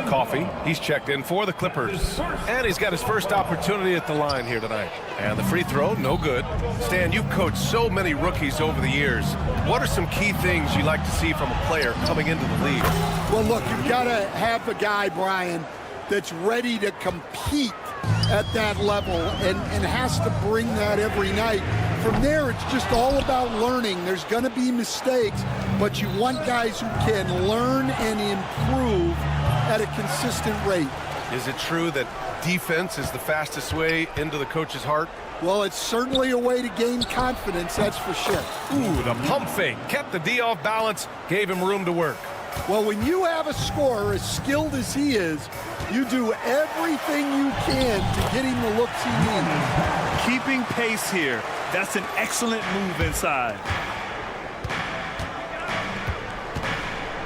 Speaker 2: Coffey, he's checked in for the Clippers. And he's got his first opportunity at the line here tonight. And the free throw, no good. Stan, you've coached so many rookies over the years. What are some key things you like to see from a player coming into the league?
Speaker 13: Well, look, you've got to have a guy, Brian, that's ready to compete at that level and has to bring that every night. From there, it's just all about learning. There's going to be mistakes, but you want guys who can learn and improve at a consistent rate.
Speaker 2: Is it true that defense is the fastest way into the coach's heart?
Speaker 13: Well, it's certainly a way to gain confidence, that's for sure.
Speaker 2: Ooh, the pump fake kept the D off balance, gave him room to work.
Speaker 13: Well, when you have a scorer as skilled as he is, you do everything you can to get him the looks he needs.
Speaker 1: Keeping pace here. That's an excellent move inside.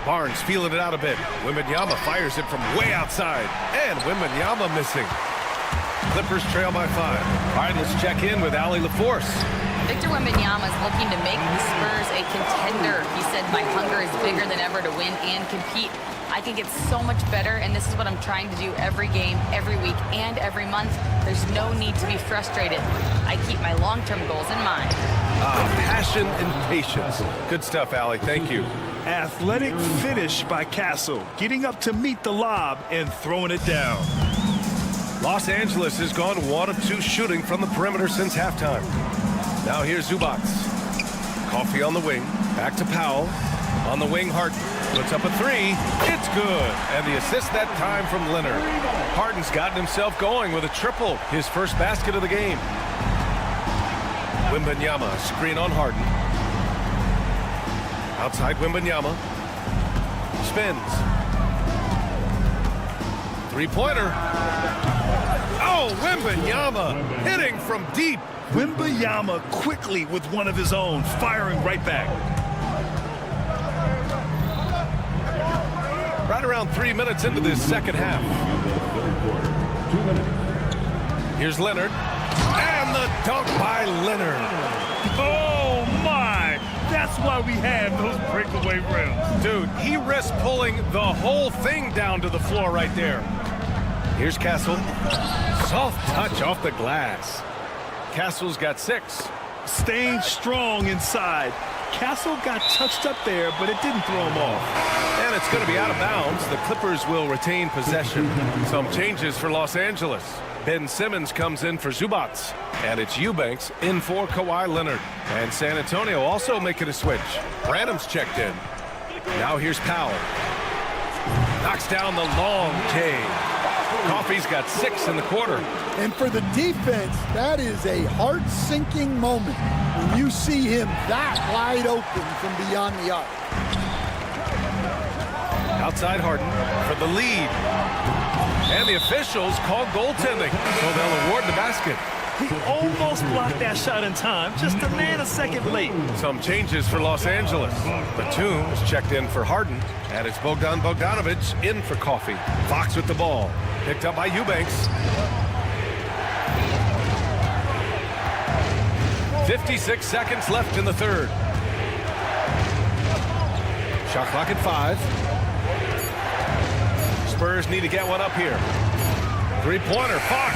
Speaker 2: Barnes feeling it out a bit. Wembanyama fires it from way outside. And Wembanyama missing. Clippers trail by 5. All right, let's check in with Allie LaForce.
Speaker 4: Victor Wembanyama is looking to make the Spurs a contender. He said, my hunger is bigger than ever to win and compete. I can get so much better, and this is what I'm trying to do every game, every week, and every month. There's no need to be frustrated. I keep my long-term goals in mind.
Speaker 2: Passion and patience. Good stuff, Allie. Thank you.
Speaker 1: Athletic finish by Castle, getting up to meet the lob and throwing it down.
Speaker 2: Los Angeles has gone 1 of 2 shooting from the perimeter since halftime. Now here's Zubac. Coffee on the wing. Back to Powell. On the wing, Harden puts up a 3. It's good. And the assist that time from Leonard. Harden's gotten himself going with a triple. His first basket of the game. Wembanyama, screen on Harden. Outside Wembanyama. Spins. Three-pointer. Oh, Wembanyama hitting from deep.
Speaker 1: Wembanyama quickly with one of his own, firing right back.
Speaker 2: Right around 3 minutes into this second half. Here's Leonard. And the dunk by Leonard.
Speaker 1: Oh, my. That's why we have those breakaway rims.
Speaker 2: Dude, he risked pulling the whole thing down to the floor right there. Here's Castle. Soft touch off the glass. Castle's got 6.
Speaker 1: Staying strong inside. Castle got touched up there, but it didn't throw him off.
Speaker 2: And it's going to be out of bounds. The Clippers will retain possession. Some changes for Los Angeles. Ben Simmons comes in for Zubac. And it's Eubanks in for Kawhi Leonard. And San Antonio also making a switch. Branham's checked in. Now here's Powell. Knocks down the long K. Coffey's got 6 in the quarter.
Speaker 13: And for the defense, that is a heart-sinking moment when you see him that wide open from beyond the arc.
Speaker 2: Outside Harden for the lead. And the officials call goaltending, so they'll award the basket.
Speaker 1: He almost blocked that shot in time, just a man a second late.
Speaker 2: Some changes for Los Angeles. Batum's checked in for Harden, and it's Bogdan Bogdanovic in for Coffey. Fox with the ball, picked up by Eubanks. 56 seconds left in the third. Shot clock at 5. Spurs need to get one up here. Three-pointer, Fox.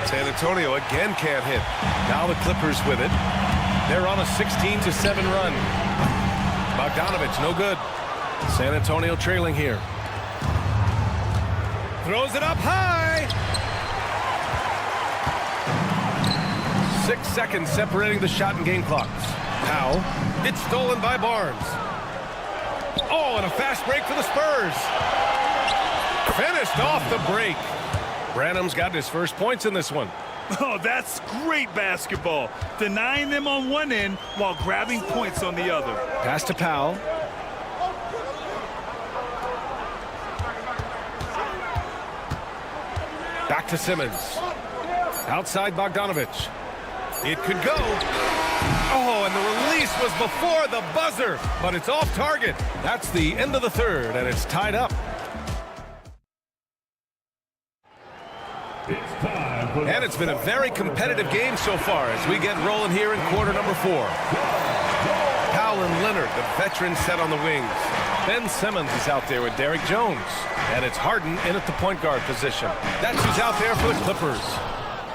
Speaker 2: San Antonio again can't hit. Now the Clippers with it. They're on a 16-7 run. Bogdanovic, no good. San Antonio trailing here. Throws it up high. 6 seconds separating the shot and game clocks. Powell. It's stolen by Barnes. Oh, and a fast break for the Spurs. Finished off the break. Branham's got his first points in this one.
Speaker 1: Oh, that's great basketball. Denying them on one end while grabbing points on the other.
Speaker 2: Pass to Powell. Back to Simmons. Outside Bogdanovic. It could go. Oh, and the release was before the buzzer, but it's off target. That's the end of the third, and it's tied up. And it's been a very competitive game so far as we get rolling here in quarter number 4. Powell and Leonard, the veterans, set on the wings. Ben Simmons is out there with Derrick Jones. And it's Harden in at the point guard position. That's who's out there for the Clippers.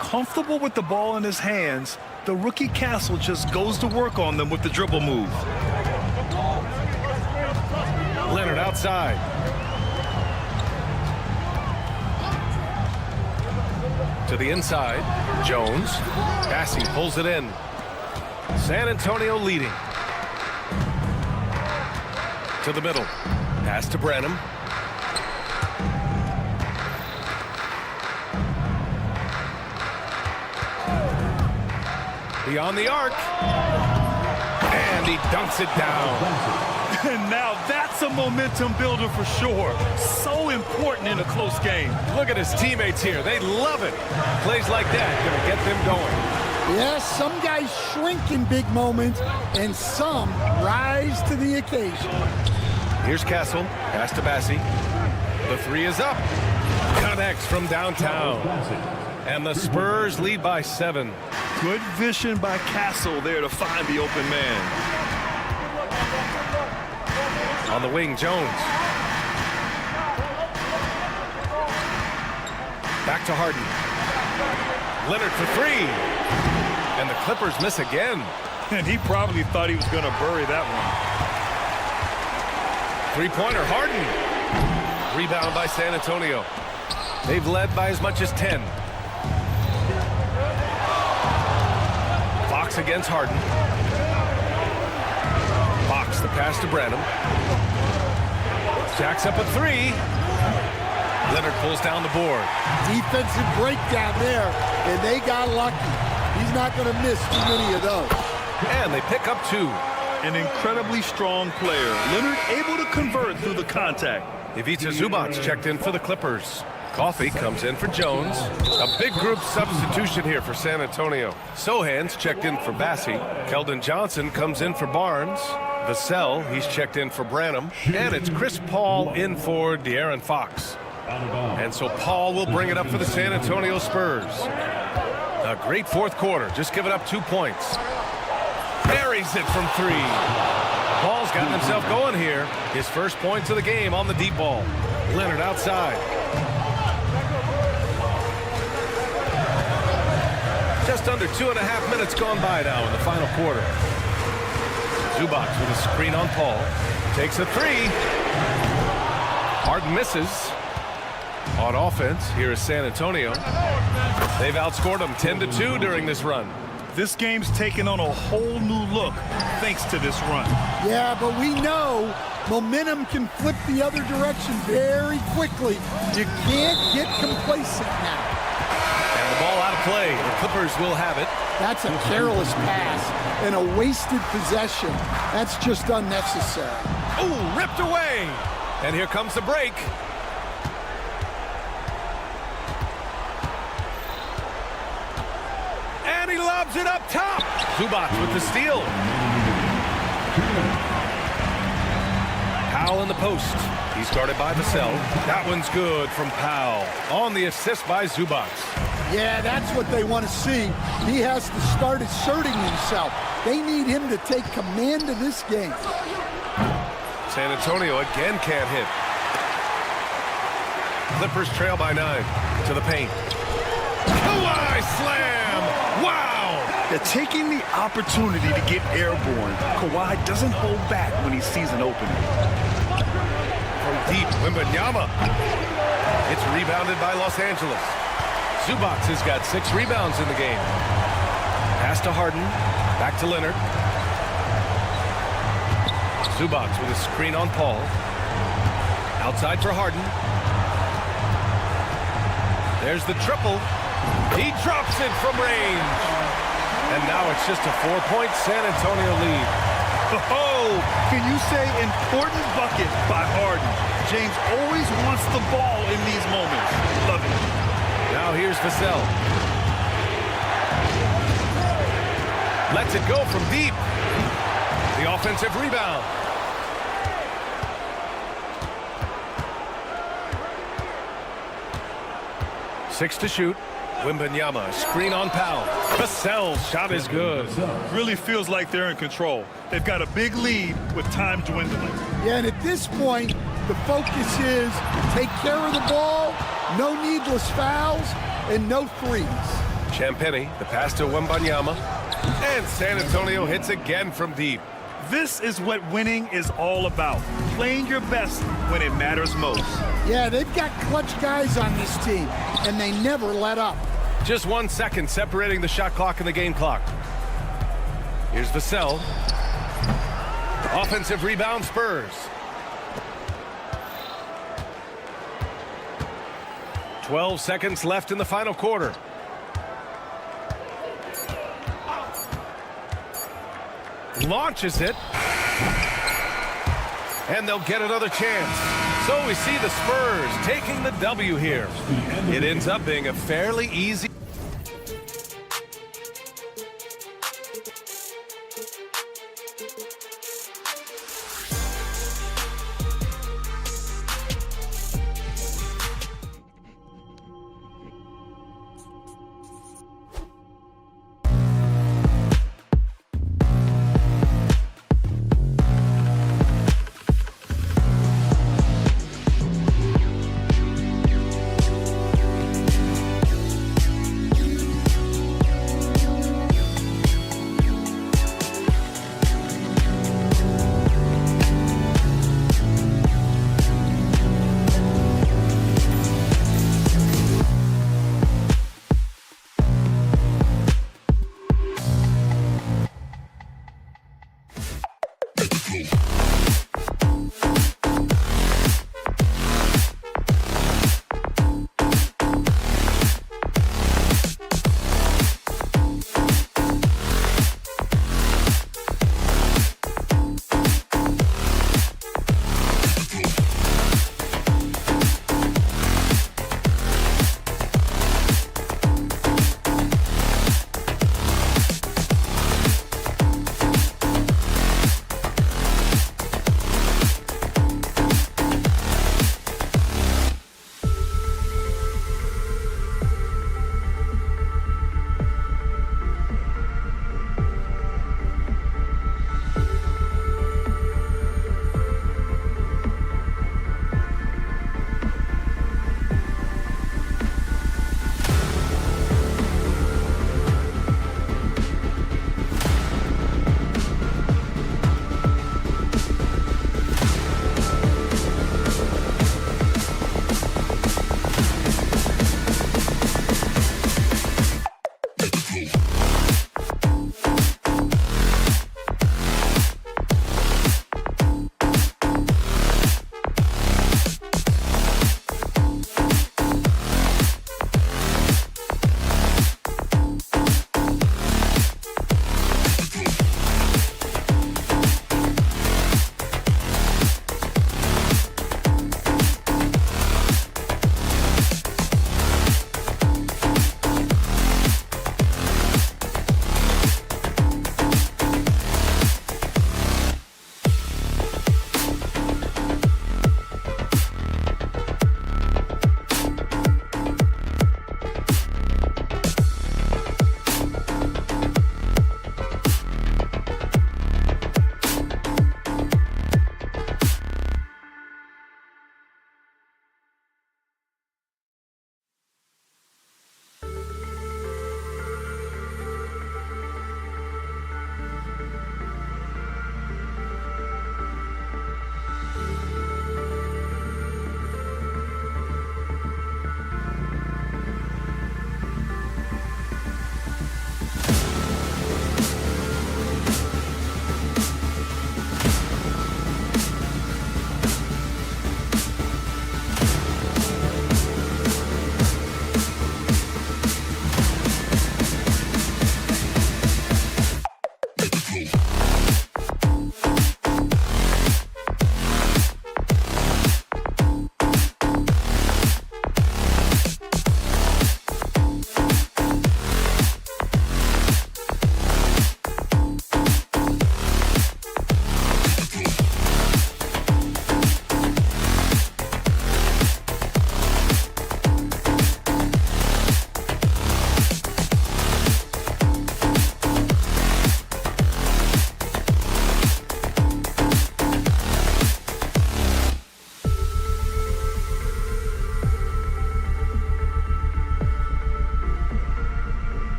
Speaker 1: Comfortable with the ball in his hands, the rookie Castle just goes to work on them with the dribble move.
Speaker 2: Leonard outside. To the inside, Jones. Passing pulls it in. San Antonio leading. To the middle. Pass to Branham. Beyond the arc. And he dunks it down.
Speaker 1: And now that's a momentum builder for sure. So important in a close game.
Speaker 2: Look at his teammates here. They love it. Plays like that going to get them going.
Speaker 13: Yes, some guys shrink in big moments, and some rise to the occasion.
Speaker 2: Here's Castle. Pass to Bassi. The 3 is up. Connects from downtown. And the Spurs lead by 7.
Speaker 1: Good vision by Castle there to find the open man.
Speaker 2: On the wing, Jones. Back to Harden. Leonard for three. And the Clippers miss again.
Speaker 1: And he probably thought he was going to bury that one.
Speaker 2: Three-pointer, Harden. Rebound by San Antonio. They've led by as much as 10. Fox against Harden. Fox, the pass to Branham. Jacks up a three. Leonard pulls down the board.
Speaker 13: Defensive breakdown there, and they got lucky. He's not going to miss too many of those.
Speaker 2: And they pick up two.
Speaker 1: An incredibly strong player. Leonard able to convert through the contact.
Speaker 2: Ivica Zubac checked in for the Clippers. Coffey comes in for Jones. A big group substitution here for San Antonio. Sohan's checked in for Bassey. Keldon Johnson comes in for Barnes. Vassell, he's checked in for Branham. And it's Chris Paul in for De'Aaron Fox. And so Paul will bring it up for the San Antonio Spurs. A great fourth quarter, just giving up 2 points. Buries it from three. Paul's gotten himself going here. His first points of the game on the deep ball. Leonard outside. Just under 2.5 minutes gone by now in the final quarter. Zubac with a screen on Paul. Takes a three. Harden misses. On offense, here is San Antonio. They've outscored them 10-2 during this run.
Speaker 1: This game's taken on a whole new look thanks to this run.
Speaker 13: Yeah, but we know momentum can flip the other direction very quickly. You can't get complacent now.
Speaker 2: And the ball out of play. The Clippers will have it.
Speaker 13: That's a careless pass and a wasted possession. That's just unnecessary.
Speaker 2: Ooh, ripped away. And here comes the break. And he lobs it up top. Zubac with the steal. Powell in the post. He's guarded by Vassell. That one's good from Powell. On the assist by Zubac.
Speaker 13: Yeah, that's what they want to see. He has to start asserting himself. They need him to take command of this game.
Speaker 2: San Antonio again can't hit. Clippers trail by 9 to the paint. Kawhi slam! Wow!
Speaker 1: They're taking the opportunity to get airborne. Kawhi doesn't hold back when he sees an opening.
Speaker 2: From deep, Wembanyama. It's rebounded by Los Angeles. Zubac has got 6 rebounds in the game. Pass to Harden. Back to Leonard. Zubac with a screen on Paul. Outside for Harden. There's the triple. He drops it from range. And now it's just a 4-point San Antonio lead.
Speaker 1: Oh, can you say important bucket by Harden? James always wants the ball in these moments. Love it.
Speaker 2: Now here's Vassell. Lets it go from deep. The offensive rebound. Six to shoot. Wembanyama, screen on Powell. Vassell's shot is good.
Speaker 1: Really feels like they're in control. They've got a big lead with time dwindling.
Speaker 13: Yeah, and at this point, the focus is take care of the ball, no needless fouls, and no threes.
Speaker 2: Champagny, the pass to Wembanyama. And San Antonio hits again from deep.
Speaker 1: This is what winning is all about. Playing your best when it matters most.
Speaker 13: Yeah, they've got clutch guys on this team, and they never let up.
Speaker 2: Just 1 second separating the shot clock and the game clock. Here's Vassell. Offensive rebound, Spurs. 12 seconds left in the final quarter. Launches it. And they'll get another chance. So we see the Spurs taking the W here. It ends up being a fairly easy.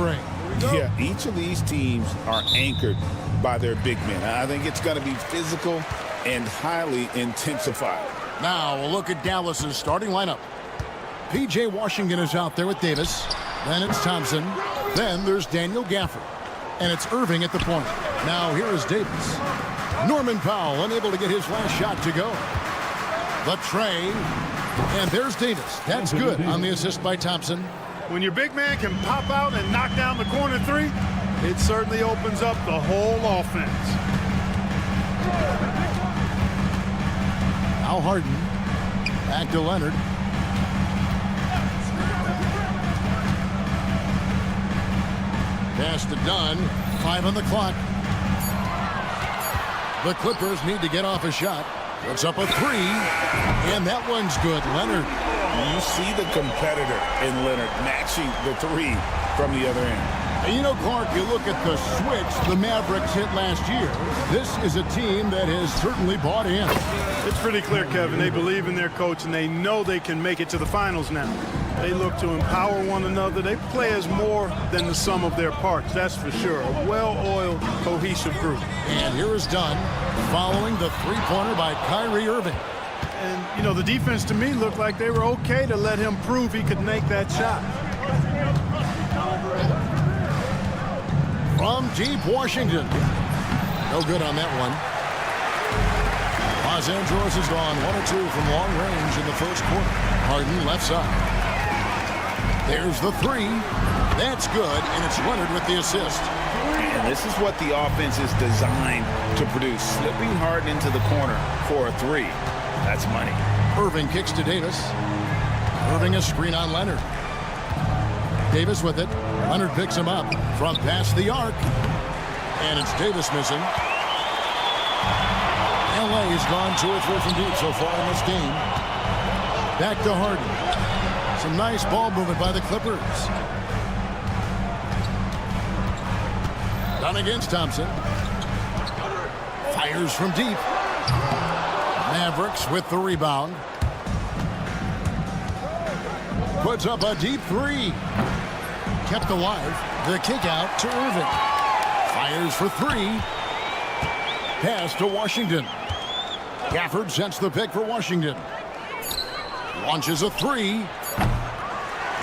Speaker 6: break.
Speaker 7: Yeah, each of these teams are anchored by their big men. I think it's going to be physical and highly intensified.
Speaker 6: Now we'll look at Dallas's starting lineup. P.J. Washington is out there with Davis. Then it's Thompson. Then there's Daniel Gafford. And it's Irving at the point. Now here is Davis. Norman Powell unable to get his last shot to go. The tray. And there's Davis. That's good on the assist by Thompson.
Speaker 3: When your big man can pop out and knock down the corner three, it certainly opens up the whole offense.
Speaker 6: Now Harden. Back to Leonard. Pass to Dunn. 5 on the clock. The Clippers need to get off a shot. Puts up a 3. And that one's good. Leonard.
Speaker 7: You see the competitor in Leonard matching the 3 from the other end.
Speaker 6: And you know, Clark, you look at the switch the Mavericks hit last year. This is a team that has certainly bought in.
Speaker 3: It's pretty clear, Kevin. They believe in their coach, and they know they can make it to the finals now. They look to empower one another. They play as more than the sum of their parts, that's for sure. A well-oiled, cohesive group.
Speaker 6: And here is Dunn following the three-pointer by Kyrie Irving.
Speaker 3: And, you know, the defense to me looked like they were okay to let him prove he could make that shot.
Speaker 6: From deep Washington. No good on that one. Los Angeles has gone 1 or 2 from long range in the first quarter. Harden left side. There's the 3. That's good, and it's Leonard with the assist.
Speaker 7: And this is what the offense is designed to produce. Slipping Harden into the corner for a 3. That's money.
Speaker 6: Irving kicks to Davis. Irving a screen on Leonard. Davis with it. Leonard picks him up from past the arc. And it's Davis missing. LA has gone 2 or 3 from deep so far in this game. Back to Harden. Some nice ball movement by the Clippers. Done against Thompson. Fires from deep. Mavericks with the rebound. Puts up a deep 3. Kept alive. The kick out to Irving. Fires for 3. Pass to Washington. Gafford sets the pick for Washington. Launches a 3.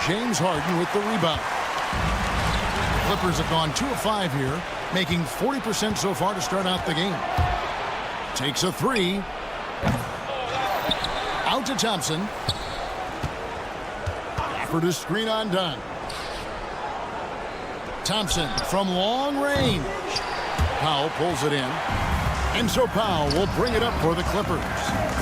Speaker 6: James Harden with the rebound. Clippers have gone 2 of 5 here, making 40% so far to start out the game. Takes a 3. Out to Thompson. Gafford is screen on Dunn. Thompson from long range. Powell pulls it in. And so Powell will bring it up for the Clippers.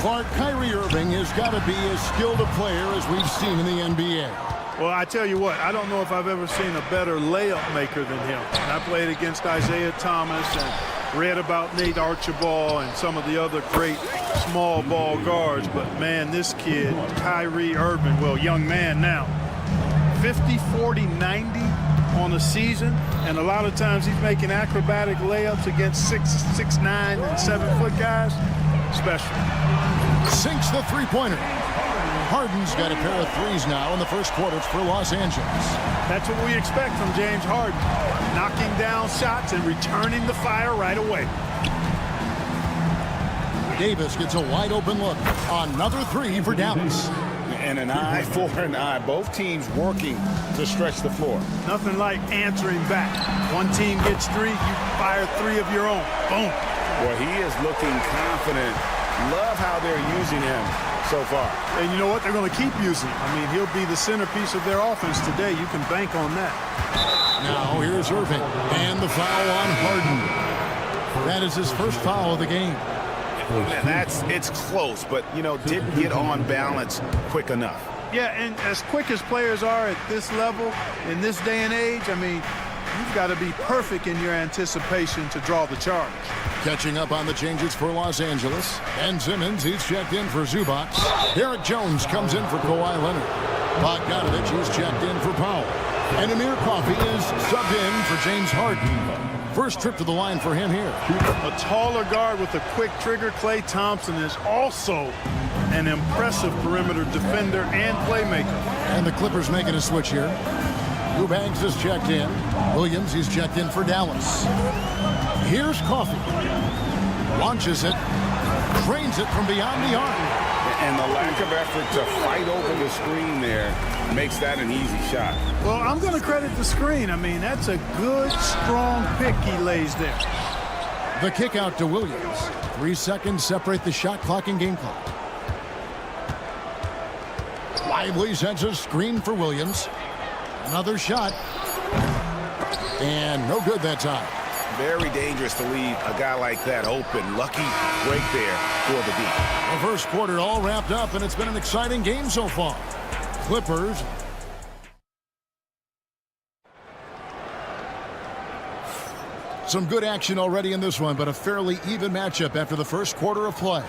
Speaker 6: Clark, Kyrie Irving has got to be as skilled a player as we've seen in the NBA.
Speaker 3: Well, I tell you what, I don't know if I've ever seen a better layup maker than him. And I played against Isaiah Thomas and read about Nate Archibald and some of the other great small ball guards. But, man, this kid, Kyrie Irving, well, young man now, 50, 40, 90 on the season. And a lot of times he's making acrobatic layups against 6'9", and 7-foot guys. Special.
Speaker 6: Sinks the three-pointer. Harden's got a pair of 3s now in the first quarter for Los Angeles.
Speaker 3: That's what we expect from James Harden. Knocking down shots and returning the fire right away.
Speaker 6: Davis gets a wide open look. Another 3 for Dallas.
Speaker 7: And an eye for an eye. Both teams working to stretch the floor.
Speaker 3: Nothing like answering back. One team gets 3, you fire 3 of your own. Boom.
Speaker 7: Well, he is looking confident. Love how they're using him so far.
Speaker 3: And you know what? They're going to keep using him. I mean, he'll be the centerpiece of their offense today. You can bank on that.
Speaker 6: Now here's Irving. And the foul on Harden. That is his first foul of the game.
Speaker 7: It's close, but, you know, didn't get on balance quick enough.
Speaker 3: Yeah, and as quick as players are at this level, in this day and age, I mean, you've got to be perfect in your anticipation to draw the charge.
Speaker 6: Catching up on the changes for Los Angeles. Ben Simmons, he's checked in for Zubac. Derek Jones comes in for Kawhi Leonard. Bogdanovich is checked in for Powell. And Amir Coffey is subbed in for James Harden. First trip to the line for him here.
Speaker 3: A taller guard with a quick trigger. Klay Thompson is also an impressive perimeter defender and playmaker.
Speaker 6: And the Clippers making a switch here. Eubanks is checked in. Williams, he's checked in for Dallas. Here's Coffee. Launches it. Drains it from beyond the arc.
Speaker 7: And the lack of effort to fight over the screen there makes that an easy shot.
Speaker 3: Well, I'm going to credit the screen. I mean, that's a good, strong pick he lays there.
Speaker 6: The kick out to Williams. 3 seconds separate the shot clock and game clock. Lively sends a screen for Williams. Another shot. And no good that time.
Speaker 7: Very dangerous to leave a guy like that open. Lucky break there for the D.
Speaker 6: The first quarter all wrapped up, and it's been an exciting game so far. Clippers. Some good action already in this one, but a fairly even matchup after the first quarter of play.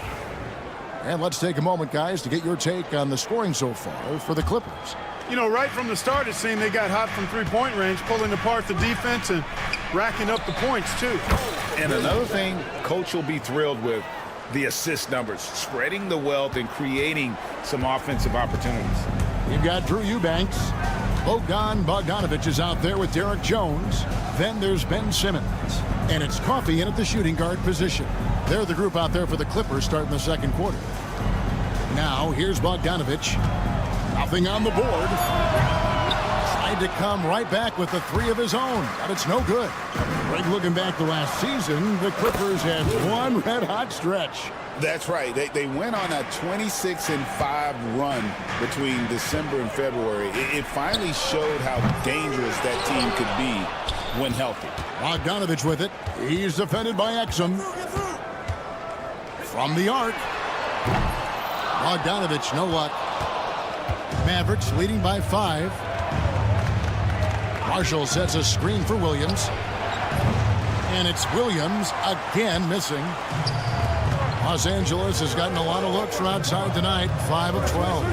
Speaker 6: And let's take a moment, guys, to get your take on the scoring so far for the Clippers.
Speaker 3: You know, right from the start, it seemed they got hot from three-point range, pulling apart the defense and racking up the points, too.
Speaker 7: And another thing Coach will be thrilled with, the assist numbers, spreading the wealth and creating some offensive opportunities.
Speaker 6: You've got Drew Eubanks. Bogdanovich is out there with Derek Jones. Then there's Ben Simmons. And it's Coffee in at the shooting guard position. They're the group out there for the Clippers starting the second quarter. Now, here's Bogdanovich. Nothing on the board. Tried to come right back with the 3 of his own, but it's no good. Greg, looking back to last season, the Clippers had one red-hot stretch.
Speaker 7: That's right. They went on a 26-5 run between December and February. It finally showed how dangerous that team could be when healthy.
Speaker 6: Bogdanovich with it. He's defended by Exum. From the arc. Bogdanovich, no luck. Mavericks leading by 5. Marshall sets a screen for Williams. And it's Williams again missing. Los Angeles has gotten a lot of looks from outside tonight. 5 of 12.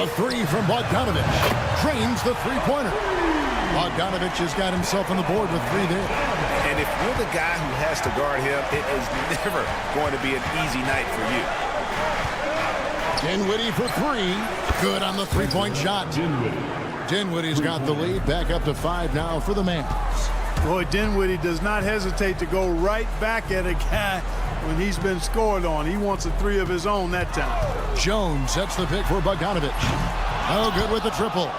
Speaker 6: A 3 from Bogdanovich. Drains the three-pointer. Bogdanovich has got himself on the board with 3 there.
Speaker 7: And if you're the guy who has to guard him, it is never going to be an easy night for you.
Speaker 6: Dinwiddie for 3. Good on the three-point shot. Dinwiddie's got the lead. Back up to 5 now for the Mavs.
Speaker 3: Boy, Dinwiddie does not hesitate to go right back at a guy when he's been scored on. He wants a 3 of his own that time.
Speaker 6: Jones sets the pick for Bogdanovich. Oh, good with the triple.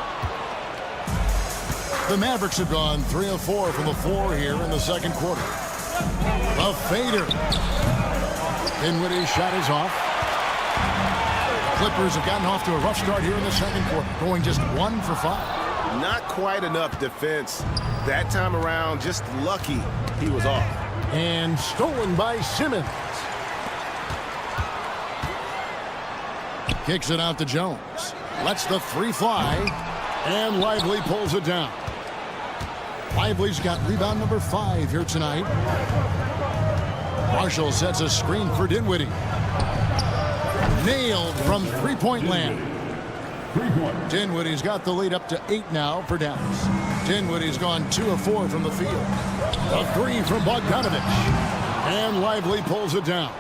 Speaker 6: The Mavericks have gone 3 of 4 from the floor here in the second quarter. A fader. Dinwiddie's shot is off. Clippers have gotten off to a rough start here in the second quarter, going just 1 for 5.
Speaker 10: Not quite enough defense that time around. Just lucky he was off.
Speaker 6: And stolen by Simmons. Kicks it out to Jones. Lets the 3 fly. And Lively pulls it down. Lively's got rebound number 5 here tonight. Marshall sets a screen for Dinwiddie. Nailed from three-point land. Dinwiddie's got the lead up to 8 now for Dallas. Dinwiddie's gone 2 of 4 from the field. A 3 from Bogdanovich. And Lively pulls it down.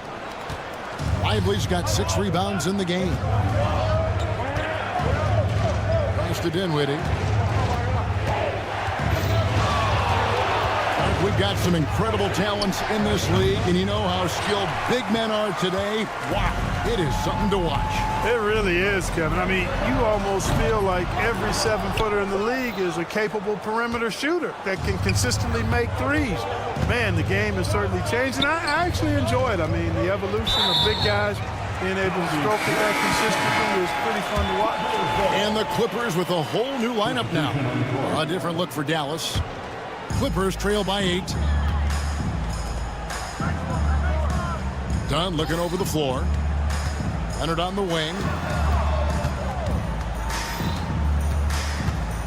Speaker 6: Lively's got 6 rebounds in the game. Pass to Dinwiddie. We've got some incredible talents in this league, and you know how skilled big men are today. Wow, it is something to watch.
Speaker 3: It really is, Kevin. I mean, you almost feel like every 7-footer in the league is a capable perimeter shooter that can consistently make threes. Man, the game has certainly changed, and I actually enjoy it. I mean, the evolution of big guys being able to stroke it that consistently is pretty fun to watch.
Speaker 6: And the Clippers with a whole new lineup now. A different look for Dallas. Clippers trail by 8. Dunn looking over the floor. Leonard on the wing.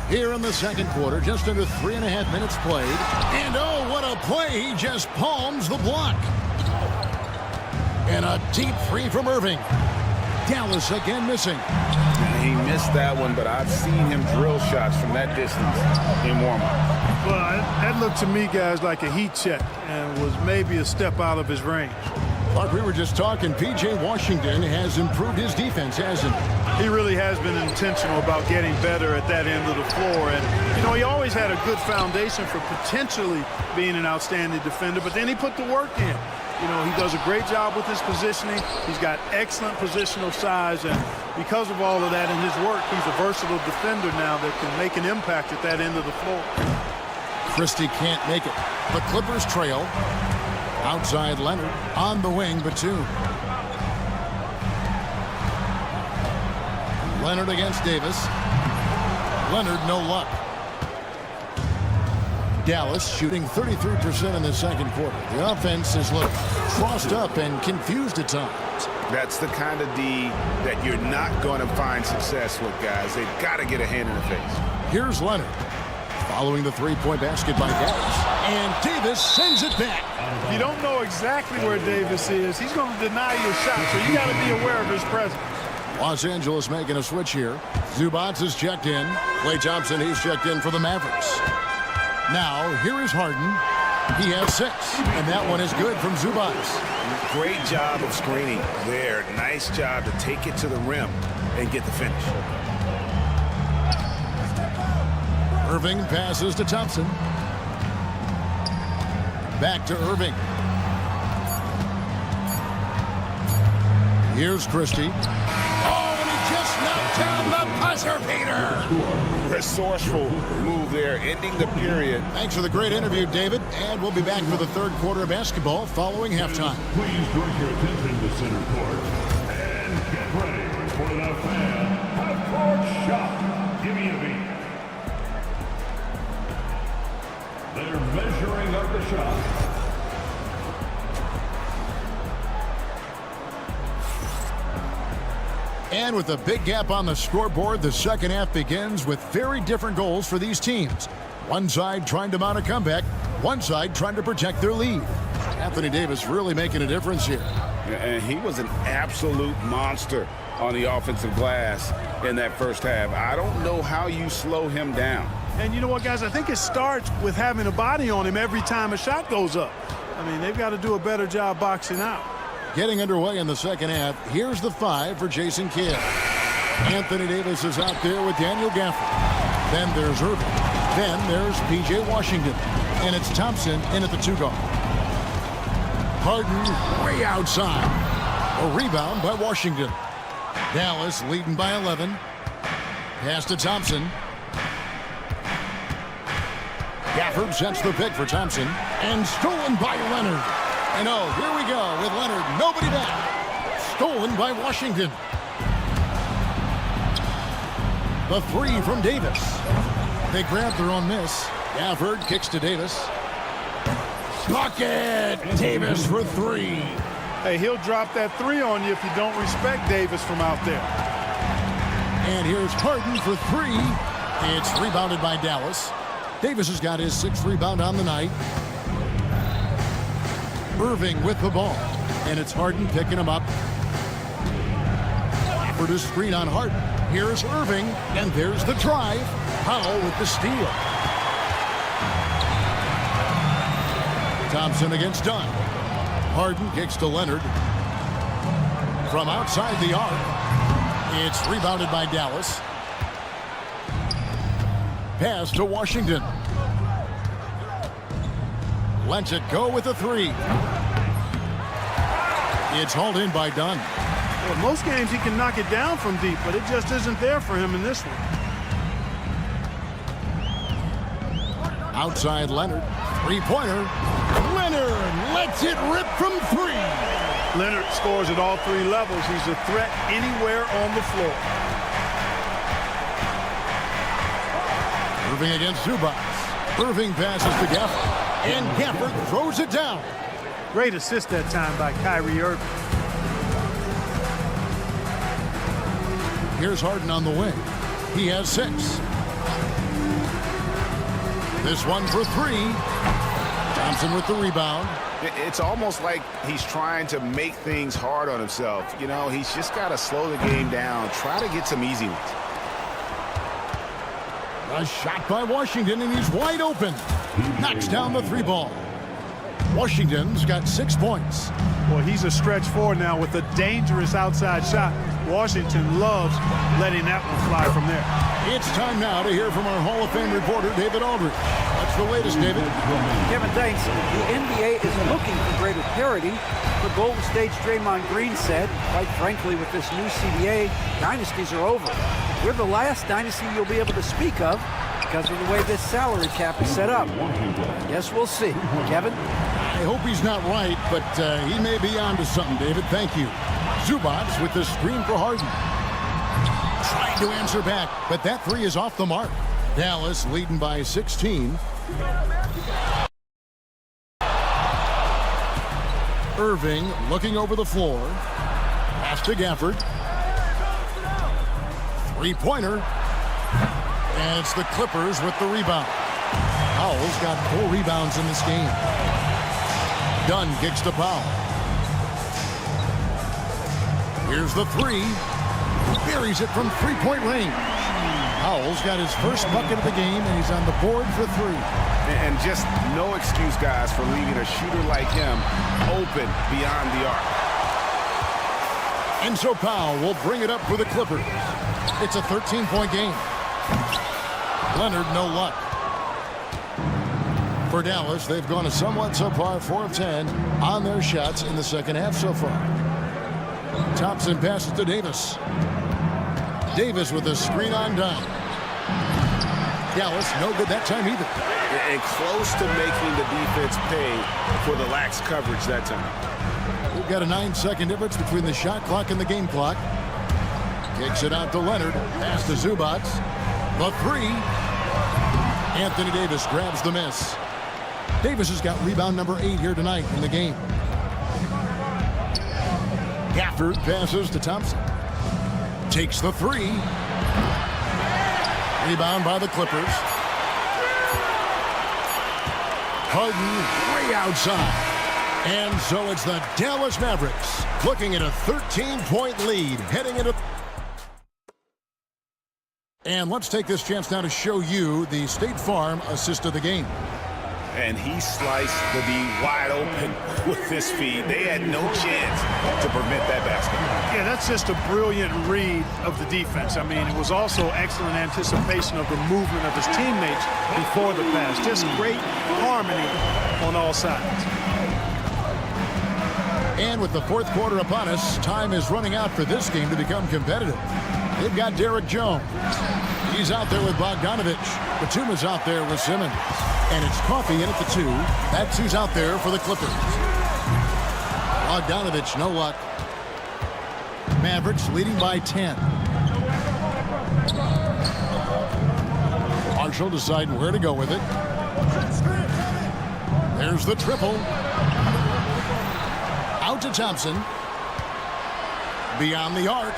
Speaker 6: Here in the second quarter, just under 3.5 minutes played. And oh, what a play. He just palms the block. And a deep 3 from Irving. Dallas again missing.
Speaker 7: He missed that one, but I've seen him drill shots from that distance in warm-up.
Speaker 3: Well, that looked to me, guys, like a heat check and was maybe a step out of his range.
Speaker 6: Mark, we were just talking. P.J. Washington has improved his defense, hasn't he?
Speaker 3: He really has been intentional about getting better at that end of the floor. And, you know, he always had a good foundation for potentially being an outstanding defender, but then he put the work in. You know, he does a great job with his positioning. He's got excellent positional size, and because of all of that in his work, he's a versatile defender now that can make an impact at that end of the floor.
Speaker 6: Christie can't make it. The Clippers trail. Outside Leonard on the wing, Batum. Leonard against Davis. Leonard, no luck. Dallas shooting 33% in the second quarter. The offense is looked crossed up and confused at times.
Speaker 10: That's the kind of D that you're not going to find success with, guys. They've got to get a hand in the face.
Speaker 6: Here's Leonard. Following the three-point basket by Dallas. And Davis sends it back.
Speaker 3: If you don't know exactly where Davis is, he's going to deny you a shot, so you got to be aware of his presence.
Speaker 6: Los Angeles making a switch here. Zubats is checked in. Klay Thompson, he's checked in for the Mavericks. Now, here is Harden. He has 6, and that one is good from Zubats.
Speaker 7: Great job of screening there. Nice job to take it to the rim and get the finish.
Speaker 6: Irving passes to Thompson. Back to Irving. Here's Christie. Oh, and he just knocked down the buzzer beater.
Speaker 10: Resourceful move there, ending the period.
Speaker 6: Thanks for the great interview, David. And we'll be back for the third quarter of basketball following halftime.
Speaker 5: Please direct your attention to center court. And get ready for the fan half-court shot. Give me a beat. They're measuring up the shot.
Speaker 6: And with a big gap on the scoreboard, the second half begins with very different goals for these teams. One side trying to mount a comeback, one side trying to protect their lead. Anthony Davis really making a difference here.
Speaker 10: And he was an absolute monster on the offensive glass in that first half. I don't know how you slow him down.
Speaker 3: And you know what, guys? I think it starts with having a body on him every time a shot goes up. I mean, they've got to do a better job boxing out.
Speaker 6: Getting underway in the second half. Here's the 5 for Jason Kidd. Anthony Davis is out there with Daniel Gafford. Then there's Irving. Then there's P.J. Washington. And it's Thompson in at the 2-guard. Harden way outside. A rebound by Washington. Dallas leading by 11. Pass to Thompson. Gafford sets the pick for Thompson. And stolen by Leonard. And oh, here we go with Leonard. Nobody back. Stolen by Washington. The 3 from Davis. They grab their own miss. Gafford kicks to Davis. Bucket! Davis for 3.
Speaker 3: Hey, he'll drop that 3 on you if you don't respect Davis from out there.
Speaker 6: And here's Harden for 3. It's rebounded by Dallas. Davis has got his 6th rebound on the night. Irving with the ball. And it's Harden picking him up. For the screen on Harden. Here's Irving. And there's the drive. Powell with the steal. Thompson against Dunn. Harden kicks to Leonard. From outside the arc. It's rebounded by Dallas. Pass to Washington. Lets it go with a 3. It's hauled in by Dunn.
Speaker 3: Well, most games he can knock it down from deep, but it just isn't there for him in this one.
Speaker 6: Outside Leonard. 3-pointer. Leonard lets it rip from 3.
Speaker 3: Leonard scores at all 3 levels. He's a threat anywhere on the floor.
Speaker 6: Irving against Zubats. Irving passes to Gafford. And Gafford throws it down.
Speaker 3: Great assist that time by Kyrie Irving.
Speaker 6: Here's Harden on the wing. He has 6. This one for 3. Thompson with the rebound.
Speaker 10: It's almost like he's trying to make things hard on himself. You know, he's just got to slow the game down. Try to get some easy ones.
Speaker 6: A shot by Washington, and he's wide open. Knocks down the 3 ball. Washington's got 6 points.
Speaker 3: Well, he's a stretch four now with a dangerous outside shot. Washington loves letting that one fly from there.
Speaker 6: It's time now to hear from our Hall of Fame reporter, David Aldridge. What's the latest, David?
Speaker 9: Kevin, thanks. The NBA is looking for greater parity. The Golden State's Draymond Green said, quite frankly, with this new CBA, dynasties are over. We're the last dynasty you'll be able to speak of because of the way this salary cap is set up. Yes, we'll see. Kevin?
Speaker 6: I hope he's not right, but he may be onto something, David. Thank you. Zubac with the screen for Harden. Trying to answer back, but that three is off the mark. Dallas leading by 16. Irving looking over the floor. Pass to Gafford. Three-pointer. And it's the Clippers with the rebound. Powell's got 4 rebounds in this game. Dunn kicks to Powell. Here's the three. Buries it from three-point range. Powell's got his first bucket of the game, and he's on the board for 3.
Speaker 10: And just no excuse, guys, for leaving a shooter like him open beyond the arc.
Speaker 6: And so Powell will bring it up for the Clippers. It's a 13-point game. Leonard, no luck. For Dallas, they've gone a somewhat subpar 4 of 10 on their shots in the second half so far. Thompson passes to Davis. Davis with a screen on Dunn. Dallas, no good that time either.
Speaker 10: And close to making the defense pay for the lax coverage that time.
Speaker 6: We've got a 9-second difference between the shot clock and the game clock. Kicks it out to Leonard. Pass to Zubac. The three. Anthony Davis grabs the miss. Davis has got rebound number 8 here tonight in the game. Gafford passes to Thompson. Takes the three. Rebound by the Clippers. Harden way outside. And so it's the Dallas Mavericks looking at a 13-point lead heading into... And let's take this chance now to show you the State Farm assist of the game.
Speaker 7: And he sliced the D wide open with his feed. They had no chance to prevent that basket.
Speaker 3: Yeah, that's just a brilliant read of the defense. I mean, it was also excellent anticipation of the movement of his teammates before the pass. Just great harmony on all sides.
Speaker 6: And with the fourth quarter upon us, time is running out for this game to become competitive. They've got Derek Jones. He's out there with Bogdanovich. Batuma's out there with Simmons. And it's Coffey in at the 2. That's who's out there for the Clippers. Bogdanovich, no luck. Mavericks leading by 10. Marshall deciding where to go with it. There's the triple. Out to Thompson. Beyond the arc.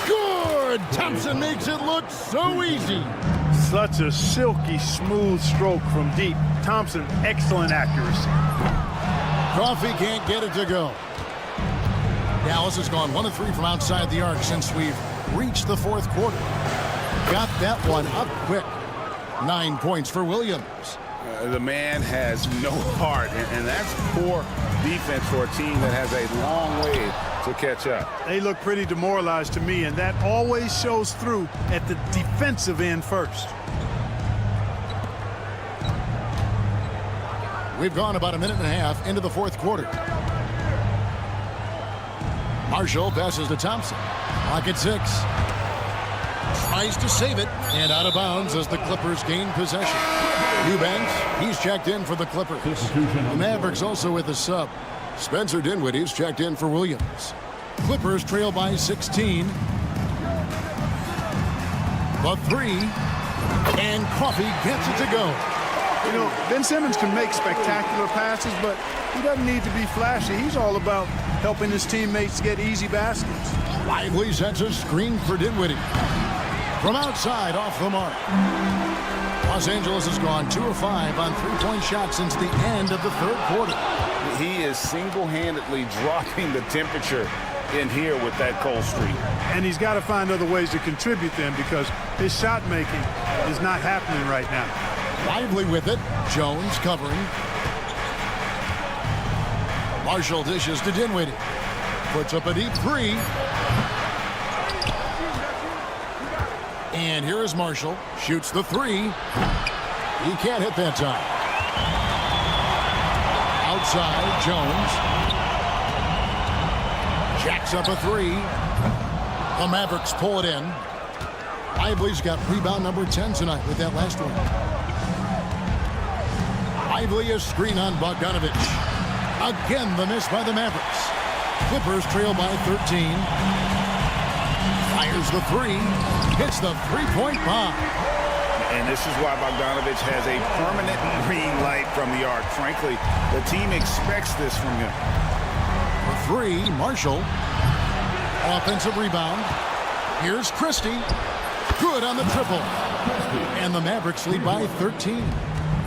Speaker 6: Good! Thompson makes it look so easy.
Speaker 3: Such a silky, smooth stroke from deep. Thompson, excellent accuracy.
Speaker 6: Coffey can't get it to go. Dallas has gone 1 of 3 from outside the arc since we've reached the fourth quarter. Got that one up quick. 9 points for Williams.
Speaker 7: The man has no heart, and that's poor defense for a team that has a long way to catch up.
Speaker 3: They look pretty demoralized to me, and that always shows through at the defensive end first.
Speaker 6: We've gone about a minute and a half into the fourth quarter. Marshall passes to Thompson. Clock at 6. Tries to save it, and out of bounds as the Clippers gain possession. Eubanks, he's checked in for the Clippers. The Mavericks also with a sub. Spencer Dinwiddie's checked in for Williams. Clippers trail by 16. The three, and Coffey gets it to go.
Speaker 3: You know, Ben Simmons can make spectacular passes, but he doesn't need to be flashy. He's all about helping his teammates get easy baskets.
Speaker 6: Lively sets a screen for Dinwiddie. From outside, off the mark. Los Angeles has gone 2 of 5 on three-point shots since the end of the third quarter.
Speaker 7: He is single-handedly dropping the temperature in here with that cold streak.
Speaker 3: And he's got to find other ways to contribute them because his shot making is not happening right now.
Speaker 6: Lively with it. Jones covering. Marshall dishes to Dinwiddie. Puts up a deep three. And here is Marshall. Shoots the three. He can't hit that time. Outside, Jones. Jacks up a three. The Mavericks pull it in. Lively's got rebound number 10 tonight with that last one. Lively is screen on Bogdanovich. Again, the miss by the Mavericks. Clippers trail by 13. Fires the three. Hits the three-point bomb.
Speaker 7: And this is why Bogdanovich has a permanent green light from the arc. Frankly, the team expects this from him.
Speaker 6: For three, Marshall. Offensive rebound. Here's Christie. Good on the triple. And the Mavericks lead by 13.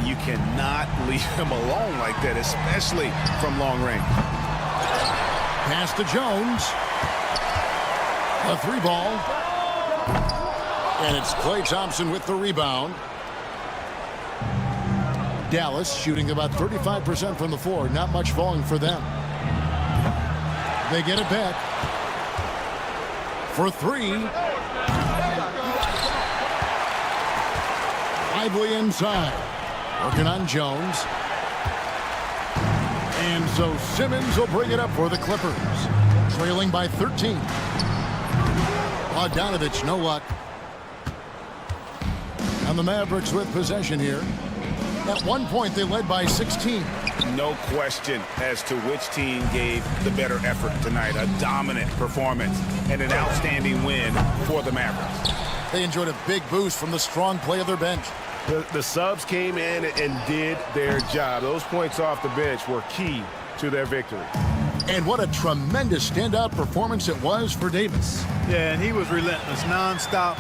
Speaker 7: You cannot leave him alone like that, especially from long range.
Speaker 6: Pass to Jones. A three ball. And it's Klay Thompson with the rebound. Dallas shooting about 35% from the floor. Not much falling for them. They get it back. For three. Lively inside. Working on Jones. And so Simmons will bring it up for the Clippers. Trailing by 13. Bogdanovich, no luck. And the Mavericks with possession here. At one point, they led by 16.
Speaker 7: No question as to which team gave the better effort tonight. A dominant performance and an outstanding win for the Mavericks.
Speaker 6: They enjoyed a big boost from the strong play of their bench.
Speaker 10: The subs came in and did their job. Those points off the bench were key to their victory.
Speaker 6: And what a tremendous standout performance it was for Davis.
Speaker 3: Yeah, and he was relentless, nonstop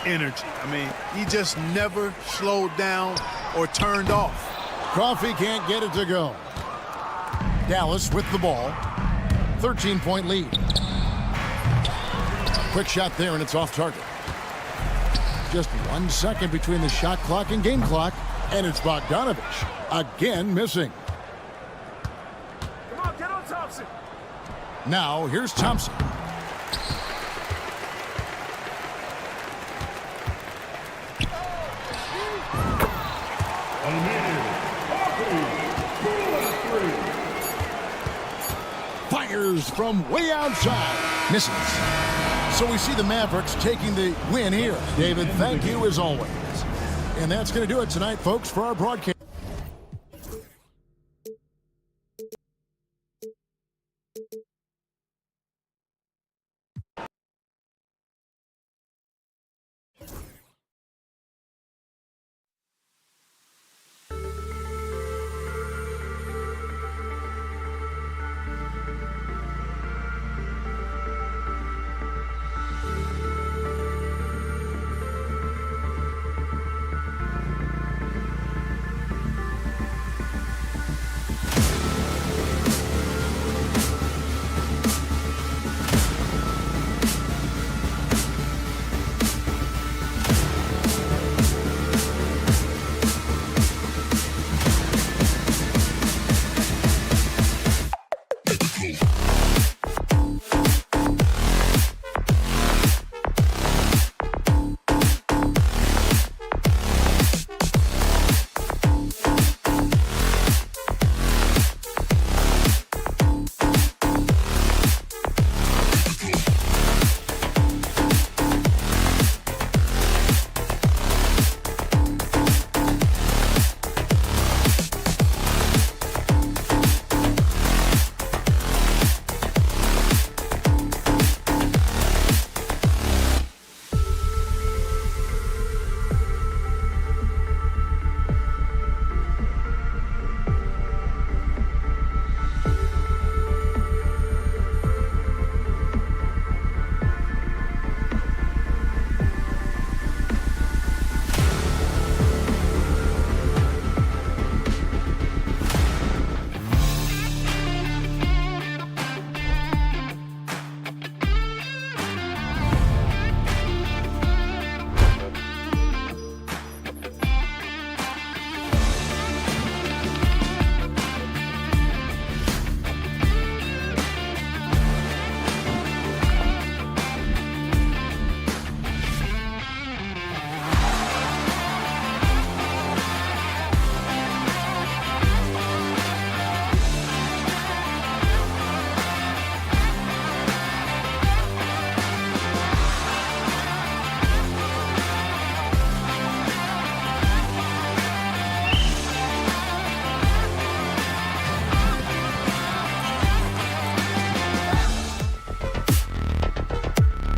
Speaker 3: energy. I mean, he just never slowed down or turned off.
Speaker 6: Coffee can't get it to go. Dallas with the ball. 13-point lead. Quick shot there, and it's off target. Just 1 second between the shot clock and game clock, and it's Bogdanovich again missing.
Speaker 10: Come on, get on Thompson.
Speaker 6: Now here's Thompson. Fires from way outside. Misses. So we see the Mavericks taking the win here. David, thank you as always. And that's going to do it tonight, folks, for our broadcast.